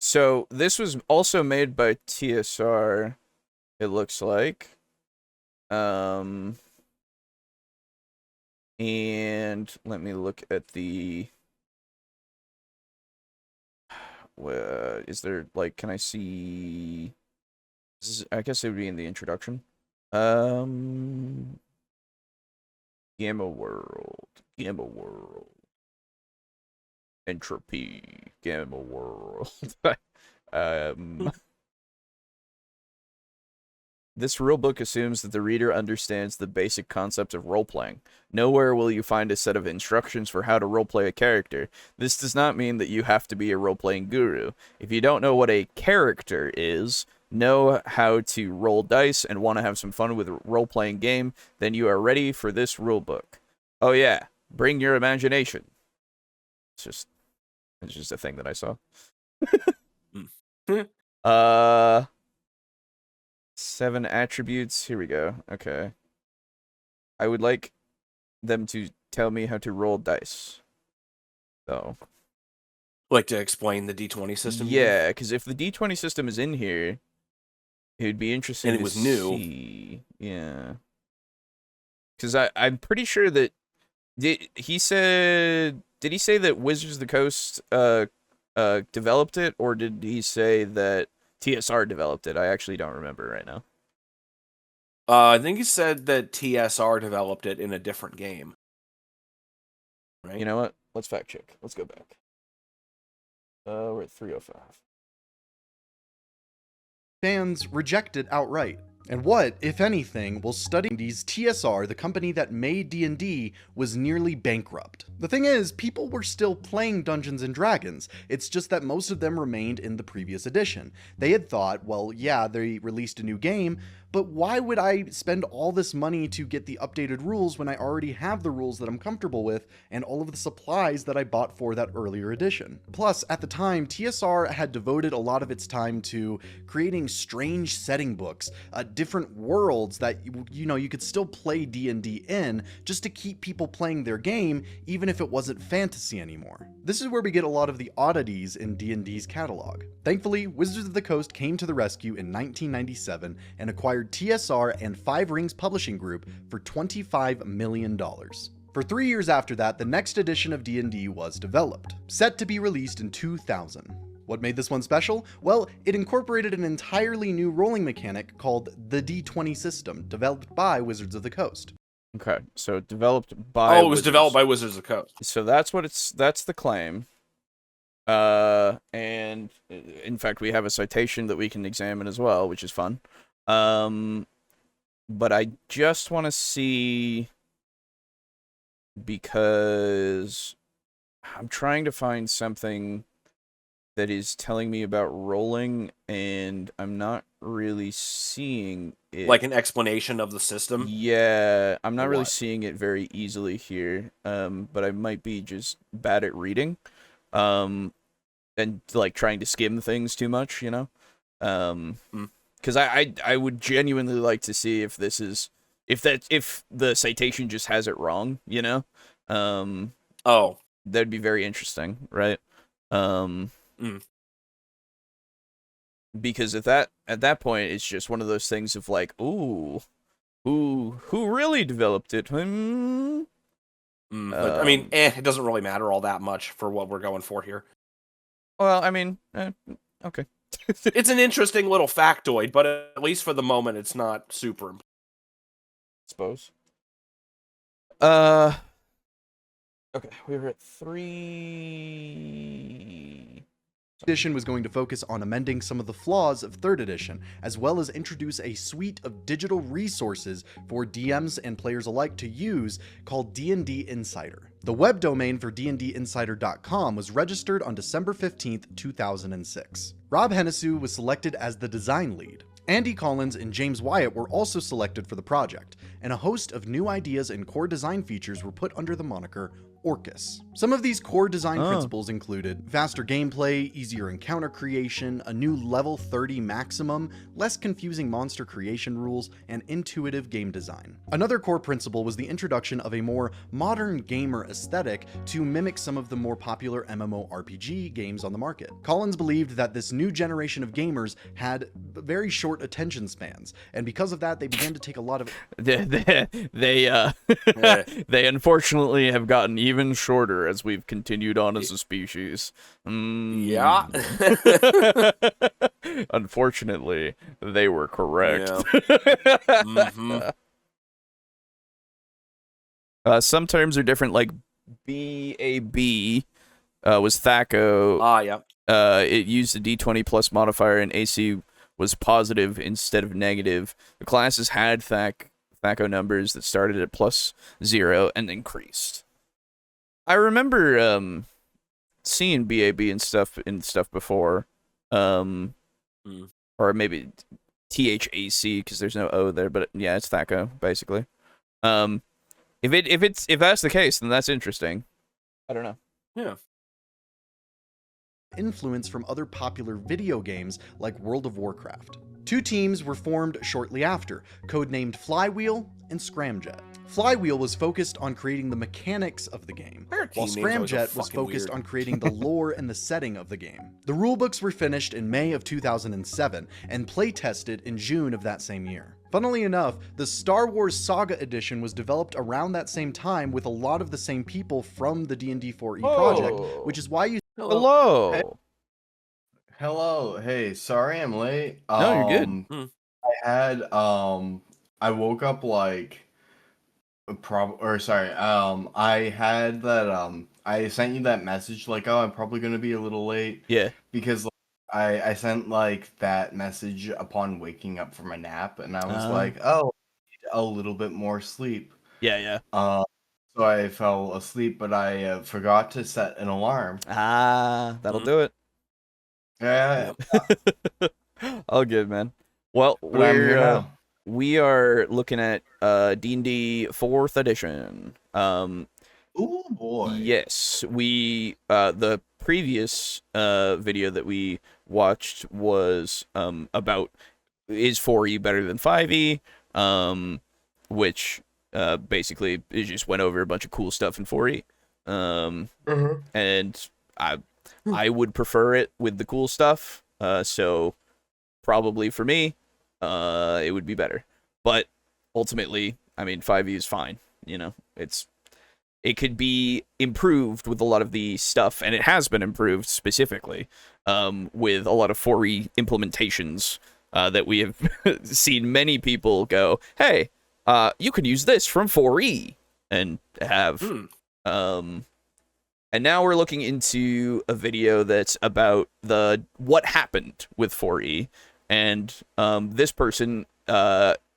So this was also made by TSR, it looks like. And let me look at the... is there, like, can I see... I guess it would be in the introduction. Gamma World. Entropy. Gamma World. This rulebook assumes that the reader understands the basic concept of role-playing. Nowhere will you find a set of instructions for how to roleplay a character. This does not mean that you have to be a role-playing guru. If you don't know what a character is, know how to roll dice, and want to have some fun with a role-playing game, then you are ready for this rulebook. Oh yeah, bring your imagination. It's just a thing that I saw. 7 attributes. Here we go. Okay. I would like them to tell me how to roll dice. So. Like to explain the D20 system? Yeah, because if the D20 system is in here, it would be interesting and it was new. See. Yeah. Because I'm pretty sure that... Did he say that Wizards of the Coast developed it, or did he say that TSR developed it? I actually don't remember right now. I think he said that TSR developed it in a different game. Right? You know what? Let's fact check. Let's go back. We're at 305. Fans reject it outright. And what, if anything, will study D&D's TSR, the company that made D&D, was nearly bankrupt. The thing is, people were still playing Dungeons & Dragons, it's just that most of them remained in the previous edition. They had thought, well, yeah, they released a new game, but why would I spend all this money to get the updated rules when I already have the rules that I'm comfortable with and all of the supplies that I bought for that earlier edition? Plus, at the time, TSR had devoted a lot of its time to creating strange setting books, different worlds that, you could still play D&D in, just to keep people playing their game, even if it wasn't fantasy anymore. This is where we get a lot of the oddities in D&D's catalog. Thankfully, Wizards of the Coast came to the rescue in 1997 and acquired TSR and Five Rings Publishing Group for $25 million. For 3 years after that, the next edition of D&D was developed, set to be released in 2000. What made this one special? Well, it incorporated an entirely new rolling mechanic called the D20 system, developed by Wizards of the Coast. Okay, so developed by it was developed by Wizards of the Coast. So that's the claim. And in fact, we have a citation that we can examine as well, which is fun. But I just want to see, because I'm trying to find something that is telling me about rolling, and I'm not really seeing it. Like an explanation of the system? Yeah, I'm not Or really what? seeing it very easily here. But I might be just bad at reading. And like trying to skim things too much, you know? Because I would genuinely like to see if this is if the citation just has it wrong, you know? Oh. That'd be very interesting, right? Because at that point it's just one of those things of like, ooh, who really developed it? But, I mean, it doesn't really matter all that much for what we're going for here. Well, I mean, okay. It's an interesting little factoid, but at least for the moment, it's not super important. Suppose. Okay, we were at 3. Edition was going to focus on amending some of the flaws of 3rd edition, as well as introduce a suite of digital resources for DMs and players alike to use called D&D Insider. The web domain for dndinsider.com was registered on December 15th, 2006. Rob Hennessy was selected as the design lead. Andy Collins and James Wyatt were also selected for the project, and a host of new ideas and core design features were put under the moniker Orcus. Some of these core design principles included faster gameplay, easier encounter creation, a new level 30 maximum, less confusing monster creation rules, and intuitive game design. Another core principle was the introduction of a more modern gamer aesthetic to mimic some of the more popular MMORPG games on the market. Collins believed that this new generation of gamers had very short attention spans, and because of that, they began to take a lot of they unfortunately have gotten even shorter as we've continued on as a species. Yeah. Unfortunately, they were correct. Yeah. Some terms are different, like BAB was THACO. Yeah. It used a D20 plus modifier, and AC was positive instead of negative. The classes had THACO numbers that started at +0 and increased. I remember seeing BAB and stuff before, or maybe THAC because there's no O there, but yeah, it's THACO basically. If that's the case, then that's interesting. I don't know. Yeah. Influence from other popular video games like World of Warcraft. Two teams were formed shortly after, codenamed Flywheel and Scramjet. Flywheel was focused on creating the mechanics of the game, while Scramjet was focused on creating the lore and the setting of the game. The rulebooks were finished in May of 2007 and playtested in June of that same year. Funnily enough, the Star Wars Saga Edition was developed around that same time with a lot of the same people from the D&D 4E project, which is why you... Hello. Hey. Hello. Hey, sorry I'm late. No, you're good. I woke up like I had that I sent you that message like, oh, I'm probably gonna be a little late. Yeah. Because I sent like that message upon waking up from a nap, and I was like, oh, I need a little bit more sleep. Yeah. So I fell asleep, but I forgot to set an alarm. That'll do it. Yeah. All good, man. Well, we are looking at D&D 4th edition. Oh boy. Yes, we the previous video that we watched was about is 4E better than 5E, which basically it just went over a bunch of cool stuff in 4E. And I would prefer it with the cool stuff. So probably for me, it would be better. But ultimately, I mean, 5e is fine. You know, it could be improved with a lot of the stuff, and it has been improved specifically with a lot of 4e implementations that we have seen many people go, hey, you could use this from 4e and have. And now we're looking into a video that's about what happened with 4e, and this person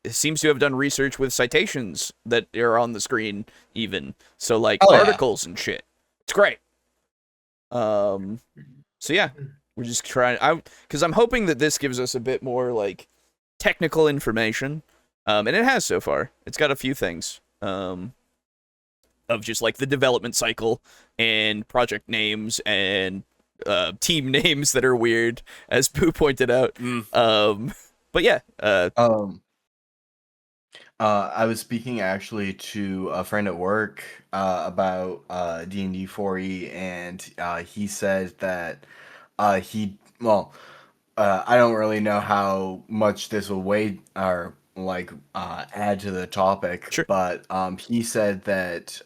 seems to have done research with citations that are on the screen, even so, like articles and shit. It's great. So yeah, We're just trying. Because I'm hoping that this gives us a bit more like technical information, and it has so far. It's got a few things of just like the development cycle and project names and team names that are weird, as Boo pointed out. But yeah. I was speaking actually to a friend at work about D&D 4e, and he said that I don't really know how much this will weigh or like add to the topic, sure. but he said that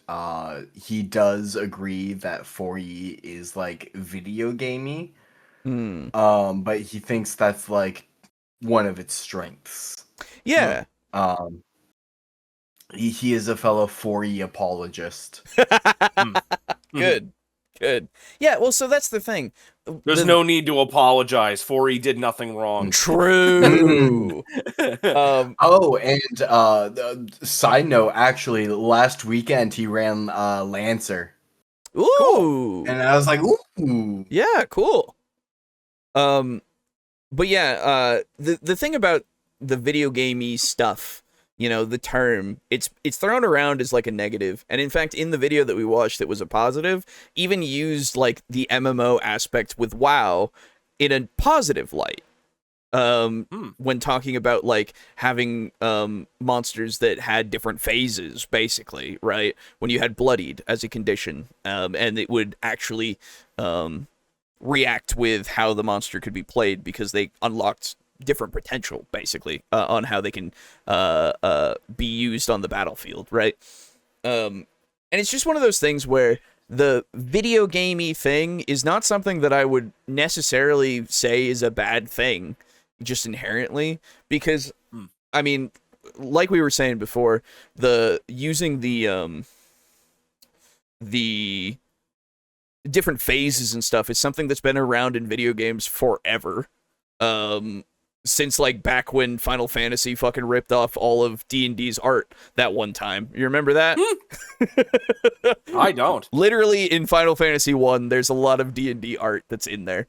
he does agree that 4e is like video gamey, but he thinks that's like one of its strengths. Yeah. He is a fellow 4e apologist. Good. Yeah, well, so that's the thing. There's no need to apologize. 4E did nothing wrong. True. Side note, actually, last weekend he ran Lancer. Ooh. Cool. And I was like, ooh. Yeah, cool. But yeah, the thing about the video gamey stuff, you know, the term, it's thrown around as like a negative. And in fact, in the video that we watched that was a positive, even used like the MMO aspect with WoW in a positive light. When talking about like having monsters that had different phases, basically, right? When you had bloodied as a condition, and it would actually react with how the monster could be played because they unlocked different potential, basically, on how they can be used on the battlefield, right? And it's just one of those things where the video gamey thing is not something that I would necessarily say is a bad thing, just inherently, because I mean, like we were saying before, using the different phases and stuff is something that's been around in video games forever. Since like back when Final Fantasy fucking ripped off all of D&D's art that one time. You remember that? I don't. Literally in Final Fantasy 1, there's a lot of D&D art that's in there.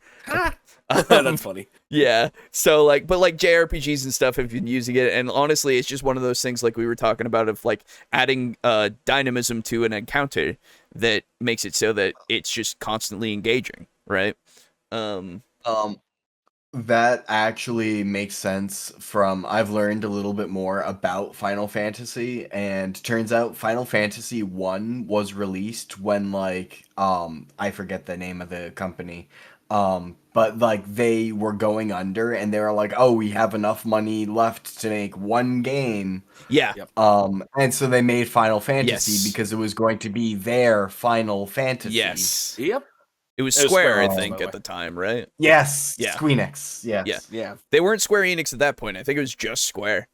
That's funny. Yeah. So like, but like JRPGs and stuff have been using it, and honestly, it's just one of those things like we were talking about of like adding dynamism to an encounter that makes it so that it's just constantly engaging, right? That actually makes sense from I've learned a little bit more about Final Fantasy, and turns out Final Fantasy 1 was released when like I forget the name of the company. But like they were going under and they were like, "Oh, we have enough money left to make one game." Yeah. Yep. And so they made Final Fantasy because it was going to be their Final Fantasy. Yes. Yep. It was It was Square, Square I Enix, think, by the at way. the time, right? Yes. Yeah. Squeenix. Yes. Yeah. They weren't Square Enix at that point. I think it was just Square.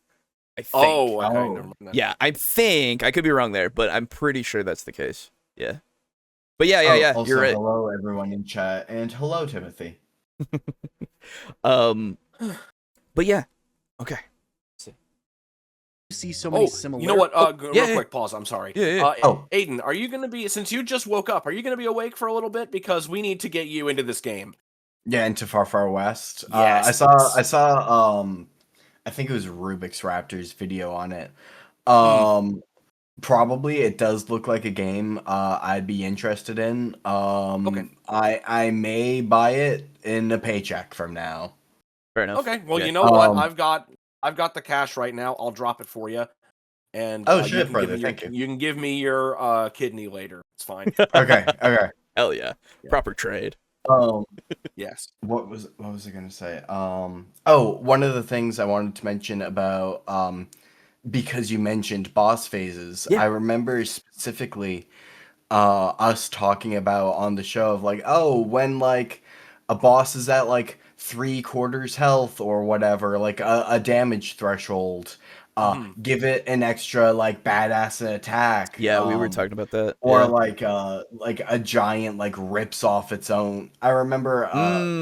I think. Oh, okay. Oh. Never mind. Yeah, I think. I could be wrong there, but I'm pretty sure that's the case. Yeah. But yeah, Also, you're right. hello everyone in chat, and hello Timothy. But yeah. Okay. See so many Oh, similar. you know what? yeah, Real quick, pause. I'm sorry. Yeah. Aiden, are you going to be, since you just woke up, are you going to be awake for a little bit? Because we need to get you into this game. Yeah, into Far Far West. Yes. I saw I think it was Rubik's Raptor's video on it. Probably it does look like a game I'd be interested in. Okay. I may buy it in a paycheck from now. Fair enough. Okay. Well, Yeah. you know what? I've got the cash right now. I'll drop it for you. And Oh, you shit, can brother, give me your, thank you. You can give me your kidney later. It's fine. Okay. Hell yeah. Yeah. Proper trade. Yes. What was I gonna say? One of the things I wanted to mention about because you mentioned boss phases, Yeah. I remember specifically us talking about on the show of like, oh, when like a boss is at like 3/4 health or whatever, like a damage threshold, give it an extra like badass attack. Yeah, we were talking about that. Or Yeah. like a giant like rips off its own. I remember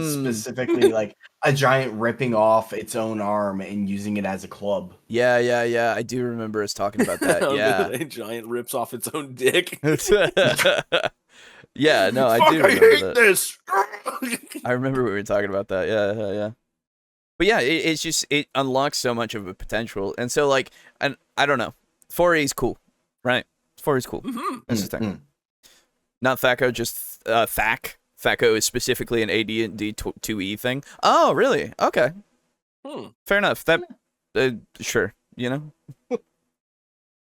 specifically like a giant ripping off its own arm and using it as a club. Yeah. I do remember us talking about that. Yeah. A giant rips off its own dick. Yeah, no, I Fuck, do I remember hate that. this. I remember we were talking about that. Yeah. But yeah, it's just it unlocks so much of a potential, and so like, and I don't know, 4E is cool, right? 4E is cool. Mhm. That's the thing. Not THACO, just THAC. THACO is specifically an AD&D 2E thing. Oh, really? Okay. Fair enough. That sure, you know.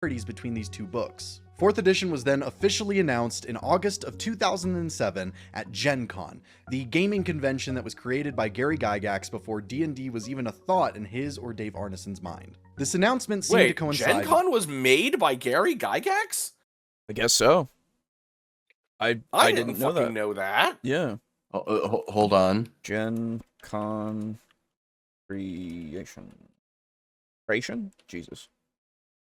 Between these two books. 4th edition was then officially announced in August of 2007 at Gen Con, the gaming convention that was created by Gary Gygax before D&D was even a thought in his or Dave Arneson's mind. This announcement seemed to coincide. Gen Con was made by Gary Gygax? I guess so. I didn't know fucking know that. Yeah. Hold on. Gen Con creation. Jesus.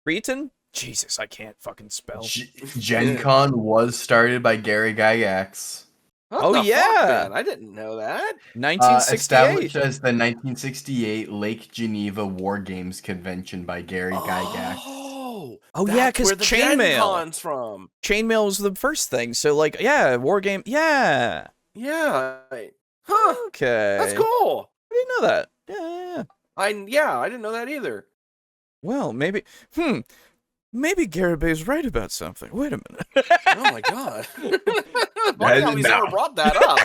Cretan? Jesus, I can't fucking spell. Gen Con was started by Gary Gygax. Oh, What the yeah. fuck, man? I didn't know that. 1968. Established as the 1968 Lake Geneva War Games Convention by Gary Gygax. Oh yeah, because chainmail. Con's from. Chainmail was the first thing, so like, yeah, war game, yeah. Yeah. Huh. Okay. That's cool. I didn't know that. Yeah. I didn't know that either. Well, maybe, maybe Garibay's right about something. Wait a minute. Oh my god. Funny how he's never brought that up.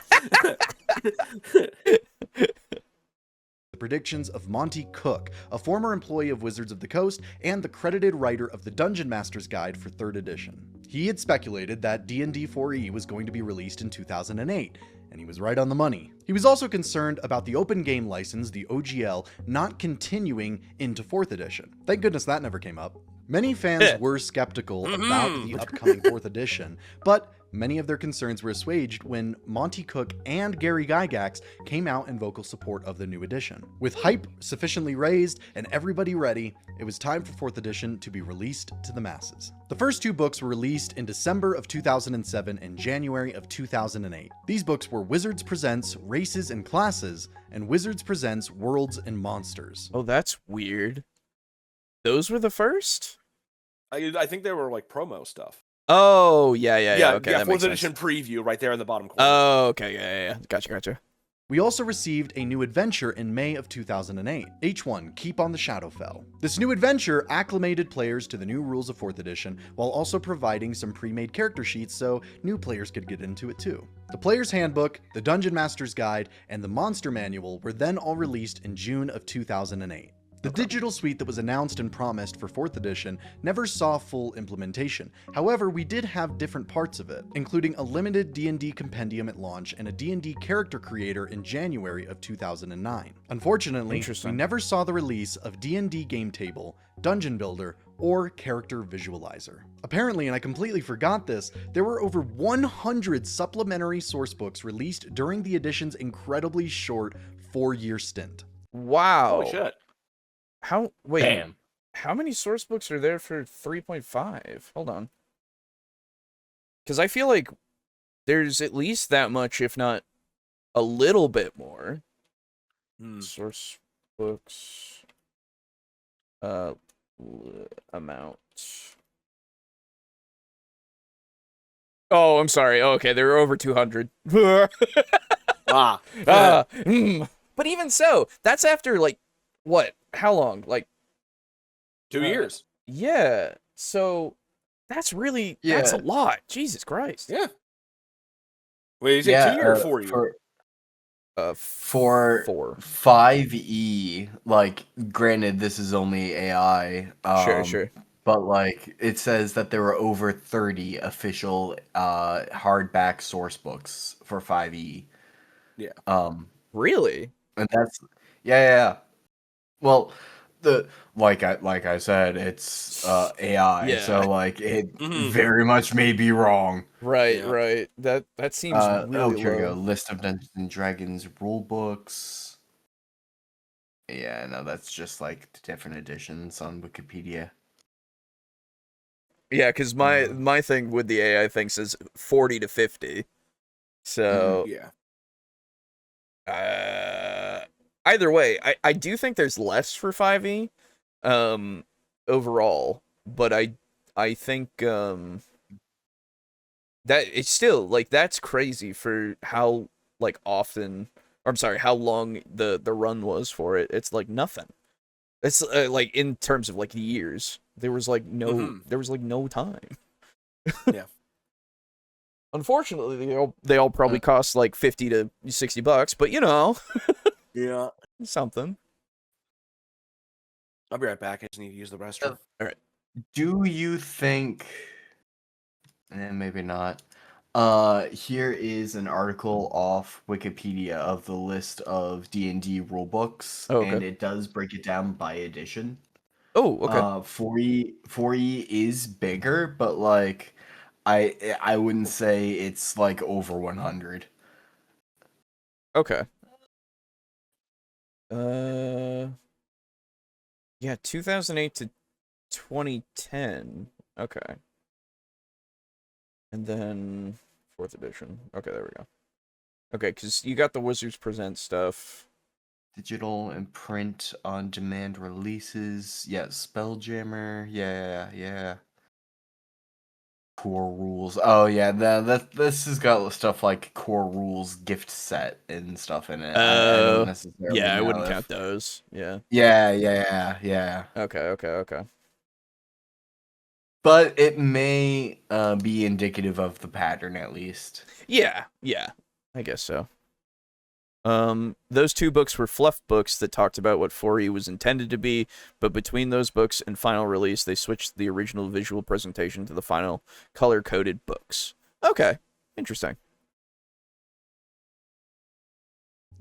The predictions of Monty Cook, a former employee of Wizards of the Coast and the credited writer of the Dungeon Master's Guide for 3rd edition. He had speculated that D&D 4E was going to be released in 2008, and he was right on the money. He was also concerned about the open game license, the OGL, not continuing into 4th edition. Thank goodness that never came up. Many fans were skeptical about the upcoming 4th edition, but many of their concerns were assuaged when Monty Cook and Gary Gygax came out in vocal support of the new edition. With hype sufficiently raised and everybody ready, it was time for 4th edition to be released to the masses. The first two books were released in December of 2007 and January of 2008. These books were Wizards Presents Races and Classes and Wizards Presents Worlds and Monsters. Oh, that's weird. Those were the first? I think they were like promo stuff. Oh, yeah. Okay, that 4th makes edition sense. preview right there in the bottom corner. Oh, okay, yeah. Gotcha. We also received a new adventure in May of 2008, H1 Keep on the Shadowfell. This new adventure acclimated players to the new rules of 4th edition while also providing some pre-made character sheets so new players could get into it too. The Player's Handbook, the Dungeon Master's Guide, and the Monster Manual were then all released in June of 2008. The digital suite that was announced and promised for 4th edition never saw full implementation. However, we did have different parts of it, including a limited D&D compendium at launch and a D&D character creator in January of 2009. Unfortunately, we never saw the release of D&D Game Table, Dungeon Builder, or Character Visualizer. Apparently, and I completely forgot this, there were over 100 supplementary sourcebooks released during the edition's incredibly short 4-year stint. Wow. Holy shit. Damn. How many source books are there for 3.5? Hold on. Because I feel like there's at least that much, if not a little bit more. Source books. Amount. Oh, I'm sorry. Oh, okay, there were over 200. But even so, that's after, like, what? How long? Like 2 years. Yeah. So that's really that's a lot. Jesus Christ. Yeah. Wait, is it 2 years or 4 years? For 4. 5E, like, granted, this is only AI. Sure. But, like, it says that there were over 30 official hardback source books for 5E. Yeah. Really? And that's yeah. Well, like I said, it's AI, so like it very much may be wrong. Right. That seems really here we low. go. List of Dungeons and Dragons rule books. Yeah, no, that's just like the different editions on Wikipedia. Yeah, because my thing with the AI thing says 40 to 50. So yeah. Either way, I do think there's less for 5e overall, but I think that it's still like that's crazy for how like often, or I'm sorry, how long the run was for it. It's like nothing. It's like in terms of like the years, there was like no time. Yeah. Unfortunately, they all probably cost like $50 to $60, but you know, Yeah. something. I'll be right back. I just need to use the restroom. All right. Do you think? Maybe not. Here is an article off Wikipedia of the list of D&D rulebooks, Oh, okay. and it does break it down by edition. Oh, okay. 4E is bigger, but like I wouldn't say it's like over 100. Okay. Yeah, 2008 to 2010. Okay. And then 4th edition. Okay, there we go. Okay, because you got the Wizards Present stuff. Digital and print on demand releases. Yeah, Spelljammer. Yeah. Core rules. Oh yeah, this has got stuff like core rules gift set and stuff in it. I don't necessarily yeah, I know wouldn't if... count those. Yeah. Yeah. Okay. But it may be indicative of the pattern at least. Yeah, I guess so. Those two books were fluff books that talked about what 4E was intended to be, but between those books and final release, they switched the original visual presentation to the final color-coded books. Okay, interesting.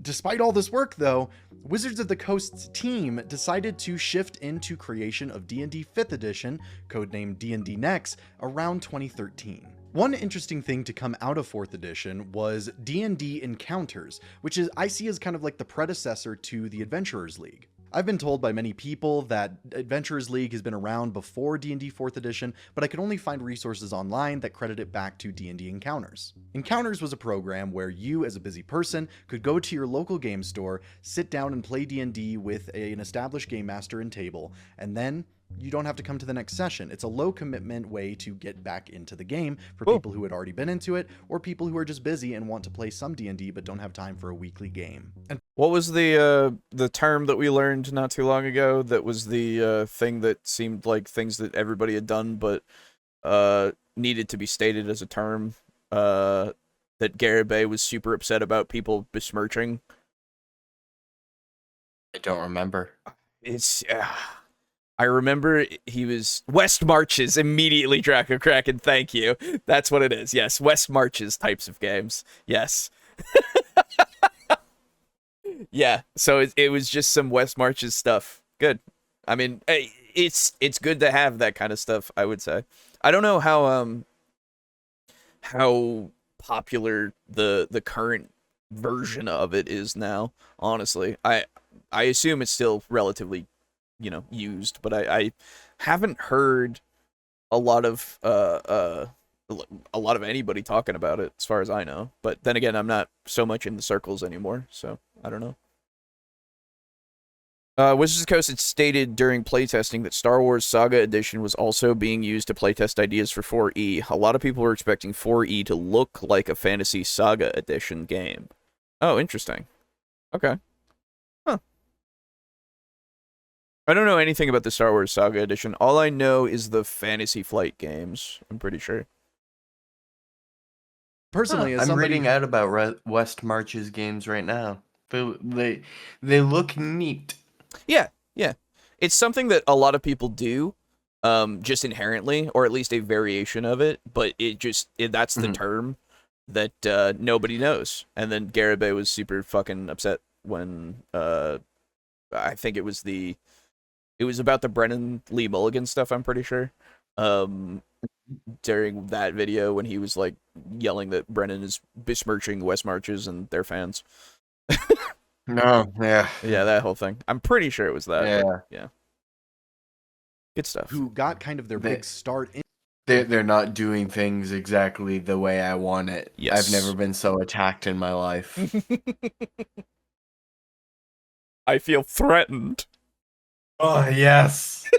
Despite all this work, though, Wizards of the Coast's team decided to shift into creation of D&D 5th edition, codenamed D&D Next, around 2013. One interesting thing to come out of 4th edition was D&D Encounters, which I see as kind of like the predecessor to the Adventurers League. I've been told by many people that Adventurers League has been around before D&D 4th edition, but I could only find resources online that credit it back to D&D Encounters. Encounters was a program where you, as a busy person, could go to your local game store, sit down and play D&D with an established game master and table, and then you don't have to come to the next session. It's a low commitment way to get back into the game for people who had already been into it, or people who are just busy and want to play some D&D but don't have time for a weekly game. And what was the term that we learned not too long ago that was the thing that seemed like things that everybody had done but needed to be stated as a term that Garibay was super upset about people besmirching? I don't remember. It's I remember he was West Marches immediately, Draco Kraken. Thank you. That's what it is. Yes, West Marches types of games. Yes. Yeah. So it was just some West Marches stuff. Good. I mean, it's good to have that kind of stuff, I would say. I don't know how popular the current version of it is now. Honestly, I assume it's still relatively used, but I haven't heard a lot of anybody talking about it as far as I know. But then again, I'm not so much in the circles anymore, so I don't know. Wizards of the Coast had stated during playtesting that Star Wars Saga Edition was also being used to playtest ideas for 4E. A lot of people were expecting 4E to look like a Fantasy Saga Edition game. Oh, interesting. Okay. Huh. I don't know anything about the Star Wars Saga Edition. All I know is the Fantasy Flight games, I'm pretty sure. Personally, I'm reading out about West Marches games right now. They look neat. Yeah. It's something that a lot of people do, just inherently, or at least a variation of it, but that's the term that nobody knows. And then Garibay was super fucking upset when I think it was about the Brennan Lee Mulligan stuff, I'm pretty sure. During that video when he was like yelling that Brennan is besmirching West Marches and their fans. No, yeah. Yeah, that whole thing. I'm pretty sure it was that. Yeah. Yeah. Good stuff. Who got kind of their big start in. They're not doing things exactly the way I want it. Yes. I've never been so attacked in my life. I feel threatened. Oh, yes.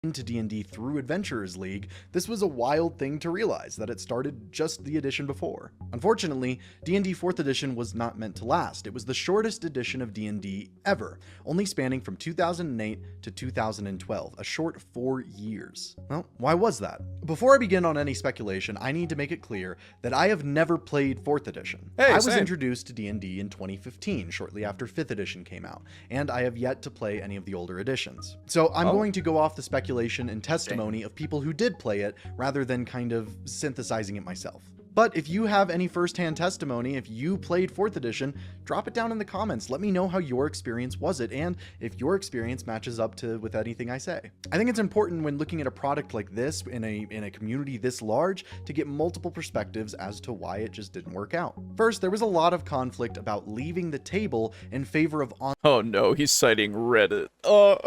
into D&D through Adventurers League, this was a wild thing to realize that it started just the edition before. Unfortunately, D&D 4th edition was not meant to last. It was the shortest edition of D&D ever, only spanning from 2008 to 2012, a short 4 years. Well, why was that? Before I begin on any speculation, I need to make it clear that I have never played 4th edition. I was introduced to D&D in 2015, shortly after 5th edition came out, and I have yet to play any of the older editions. So I'm going to go off the speculation and testimony of people who did play it rather than kind of synthesizing it myself. But if you have any first-hand testimony, if you played 4th edition, drop it down in the comments. Let me know how your experience was it, and if your experience matches up with anything I say. I think it's important when looking at a product like this in a community this large to get multiple perspectives as to why it just didn't work out. First, there was a lot of conflict about leaving the table in favor of Oh no, he's citing Reddit. Oh.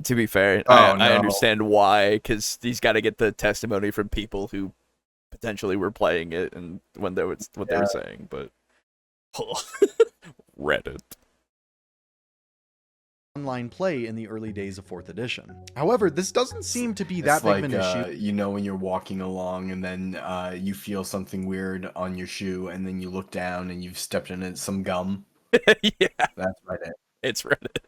To be fair, I understand why, because he's got to get the testimony from people who potentially were playing it and when they were what they were saying, but Reddit. Online play in the early days of 4th edition. However, this doesn't seem to be that big of an issue. You know, when you're walking along and then you feel something weird on your shoe and then you look down and you've stepped in some gum. Yeah. That's Reddit. It's Reddit.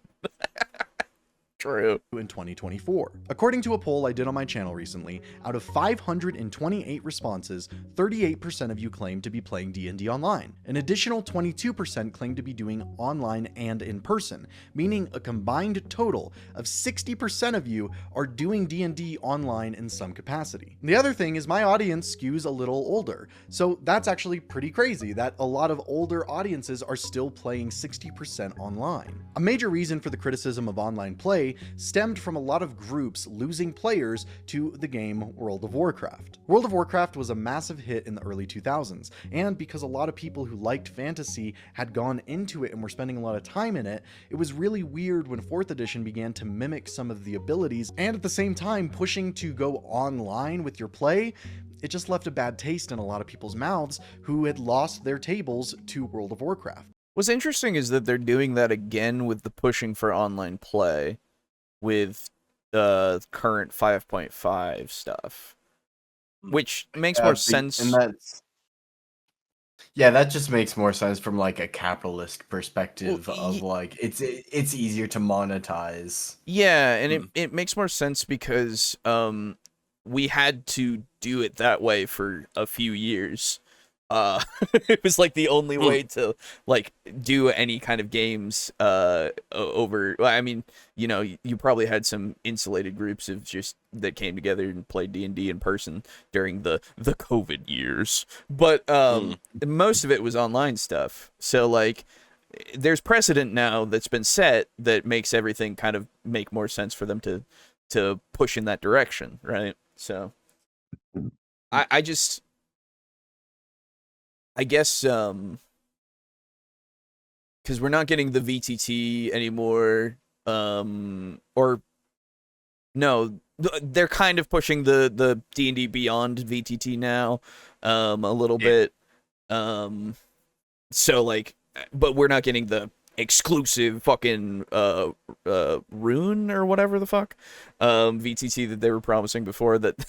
True. In 2024. According to a poll I did on my channel recently, out of 528 responses, 38% of you claimed to be playing D&D online. An additional 22% claimed to be doing online and in person, meaning a combined total of 60% of you are doing D&D online in some capacity. The other thing is my audience skews a little older, so that's actually pretty crazy that a lot of older audiences are still playing 60% online. A major reason for the criticism of online play stemmed from a lot of groups losing players to the game World of Warcraft. World of Warcraft was a massive hit in the early 2000s, and because a lot of people who liked fantasy had gone into it and were spending a lot of time in it, it was really weird when 4th edition began to mimic some of the abilities, and at the same time pushing to go online with your play. It just left a bad taste in a lot of people's mouths who had lost their tables to World of Warcraft. What's interesting is that they're doing that again with the pushing for online play with the current 5.5 stuff, which makes more sense. And that just makes more sense from like a capitalist perspective of like it's easier to monetize. Yeah, and it makes more sense because we had to do it that way for a few years. It was like the only way to like do any kind of games over. I mean, you know, you probably had some insulated groups of just that came together and played D&D in person during the COVID years, but most of it was online stuff. So like there's precedent now that's been set that makes everything kind of make more sense for them to push in that direction, right? So I guess because we're not getting the VTT anymore, or no, they're kind of pushing the D&D Beyond VTT now, a little bit. So like, but we're not getting the exclusive fucking rune or whatever the fuck VTT that they were promising before. That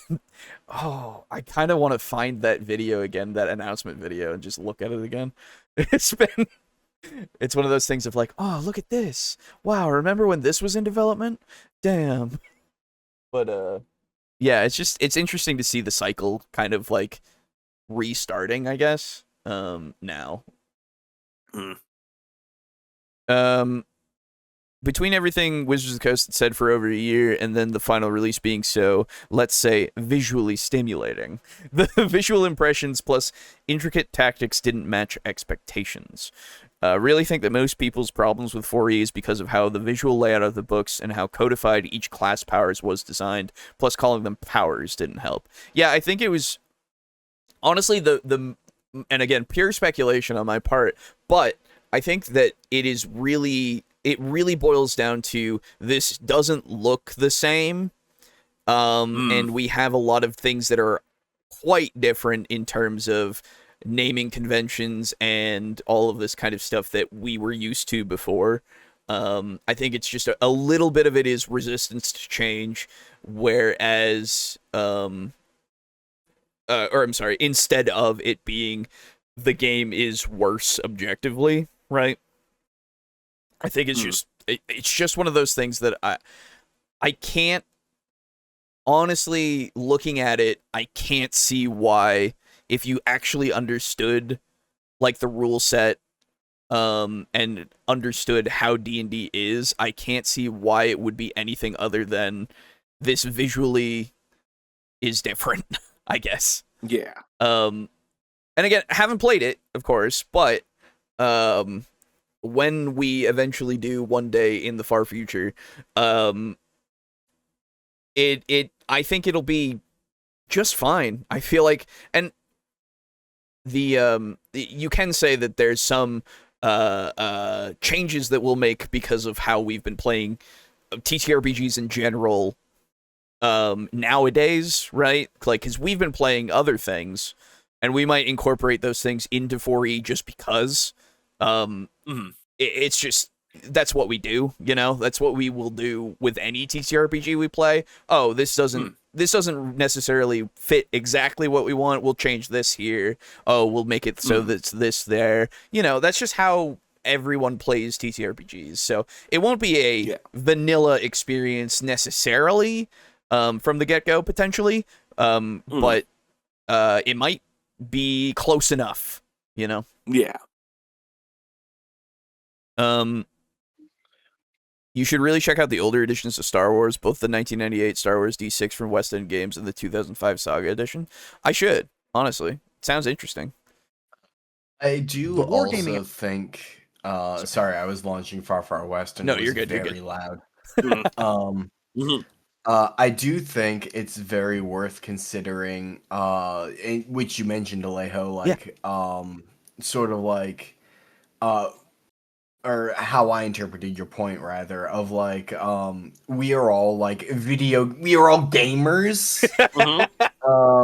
oh, I kind of want to find that video again, that announcement video, and just look at it again. It's one of those things of like, oh, look at this, wow, remember when this was in development, damn. But yeah, it's interesting to see the cycle kind of like restarting, I guess, now. Between everything Wizards of the Coast said for over a year and then the final release being so, let's say, visually stimulating, the visual impressions plus intricate tactics didn't match expectations. Really think that most people's problems with 4E is because of how the visual layout of the books and how codified each class powers was designed, plus calling them powers didn't help. Yeah, I think it was, honestly, and again, pure speculation on my part, but I think that it really boils down to this doesn't look the same, and we have a lot of things that are quite different in terms of naming conventions and all of this kind of stuff that we were used to before. I think it's just a little bit of it is resistance to change, whereas, instead of it being the game is worse objectively, right? I think it's just it's just one of those things that I can't, honestly, looking at it, I can't see why, if you actually understood like the rule set and understood how D&D is, I can't see why it would be anything other than this visually is different, I guess. Yeah. And again, haven't played it, of course, but when we eventually do one day in the far future, I think it'll be just fine. I feel like, and you can say that there's some changes that we'll make because of how we've been playing TTRPGs in general nowadays, right? Like, because we've been playing other things, and we might incorporate those things into 4E just because. It's just, that's what we do, you know? That's what we will do with any TTRPG we play. Oh, this doesn't necessarily fit exactly what we want. We'll change this here. Oh, we'll make it so that's this there. You know, that's just how everyone plays TTRPGs. So it won't be a vanilla experience necessarily from the get-go, potentially. But it might be close enough, you know? Yeah. You should really check out the older editions of Star Wars, both the 1998 Star Wars D6 from West End Games and the 2005 Saga edition. I should, honestly. It sounds interesting. I do also think... sorry, I was launching Far Far West and it was you're good, very loud. I do think it's very worth considering, which you mentioned, Alejo, like, sort of like... or how I interpreted your point, rather, of like, we are all gamers.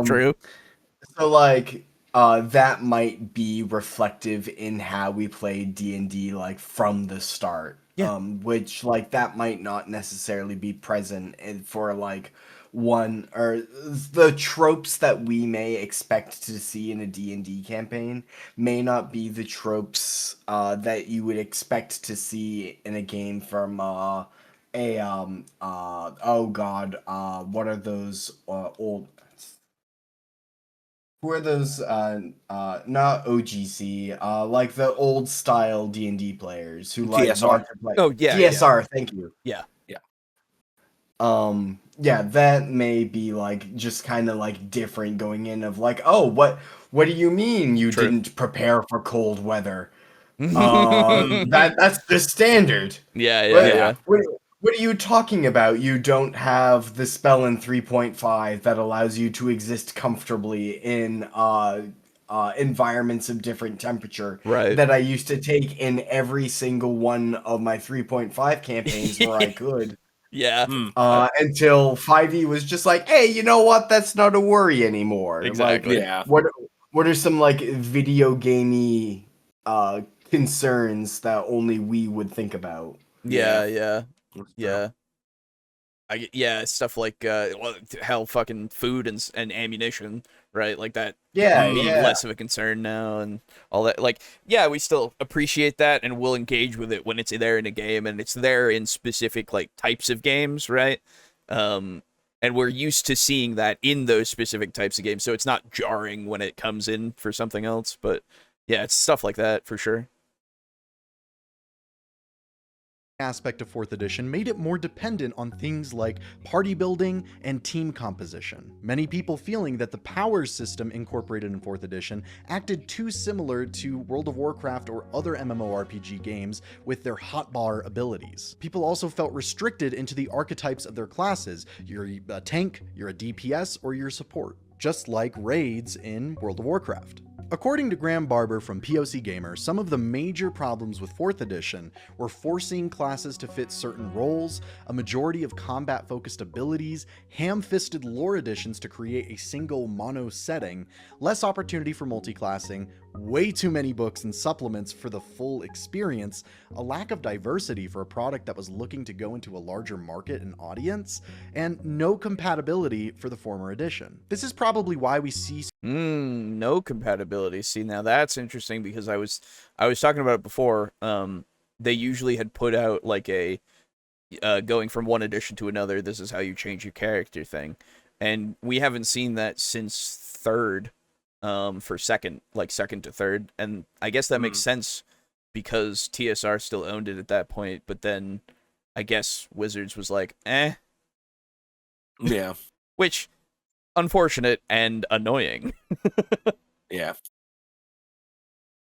True. So like, that might be reflective in how we play D&D, like, from the start. Which, like, that might not necessarily be present for, like, one, or the tropes that we may expect to see in a D&D campaign may not be the tropes that you would expect to see in a game from what are those old... Who are those, not OGC, like the old style D&D players who like want to play... Oh, yeah. TSR, thank you. Yeah. That may be like just kind of like different going in of like, oh, what do you mean you didn't prepare for cold weather? That's the standard. Yeah. What are you talking about? You don't have the spell in 3.5 that allows you to exist comfortably in environments of different temperature that I used to take in every single one of my 3.5 campaigns where I could. Until 5e was just like, hey, you know what? That's not a worry anymore. Exactly. Like, what are some like video gamey concerns that only we would think about? Yeah. Stuff like fucking food and ammunition, right? Like that being less of a concern now and all that. Like, we still appreciate that and we'll engage with it when it's there in a game and it's there in specific like types of games, right? And we're used to seeing that in those specific types of games, so it's not jarring when it comes in for something else. But yeah, it's stuff like that for sure. Aspect of 4th edition made it more dependent on things like party building and team composition. Many people feeling that the power system incorporated in 4th edition acted too similar to World of Warcraft or other MMORPG games with their hotbar abilities. People also felt restricted into the archetypes of their classes. You're a tank, you're a DPS, or you're support, just like raids in World of Warcraft. According to Graham Barber from POC Gamer, some of the major problems with 4th edition were forcing classes to fit certain roles, a majority of combat-focused abilities, ham-fisted lore additions to create a single mono setting, less opportunity for multiclassing, way too many books and supplements for the full experience, a lack of diversity for a product that was looking to go into a larger market and audience, and no compatibility for the former edition. This is probably why we see no compatibility. See, now that's interesting because I was talking about it before. They usually had put out like a going from one edition to another, this is how you change your character thing. And we haven't seen that since third, for second to third. And I guess that makes sense because TSR still owned it at that point. But then I guess Wizards was like, eh. Yeah. Which, unfortunate and annoying. Yeah.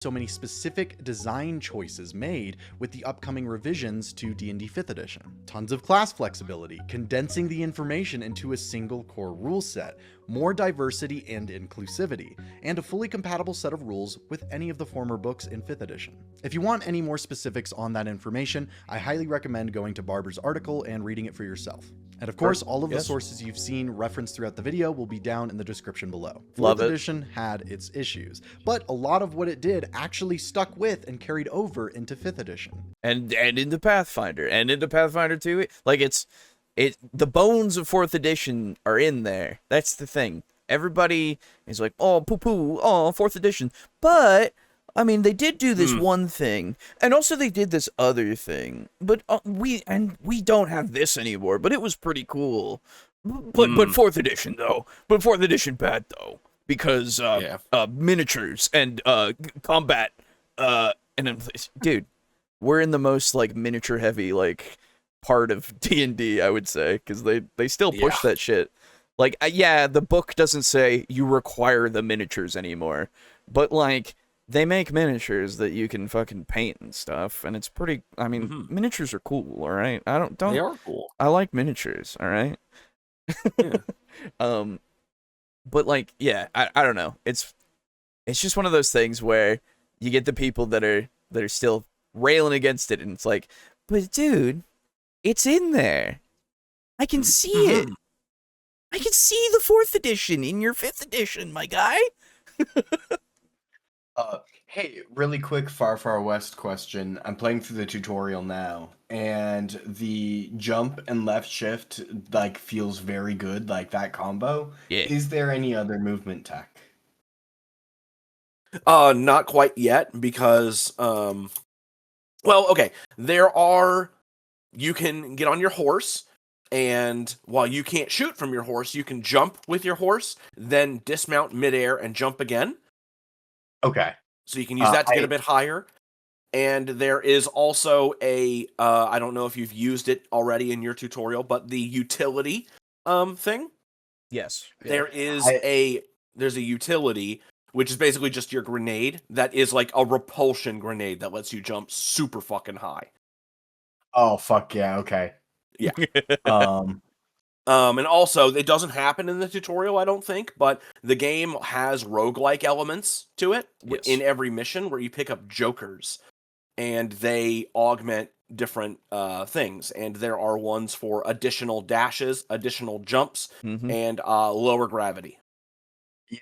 so many specific design choices made with the upcoming revisions to D&D 5th edition. Tons of class flexibility, condensing the information into a single core rule set, more diversity and inclusivity, and a fully compatible set of rules with any of the former books in 5th edition. If you want any more specifics on that information, I highly recommend going to Barber's article and reading it for yourself. And of course, all of the sources you've seen referenced throughout the video will be down in the description below. 4th edition had its issues, but a lot of what it did actually stuck with and carried over into 5th edition. And into Pathfinder, and into Pathfinder 2. Like, the bones of 4th edition are in there. That's the thing. Everybody is like, oh, poo-poo, oh, 4th edition. But, I mean, they did do this one thing, and also they did this other thing. But we don't have this anymore, but it was pretty cool. But 4th edition, though. But 4th edition bad, though. Because miniatures and combat. And I'm, dude, we're in the most, like, miniature-heavy, like, part of D&D, I would say, because they still push that shit. Like, the book doesn't say you require the miniatures anymore, but, like, they make miniatures that you can fucking paint and stuff, and it's pretty, I mean, miniatures are cool, all right? They are cool. I like miniatures, all right? Yeah. But, like, I don't know. It's just one of those things where you get the people that are still railing against it, and it's like, but dude, it's in there. I can see it. I can see the 4th edition in your 5th edition, my guy. Hey, really quick Far Far West question. I'm playing through the tutorial now, and the jump and left shift, like, feels very good, like that combo. Yeah. Is there any other movement tech? Not quite yet, because, well, okay, you can get on your horse, and while you can't shoot from your horse, you can jump with your horse, then dismount midair and jump again. Okay. So you can use that to get a bit higher. And there is also I don't know if you've used it already in your tutorial, but the utility thing. Yes. There's a utility, which is basically just your grenade, that is like a repulsion grenade that lets you jump super fucking high. Oh, fuck yeah, okay. Yeah. And also, it doesn't happen in the tutorial, I don't think, but the game has roguelike elements to it in every mission where you pick up jokers, and they augment different things. And there are ones for additional dashes, additional jumps, and lower gravity. Yeah.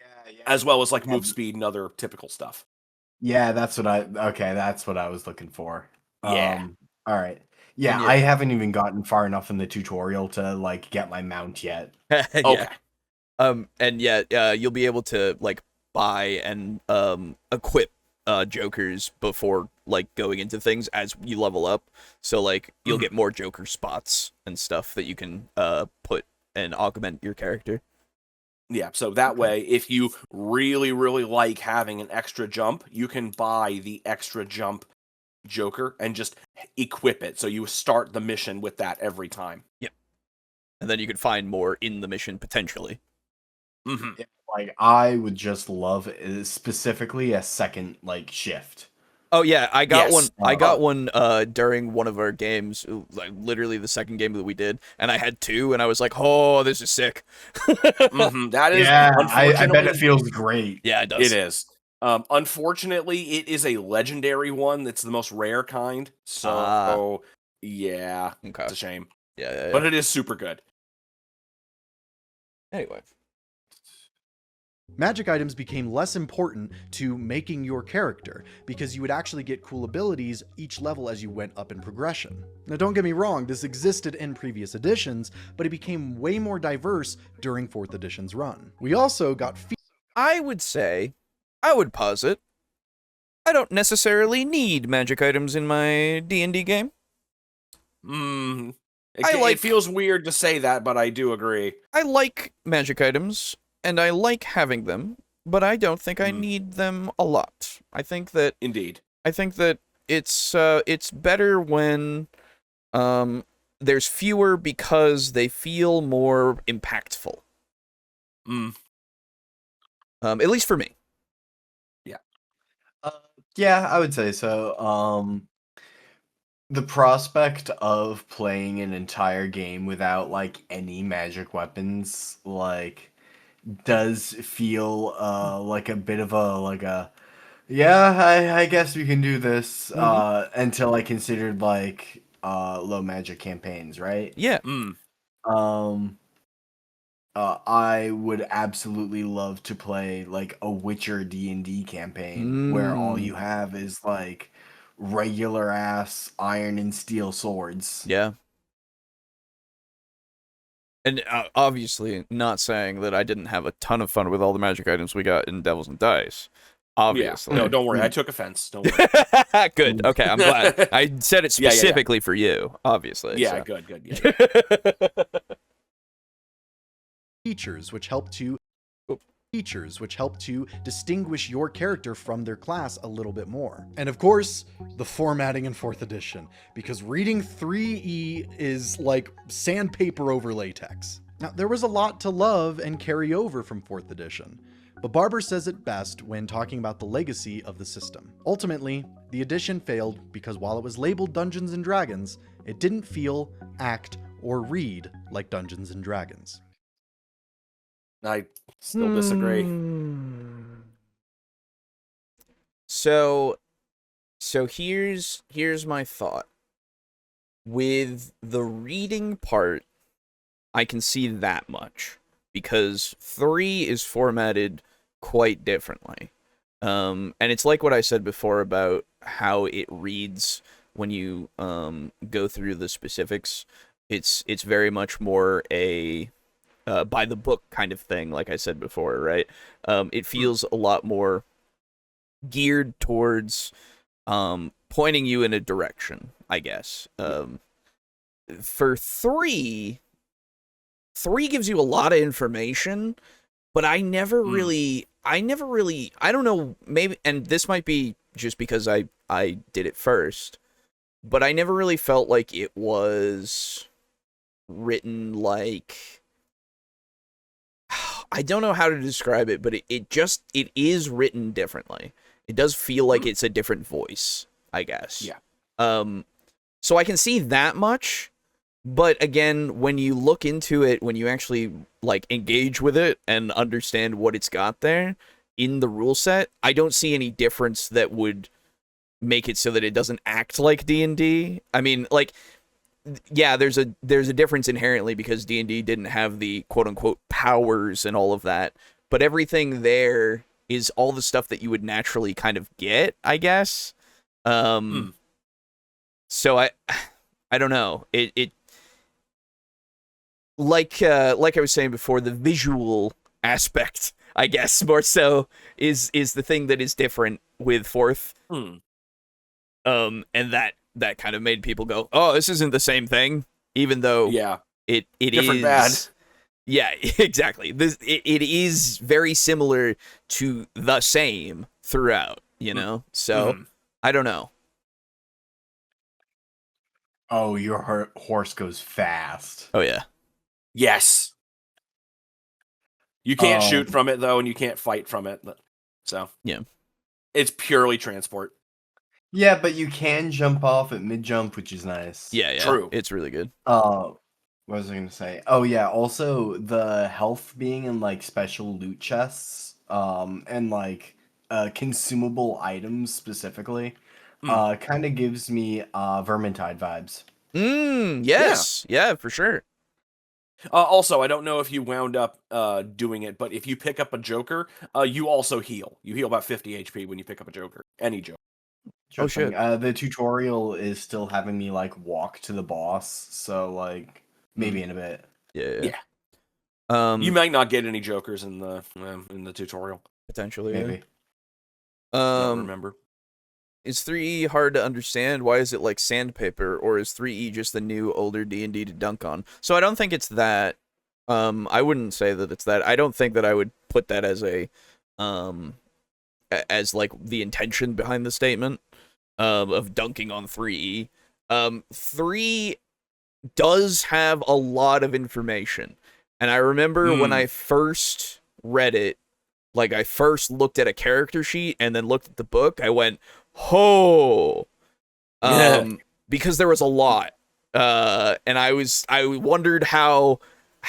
As well as, like, move speed and other typical stuff. Yeah, that's what I was looking for. Yeah. All right. Yeah, I haven't even gotten far enough in the tutorial to, like, get my mount yet. Okay. And you'll be able to, like, buy and equip jokers before, like, going into things as you level up. So, like, you'll get more joker spots and stuff that you can put and augment your character. Yeah, so that way, if you really, really like having an extra jump, you can buy the extra jump Joker and just equip it. So you start the mission with that every time. Yep. And then you can find more in the mission, potentially. Mm-hmm. Yeah, like, I would just love specifically a second, like, shift. Oh yeah, I got one. I got one during one of our games, like literally the second game that we did, and I had two, and I was like, "Oh, this is sick." That is, I bet it feels great. Yeah, it does. It is. Unfortunately, it is a legendary one. That's the most rare kind. So, yeah, it's a shame. Yeah. But it is super good. Anyway. Magic items became less important to making your character because you would actually get cool abilities each level as you went up in progression. Now don't get me wrong, this existed in previous editions, but it became way more diverse during 4th edition's run. We also got I would posit, I don't necessarily need magic items in my D&D game. It feels weird to say that, but I do agree. I like magic items, and I like having them, but I don't think I need them a lot. I think that Indeed. I think that it's better when there's fewer because they feel more impactful. At least for me. Yeah. Yeah, I would say so. The prospect of playing an entire game without like any magic weapons, like, does feel like a bit of a I guess we can do this until I considered like low magic campaigns, right? Yeah. I would absolutely love to play like a Witcher D&D campaign where all you have is like regular ass iron and steel swords. Yeah. And obviously not saying that I didn't have a ton of fun with all the magic items we got in Devils and Dice. Obviously. Yeah. No, don't worry. I took offense. Don't worry. Good. Okay, I'm glad. I said it specifically for you, obviously. Yeah, so. good. Yeah. features which help to distinguish your character from their class a little bit more. And of course, the formatting in 4th edition, because reading 3E is like sandpaper over latex. Now, there was a lot to love and carry over from 4th edition, but Barber says it best when talking about the legacy of the system. Ultimately, the edition failed because while it was labeled Dungeons & Dragons, it didn't feel, act, or read like Dungeons & Dragons. I still disagree. So here's my thought. With the reading part, I can see that much because 3 is formatted quite differently. And it's like what I said before about how it reads when you go through the specifics. It's very much more a by the book kind of thing, like I said before, right? It feels a lot more geared towards pointing you in a direction, I guess. For 3 gives you a lot of information, but I never really, I don't know, maybe, and this might be just because I did it first, but I never really felt like it was written like, I don't know how to describe it, but it is written differently. It does feel like it's a different voice, I guess. Yeah. So I can see that much, but again, when you look into it, when you actually like engage with it and understand what it's got there in the rule set, I don't see any difference that would make it so that it doesn't act like D&D. I mean, like, yeah, there's a difference inherently because D&D didn't have the quote-unquote powers and all of that, but everything there is all the stuff that you would naturally kind of get, I guess. So I don't know. It like I was saying before, the visual aspect, I guess, more so is the thing that is different with 4th. And that kind of made people go, "Oh, this isn't the same thing," even though it different is bad. Yeah, exactly. It is very similar to the same throughout, you know. So I don't know. Oh, your horse goes fast. Oh yeah. Yes. You can't shoot from it though, and you can't fight from it. So yeah, it's purely transport. Yeah, but you can jump off at mid-jump, which is nice. Yeah. True. It's really good. What was I going to say? Oh, yeah, also the health being in, like, special loot chests, and, like, consumable items specifically, kind of gives me Vermintide vibes. Yes. Yeah, for sure. Also, I don't know if you wound up doing it, but if you pick up a Joker, you also heal. You heal about 50 HP when you pick up a Joker. Any Joker. Oh, shit. The tutorial is still having me like walk to the boss, so like maybe in a bit. Yeah. You might not get any Jokers in the tutorial. Potentially, Maybe. Don't remember. Is 3E hard to understand? Why is it like sandpaper, or is 3E just the new older D&D to dunk on? So I don't think it's that. I wouldn't say that it's that. I don't think that I would put that as as like the intention behind the statement of dunking on 3E. 3 does have a lot of information, and I remember when I first read it, like I first looked at a character sheet and then looked at the book, I went, "Oh," because there was a lot, and I wondered how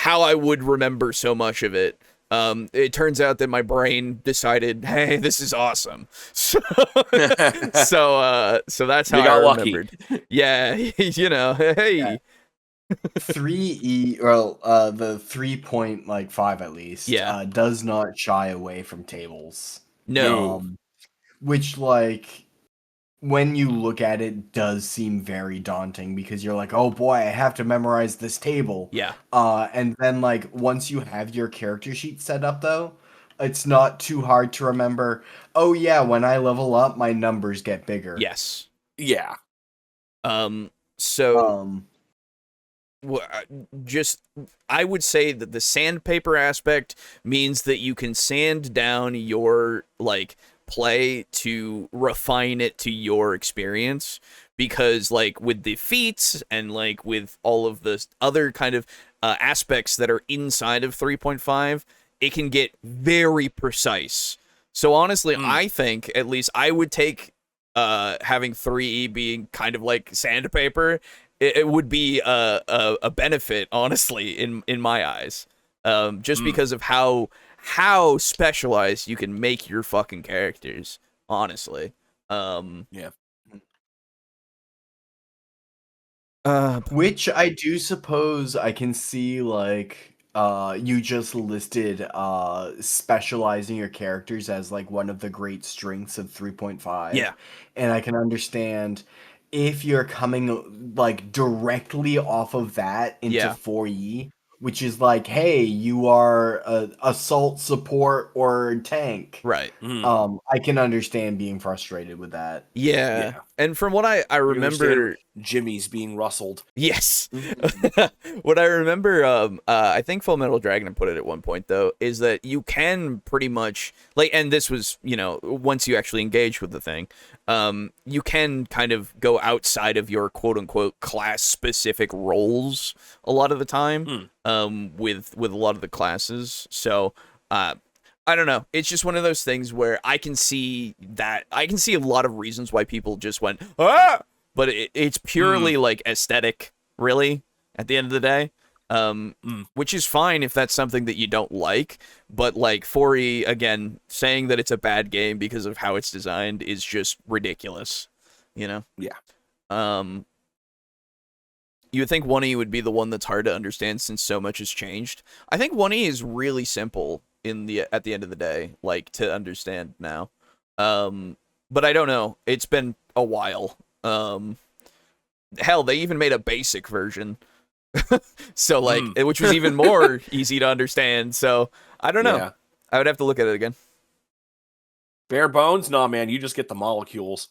I would remember so much of it. It turns out that my brain decided, hey, this is awesome. So that's how I remembered. Lucky. Yeah, hey. Yeah. 3E, well, the 3.5 at least, does not shy away from tables. No. Which, like, when you look at it, does seem very daunting because you're like, oh boy, I have to memorize this table. Yeah. And then, like, once you have your character sheet set up, though, it's not too hard to remember, oh yeah, when I level up, my numbers get bigger. Yes. Yeah. I would say that the sandpaper aspect means that you can sand down your, like, play to refine it to your experience, because like with the feats and like with all of the other kind of aspects that are inside of 3.5, it can get very precise. So honestly, I think at least I would take having 3E being kind of like sandpaper. It would be a benefit, honestly, in my eyes, just because of how specialized you can make your fucking characters, honestly. Yeah. Which I do suppose I can see, like, you just listed specializing your characters as like one of the great strengths of 3.5. Yeah. And I can understand if you're coming like directly off of that into 4E, which is like, hey, you are a assault support or tank. Right. I can understand being frustrated with that. Yeah. And from what I remember, Jimmy's being rustled. Yes. What I remember, I think Full Metal Dragon put it at one point, though, is that you can pretty much, like, and this was, once you actually engage with the thing, you can kind of go outside of your quote-unquote class-specific roles a lot of the time, with a lot of the classes. So, I don't know. It's just one of those things where I can see a lot of reasons why people just went, ah! But it's purely like aesthetic, really, at the end of the day. Which is fine if that's something that you don't like. But like 4E, again, saying that it's a bad game because of how it's designed is just ridiculous. Yeah. You would think 1E would be the one that's hard to understand since so much has changed. I think 1E is really simple at the end of the day, like, to understand now. But I don't know. It's been a while. Hell, they even made a basic version. So like, which was even more easy to understand. So I don't know. Yeah. I would have to look at it again. Bare bones? Nah, man, you just get the molecules.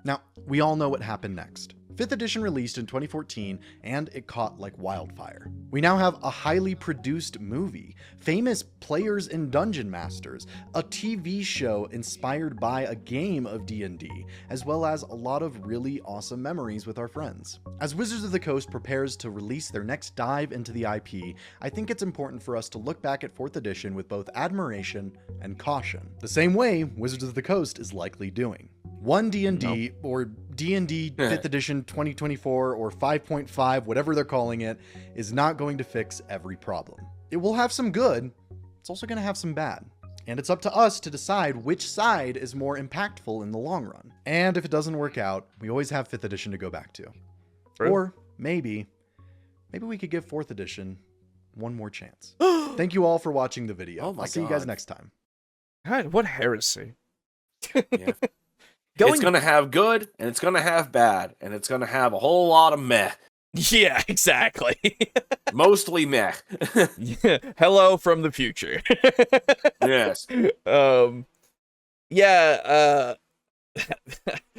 Now, we all know what happened next. 5th edition released in 2014, and it caught like wildfire. We now have a highly produced movie, famous players and dungeon masters, a TV show inspired by a game of D&D, as well as a lot of really awesome memories with our friends. As Wizards of the Coast prepares to release their next dive into the IP, I think it's important for us to look back at 4th edition with both admiration and caution, the same way Wizards of the Coast is likely doing. One D&D, or D&D 5th edition 2024 or 5.5, whatever they're calling it, is not going to fix every problem. It will have some good, it's also going to have some bad. And it's up to us to decide which side is more impactful in the long run. And if it doesn't work out, we always have 5th edition to go back to. Right. Or maybe maybe we could give 4th edition one more chance. Thank you all for watching the video. Oh my I'll see you guys God. next time. God, what heresy. Yeah. It's going to have good, and it's going to have bad, and it's going to have a whole lot of meh. Yeah, exactly. Mostly meh. Yeah. Hello from the future. Yes. Yeah,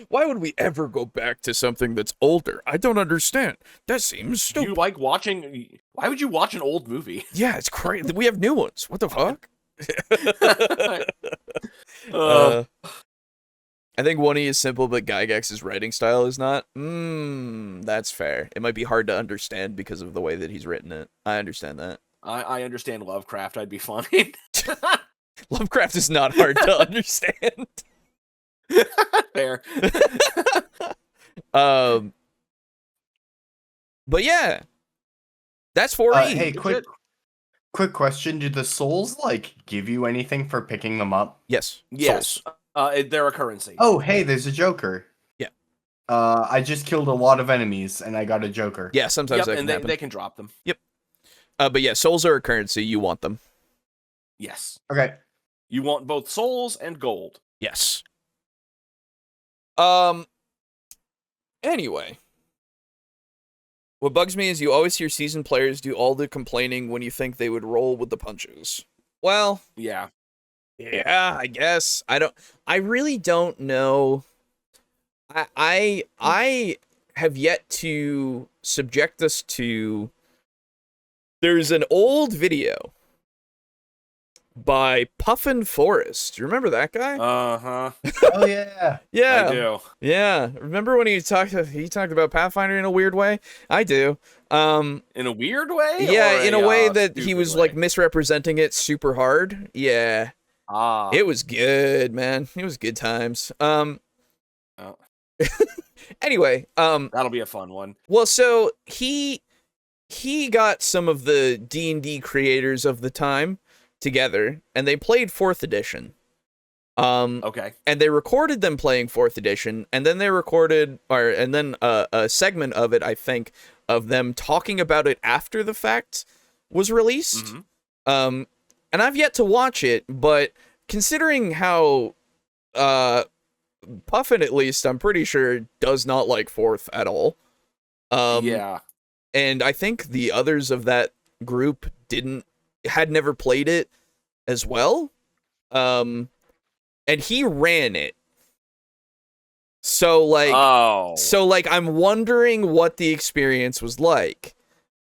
why would we ever go back to something that's older? I don't understand. That seems stupid. You like watching... Why would you watch an old movie? Yeah, it's crazy. We have new ones. What the fuck? I think 1E is simple, but Gygax's writing style is not. That's fair. It might be hard to understand because of the way that he's written it. I understand that. I understand Lovecraft. I'd be fine. Lovecraft is not hard to understand. Fair. But yeah, that's 4E. Hey, quick question: did the souls like give you anything for picking them up? Yes. Yes. They're a currency. Oh, hey, there's a Joker. Yeah. I just killed a lot of enemies and I got a Joker. Yeah, sometimes that can and happen. they can drop them. Yep. But yeah, souls are a currency. You want them. Yes. Okay. You want both souls and gold. Yes. Anyway. What bugs me is you always hear seasoned players do all the complaining when you think they would roll with the punches. Well, Yeah. yeah, I guess. I really don't know. I have yet to subject us to. There's an old video by Puffin Forrest. Do you remember that guy? Uh-huh. Oh yeah. Yeah. I do. Yeah. Remember when he talked about Pathfinder in a weird way? I do. In a weird way? Yeah, or in a way that he stupid was way? like misrepresenting it super hard. Yeah. Ah. It was good, man. It was good times. Oh. Anyway, That'll be a fun one. well, so he got some of the D&D creators of the time together, and they played 4th edition. Okay. And they recorded them playing 4th edition, and then they recorded, a segment of it, I think, of them talking about it after the fact was released. Mm-hmm. And I've yet to watch it, but considering how Puffin, at least, I'm pretty sure, does not like 4th at all. Yeah. And I think the others of that group had never played it as well. And he ran it. So I'm wondering what the experience was like.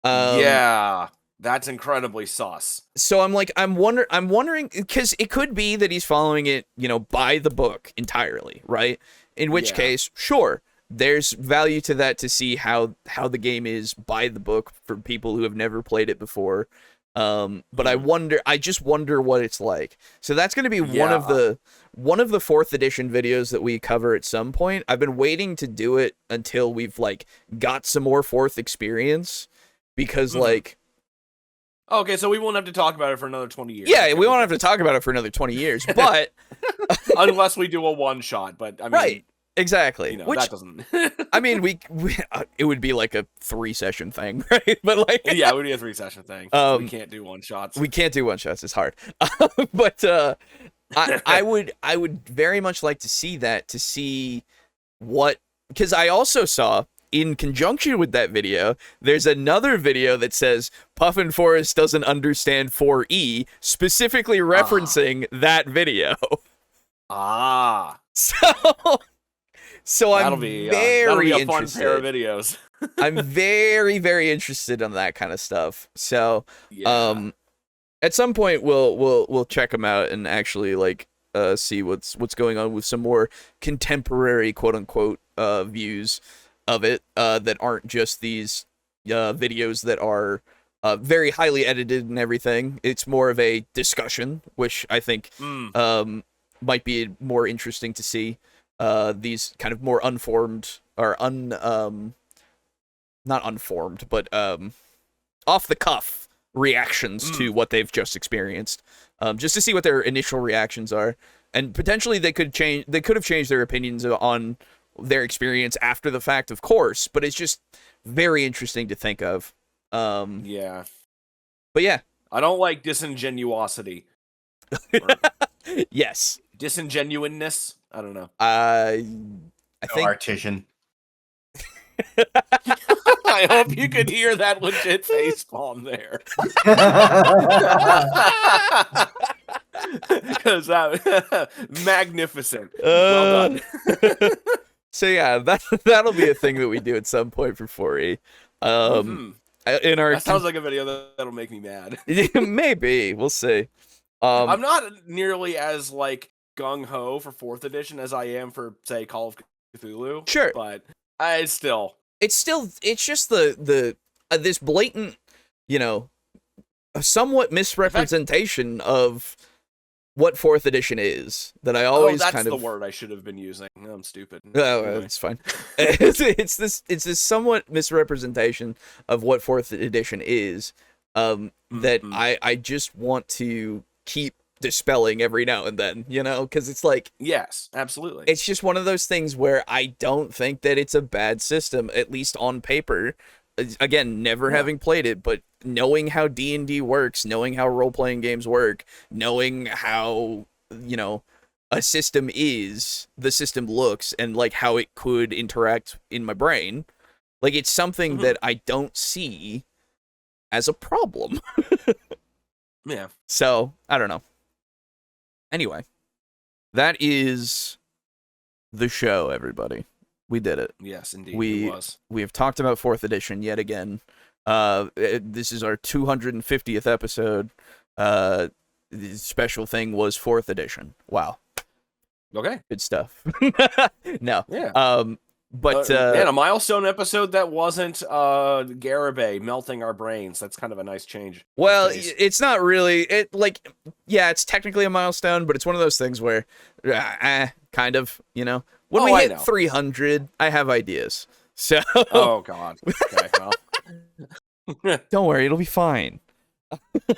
Yeah. That's incredibly sus. So I'm wondering, because it could be that he's following it, by the book entirely, right? In which case, sure, there's value to that to see how the game is by the book for people who have never played it before. But I just wonder what it's like. So that's going to be one of the 4th edition videos that we cover at some point. I've been waiting to do it until we've got some more 4th experience, because Okay, so we won't have to talk about it for another 20 years. Yeah, we won't have to talk about it for another 20 years, but unless we do a one shot, but I mean, right, exactly. Which that doesn't. I mean, we it would be like a 3-session thing, right? But yeah, it would be a 3-session thing. We can't do one shots. We can't do one shots. It's hard. But I would very much like to see that, to see what, because I also saw, in conjunction with that video, there's another video that says Puffin Forrest doesn't understand 4E, specifically referencing that video. So I'm very a interested. Fun pair of videos. I'm very, very interested in that kind of stuff. So, at some point we'll check them out and actually see what's going on with some more contemporary quote unquote views of it that aren't just these videos that are very highly edited and everything. It's more of a discussion, which I think might be more interesting to see. These kind of more unformed or not unformed, but off the cuff reactions to what they've just experienced, just to see what their initial reactions are, and potentially they could have changed their opinions on their experience after the fact, of course, but it's just very interesting to think of. Yeah. But yeah. I don't like disingenuosity. Yes. Disingenuineness? I don't know. I think Artisan. I hope you could hear that legit facepalm there. Because that magnificent. Well done. So yeah, that'll be a thing that we do at some point for 4E. In our that sounds like a video that'll make me mad. Maybe we'll see. I'm not nearly as like gung ho for 4th edition as I am for say Call of Cthulhu. Sure, but it's just the this blatant, somewhat misrepresentation of what 4th edition is that I always that's the word I should have been using. No, I'm stupid. Oh, anyway. It's fine. it's this somewhat misrepresentation of what 4th edition is that I just want to keep dispelling every now and then, because it's like, yes, absolutely. It's just one of those things where I don't think that it's a bad system, at least on paper. Again, never having played it, but knowing how D&D works, knowing how role-playing games work, knowing how, a system the system looks, and like how it could interact in my brain, like it's something that I don't see as a problem. Yeah. So, I don't know. Anyway, that is the show, everybody. We did it. Yes, indeed. We have talked about 4th edition yet again. This is our 250th episode. The special thing was 4th edition. Wow. Okay. Good stuff. No. Yeah. But and a milestone episode that wasn't Garibay melting our brains. That's kind of a nice change. Well, it's not really. It's technically a milestone, but it's one of those things where, kind of, When we hit 300, I have ideas. So. Oh God. Okay. Well. Don't worry, it'll be fine.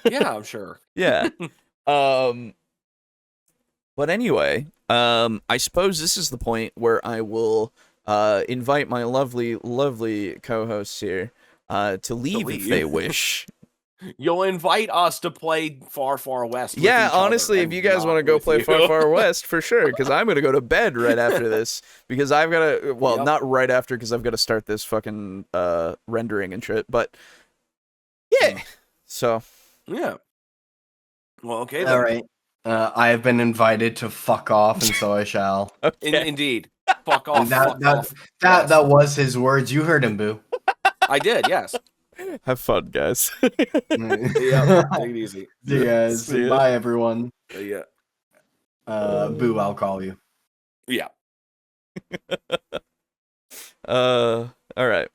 Yeah, I'm sure. Yeah. But anyway, I suppose this is the point where I will invite my lovely, lovely co-hosts here to leave if they wish. You'll invite us to play Far Far West. Yeah, honestly, if you guys want to go play Far Far West, for sure, because I'm going to go to bed right after this, because I've got to, not right after, because I've got to start this fucking rendering and shit, but yeah, so. Yeah. Well, okay then. All right. I have been invited to fuck off, and so I shall. Okay. Indeed. Fuck off. That was his words. You heard him, Boo. I did, yes. Have fun, guys. Yeah, take it easy. See you guys. Bye, everyone. Yeah. Boo, I'll call you. Yeah. All right.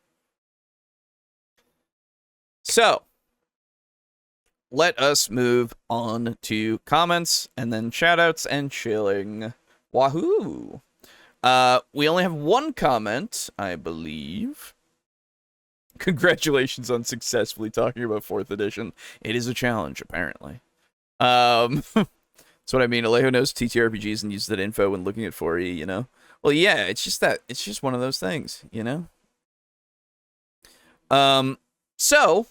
So, let us move on to comments and then shoutouts and chilling. Wahoo! We only have one comment, I believe. Congratulations on successfully talking about 4th edition. It is a challenge, apparently. That's what I mean. Alejo knows TTRPGs and uses that info when looking at 4E, Well, yeah, it's just one of those things, So,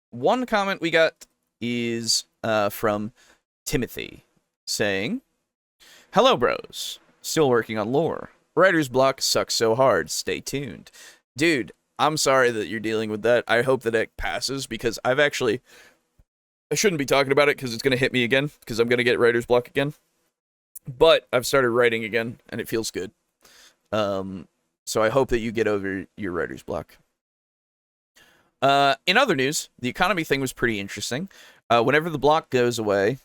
one comment we got is from Timothy, saying, "Hello, bros. Still working on lore. Writer's block sucks so hard. Stay tuned." Dude, I'm sorry that you're dealing with that. I hope that it passes, because I shouldn't be talking about it because it's going to hit me again, because I'm going to get writer's block again. But I've started writing again, and it feels good. So I hope that you get over your writer's block. In other news, the economy thing was pretty interesting. Whenever the block goes away,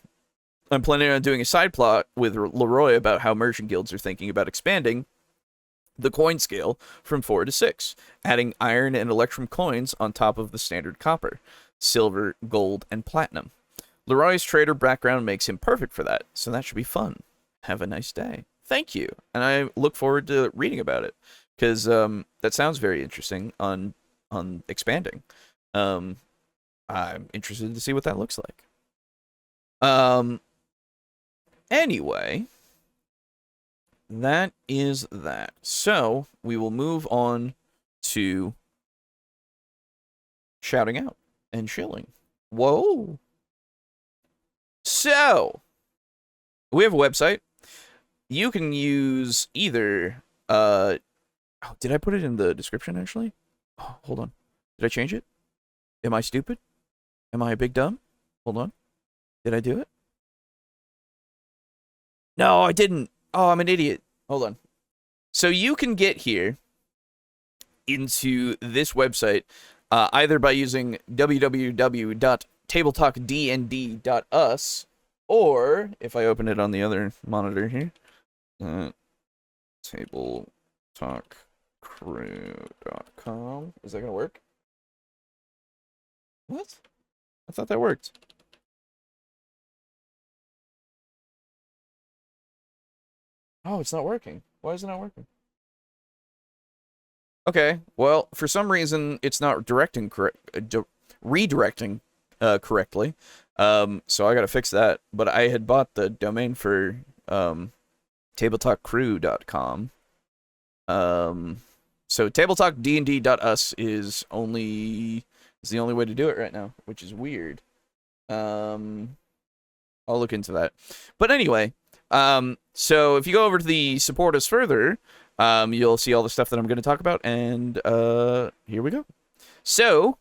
I'm planning on doing a side plot with Leroy about how merchant guilds are thinking about expanding the coin scale from 4 to 6, adding iron and electrum coins on top of the standard copper, silver, gold, and platinum. Leroy's trader background makes him perfect for that, so that should be fun. Have a nice day. Thank you, and I look forward to reading about it, because that sounds very interesting on expanding. I'm interested to see what that looks like. Anyway, that is that. So we will move on to shouting out and shilling. Whoa. So, we have a website. You can use either, did I put it in the description, actually? Oh, hold on. Did I change it? Am I stupid? Am I a big dumb? Hold on. Did I do it? No, I didn't. Oh, I'm an idiot. Hold on. So you can get here into this website either by using www.tabletalkdnd.us, or if I open it on the other monitor here, tabletalkcrew.com. Is that going to work? What? I thought that worked. Oh, it's not working. Why is it not working? Okay, well, for some reason, it's not redirecting correctly. So I gotta fix that. But I had bought the domain for tabletalkcrew.com. So tabletalkdnd.us is the only way to do it right now, which is weird. I'll look into that. But anyway, so if you go over to the support us further, you'll see all the stuff that I'm going to talk about, and here we go. So,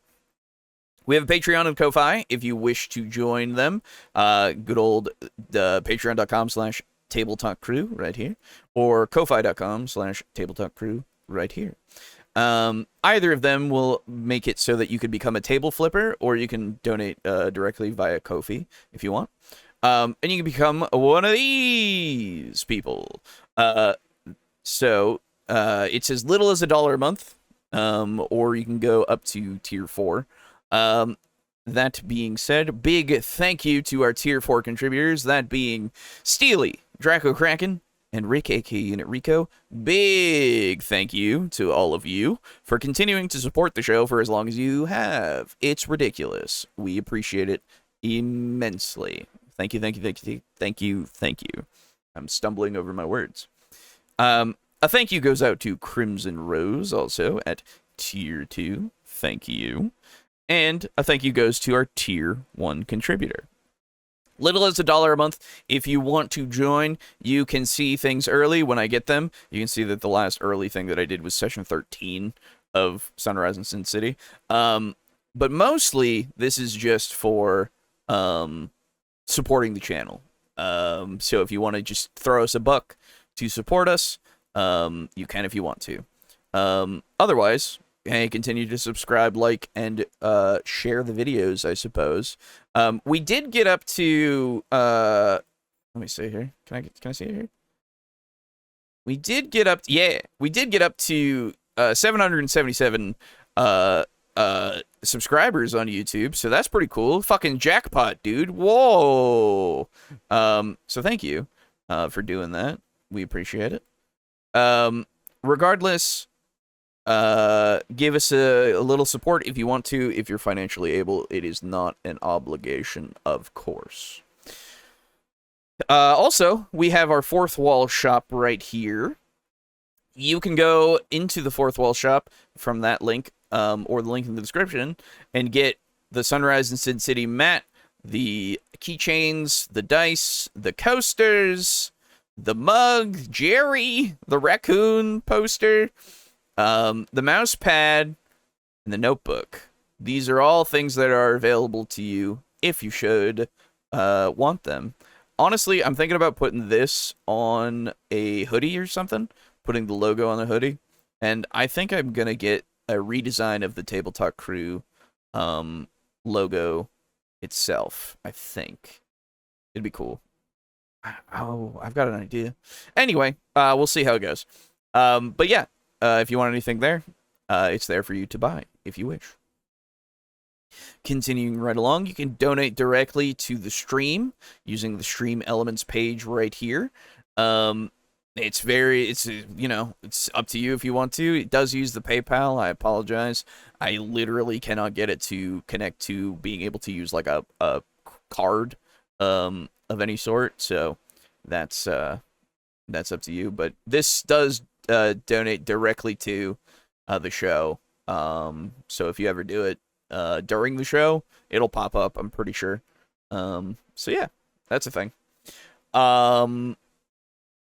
we have a Patreon and Ko-Fi if you wish to join them. Good old patreon.com/tabletalkcrew right here, or ko-fi.com/tabletalkcrew right here. Either of them will make it so that you can become a table flipper, or you can donate directly via Ko-fi if you want. And you can become one of these people. So it's as little as $1 a month, or you can go up to tier 4. That being said, big thank you to our tier 4 contributors, that being Steely, Draco Kraken, and Rick, aka Unit Rico. Big thank you to all of you for continuing to support the show for as long as you have. It's ridiculous. We appreciate it immensely. Thank you, thank you, thank you, thank you, thank you. I'm stumbling over my words. A thank you goes out to Crimson Rose, also at tier 2. Thank you. And a thank you goes to our tier 1 contributor. Little as $1 a month. If you want to join, you can see things early when I get them. You can see that the last early thing that I did was session 13 of Sunrise and Sin City. But mostly, this is just for supporting the channel. So if you want to just throw us a buck to support us, you can if you want to. Otherwise, hey, continue to subscribe, like, and share the videos, I suppose. We did get up to let me see here. Can I see it here? We did get up to 777 subscribers on YouTube, so that's pretty cool. Fucking jackpot, dude. Whoa. So thank you for doing that. We appreciate it. Regardless, give us a little support if you want to, if you're financially able. It is not an obligation, of course. Also, we have our Fourth Wall shop right here. You can go into the Fourth Wall shop from that link, or the link in the description, and get the Sunrise and Sin City mat, the keychains, the dice, the coasters, the mug, Jerry, the raccoon poster, the mouse pad, and the notebook. These are all things that are available to you if you should want them. Honestly, I'm thinking about putting this on a hoodie or something, putting the logo on the hoodie, and I think I'm going to get a redesign of the Table Talk Crew logo itself, I think. It'd be cool. Oh, I've got an idea. Anyway, we'll see how it goes. But yeah, if you want anything there, it's there for you to buy, if you wish. Continuing right along, you can donate directly to the stream using the Stream Elements page right here. It's up to you if you want to. It does use the PayPal. I apologize. I literally cannot get it to connect to being able to use like a card of any sort. So that's up to you. But this does donate directly to the show. So if you ever do it, during the show, it'll pop up, I'm pretty sure. So yeah, that's a thing.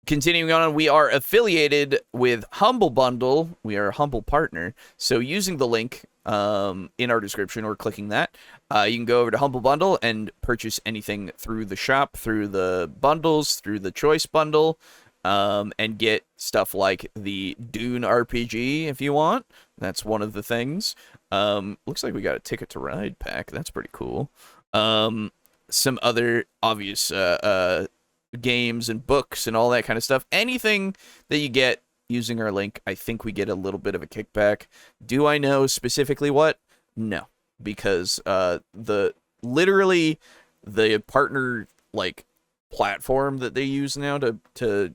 Continuing on, we are affiliated with Humble Bundle. We are a Humble partner. So using the link in our description or clicking that, you can go over to Humble Bundle and purchase anything through the shop, through the bundles, through the Choice Bundle, and get stuff like the Dune RPG if you want. That's one of the things. Looks like we got a Ticket to Ride pack. That's pretty cool. Some other obvious games and books and all that kind of stuff. Anything that you get using our link, I think we get a little bit of a kickback. Do I know specifically what? No, because literally the partner like platform that they use now to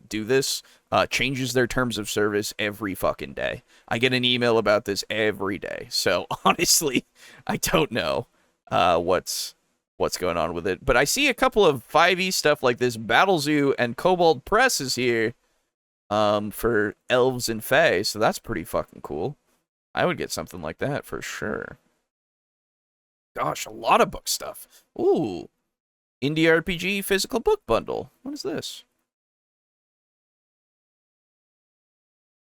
do this changes their terms of service every fucking day. I get an email about this every day. So honestly, I don't know what's going on with it. But I see a couple of 5e stuff like this. Battle Zoo and Kobold Press is here for elves and fae, so that's pretty fucking cool. I would get something like that for sure. Gosh, a lot of book stuff. Ooh. Indie RPG physical book bundle. What is this?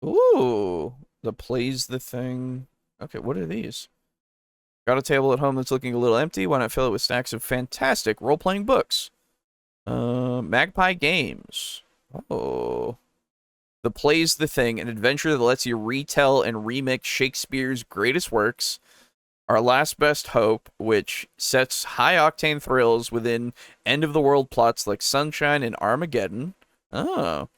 Ooh. The Plays the Thing. Okay, what are these? Got a table at home that's looking a little empty. Why not fill it with stacks of fantastic role-playing books? Magpie Games. Oh. The Plays the Thing, an adventure that lets you retell and remix Shakespeare's greatest works. Our Last Best Hope, which sets high-octane thrills within end-of-the-world plots like Sunshine and Armageddon. Oh.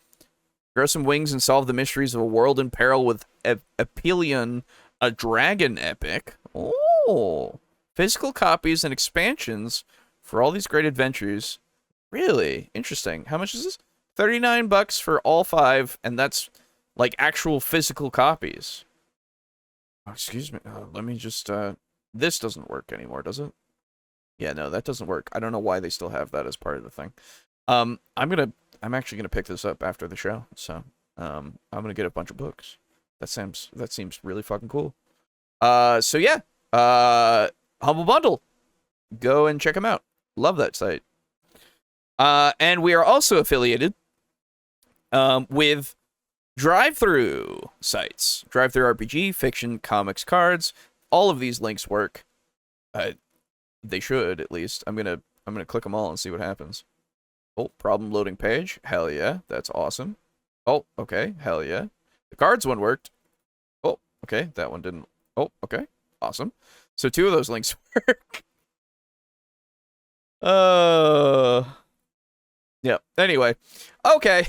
Grow some wings and solve the mysteries of a world in peril with Aphelion, a dragon epic. Oh, physical copies and expansions for all these great adventures. Really interesting. How much is this? $39 for all 5, and that's like actual physical copies. Oh, excuse me. Let me just. This doesn't work anymore, does it? Yeah, no, that doesn't work. I don't know why they still have that as part of the thing. I'm actually gonna pick this up after the show. So, I'm gonna get a bunch of books. That seems really fucking cool. So yeah. Humble Bundle. Go and check them out. Love that site. And we are also affiliated with drive-through sites. Drive-through RPG, fiction, comics, cards. All of these links work. They should, at least. I'm gonna click them all and see what happens. Oh, problem loading page. Hell yeah, that's awesome. Oh, okay, hell yeah. The cards one worked. Oh, okay, that one didn't. Oh, okay. Awesome. So 2 of those links work. Yeah. Anyway. Okay.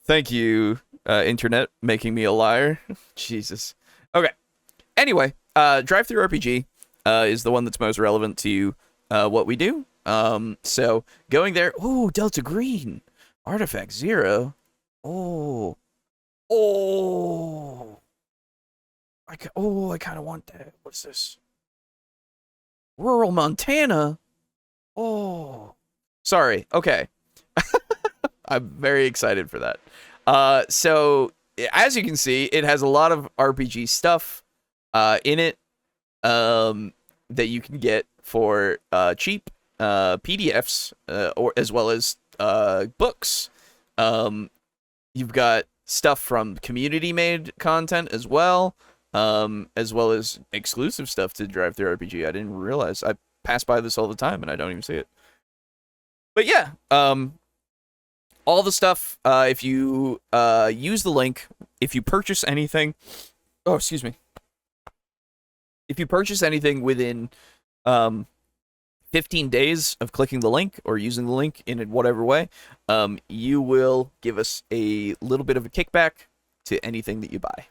Thank you, internet, making me a liar. Jesus. Okay. Anyway, Drive-Thru RPG is the one that's most relevant to what we do. So going there. Ooh, Delta Green. Artifact 0. Oh. Oh. I kind of want that. What's this? Rural Montana? Oh. Sorry. Okay. I'm very excited for that. So, as you can see, it has a lot of RPG stuff in it that you can get for cheap PDFs or as well as books. You've got stuff from community-made content as well as exclusive stuff to Drive-Thru RPG. I didn't realize. I pass by this all the time, and I don't even see it. But yeah, all the stuff, if you use the link, if you purchase anything... Oh, excuse me. If you purchase anything within 15 days of clicking the link or using the link in whatever way, you will give us a little bit of a kickback to anything that you buy.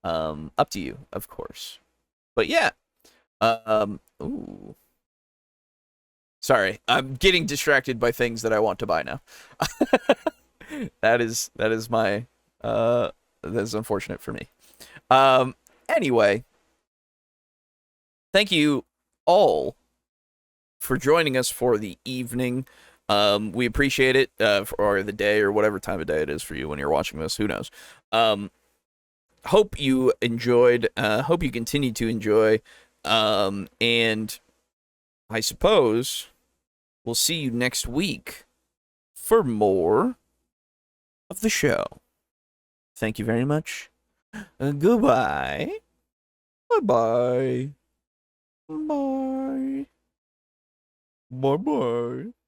Up to you, of course. But yeah. Ooh. Sorry, I'm getting distracted by things that I want to buy now. That is my that is unfortunate for me. Anyway, thank you all for joining us for the evening. We appreciate it, or the day, or whatever time of day it is for you when you're watching this. Who knows? hope you enjoyed. Hope you continue to enjoy. And I suppose we'll see you next week for more of the show. Thank you very much. Goodbye. Bye-bye. Bye. Bye-bye.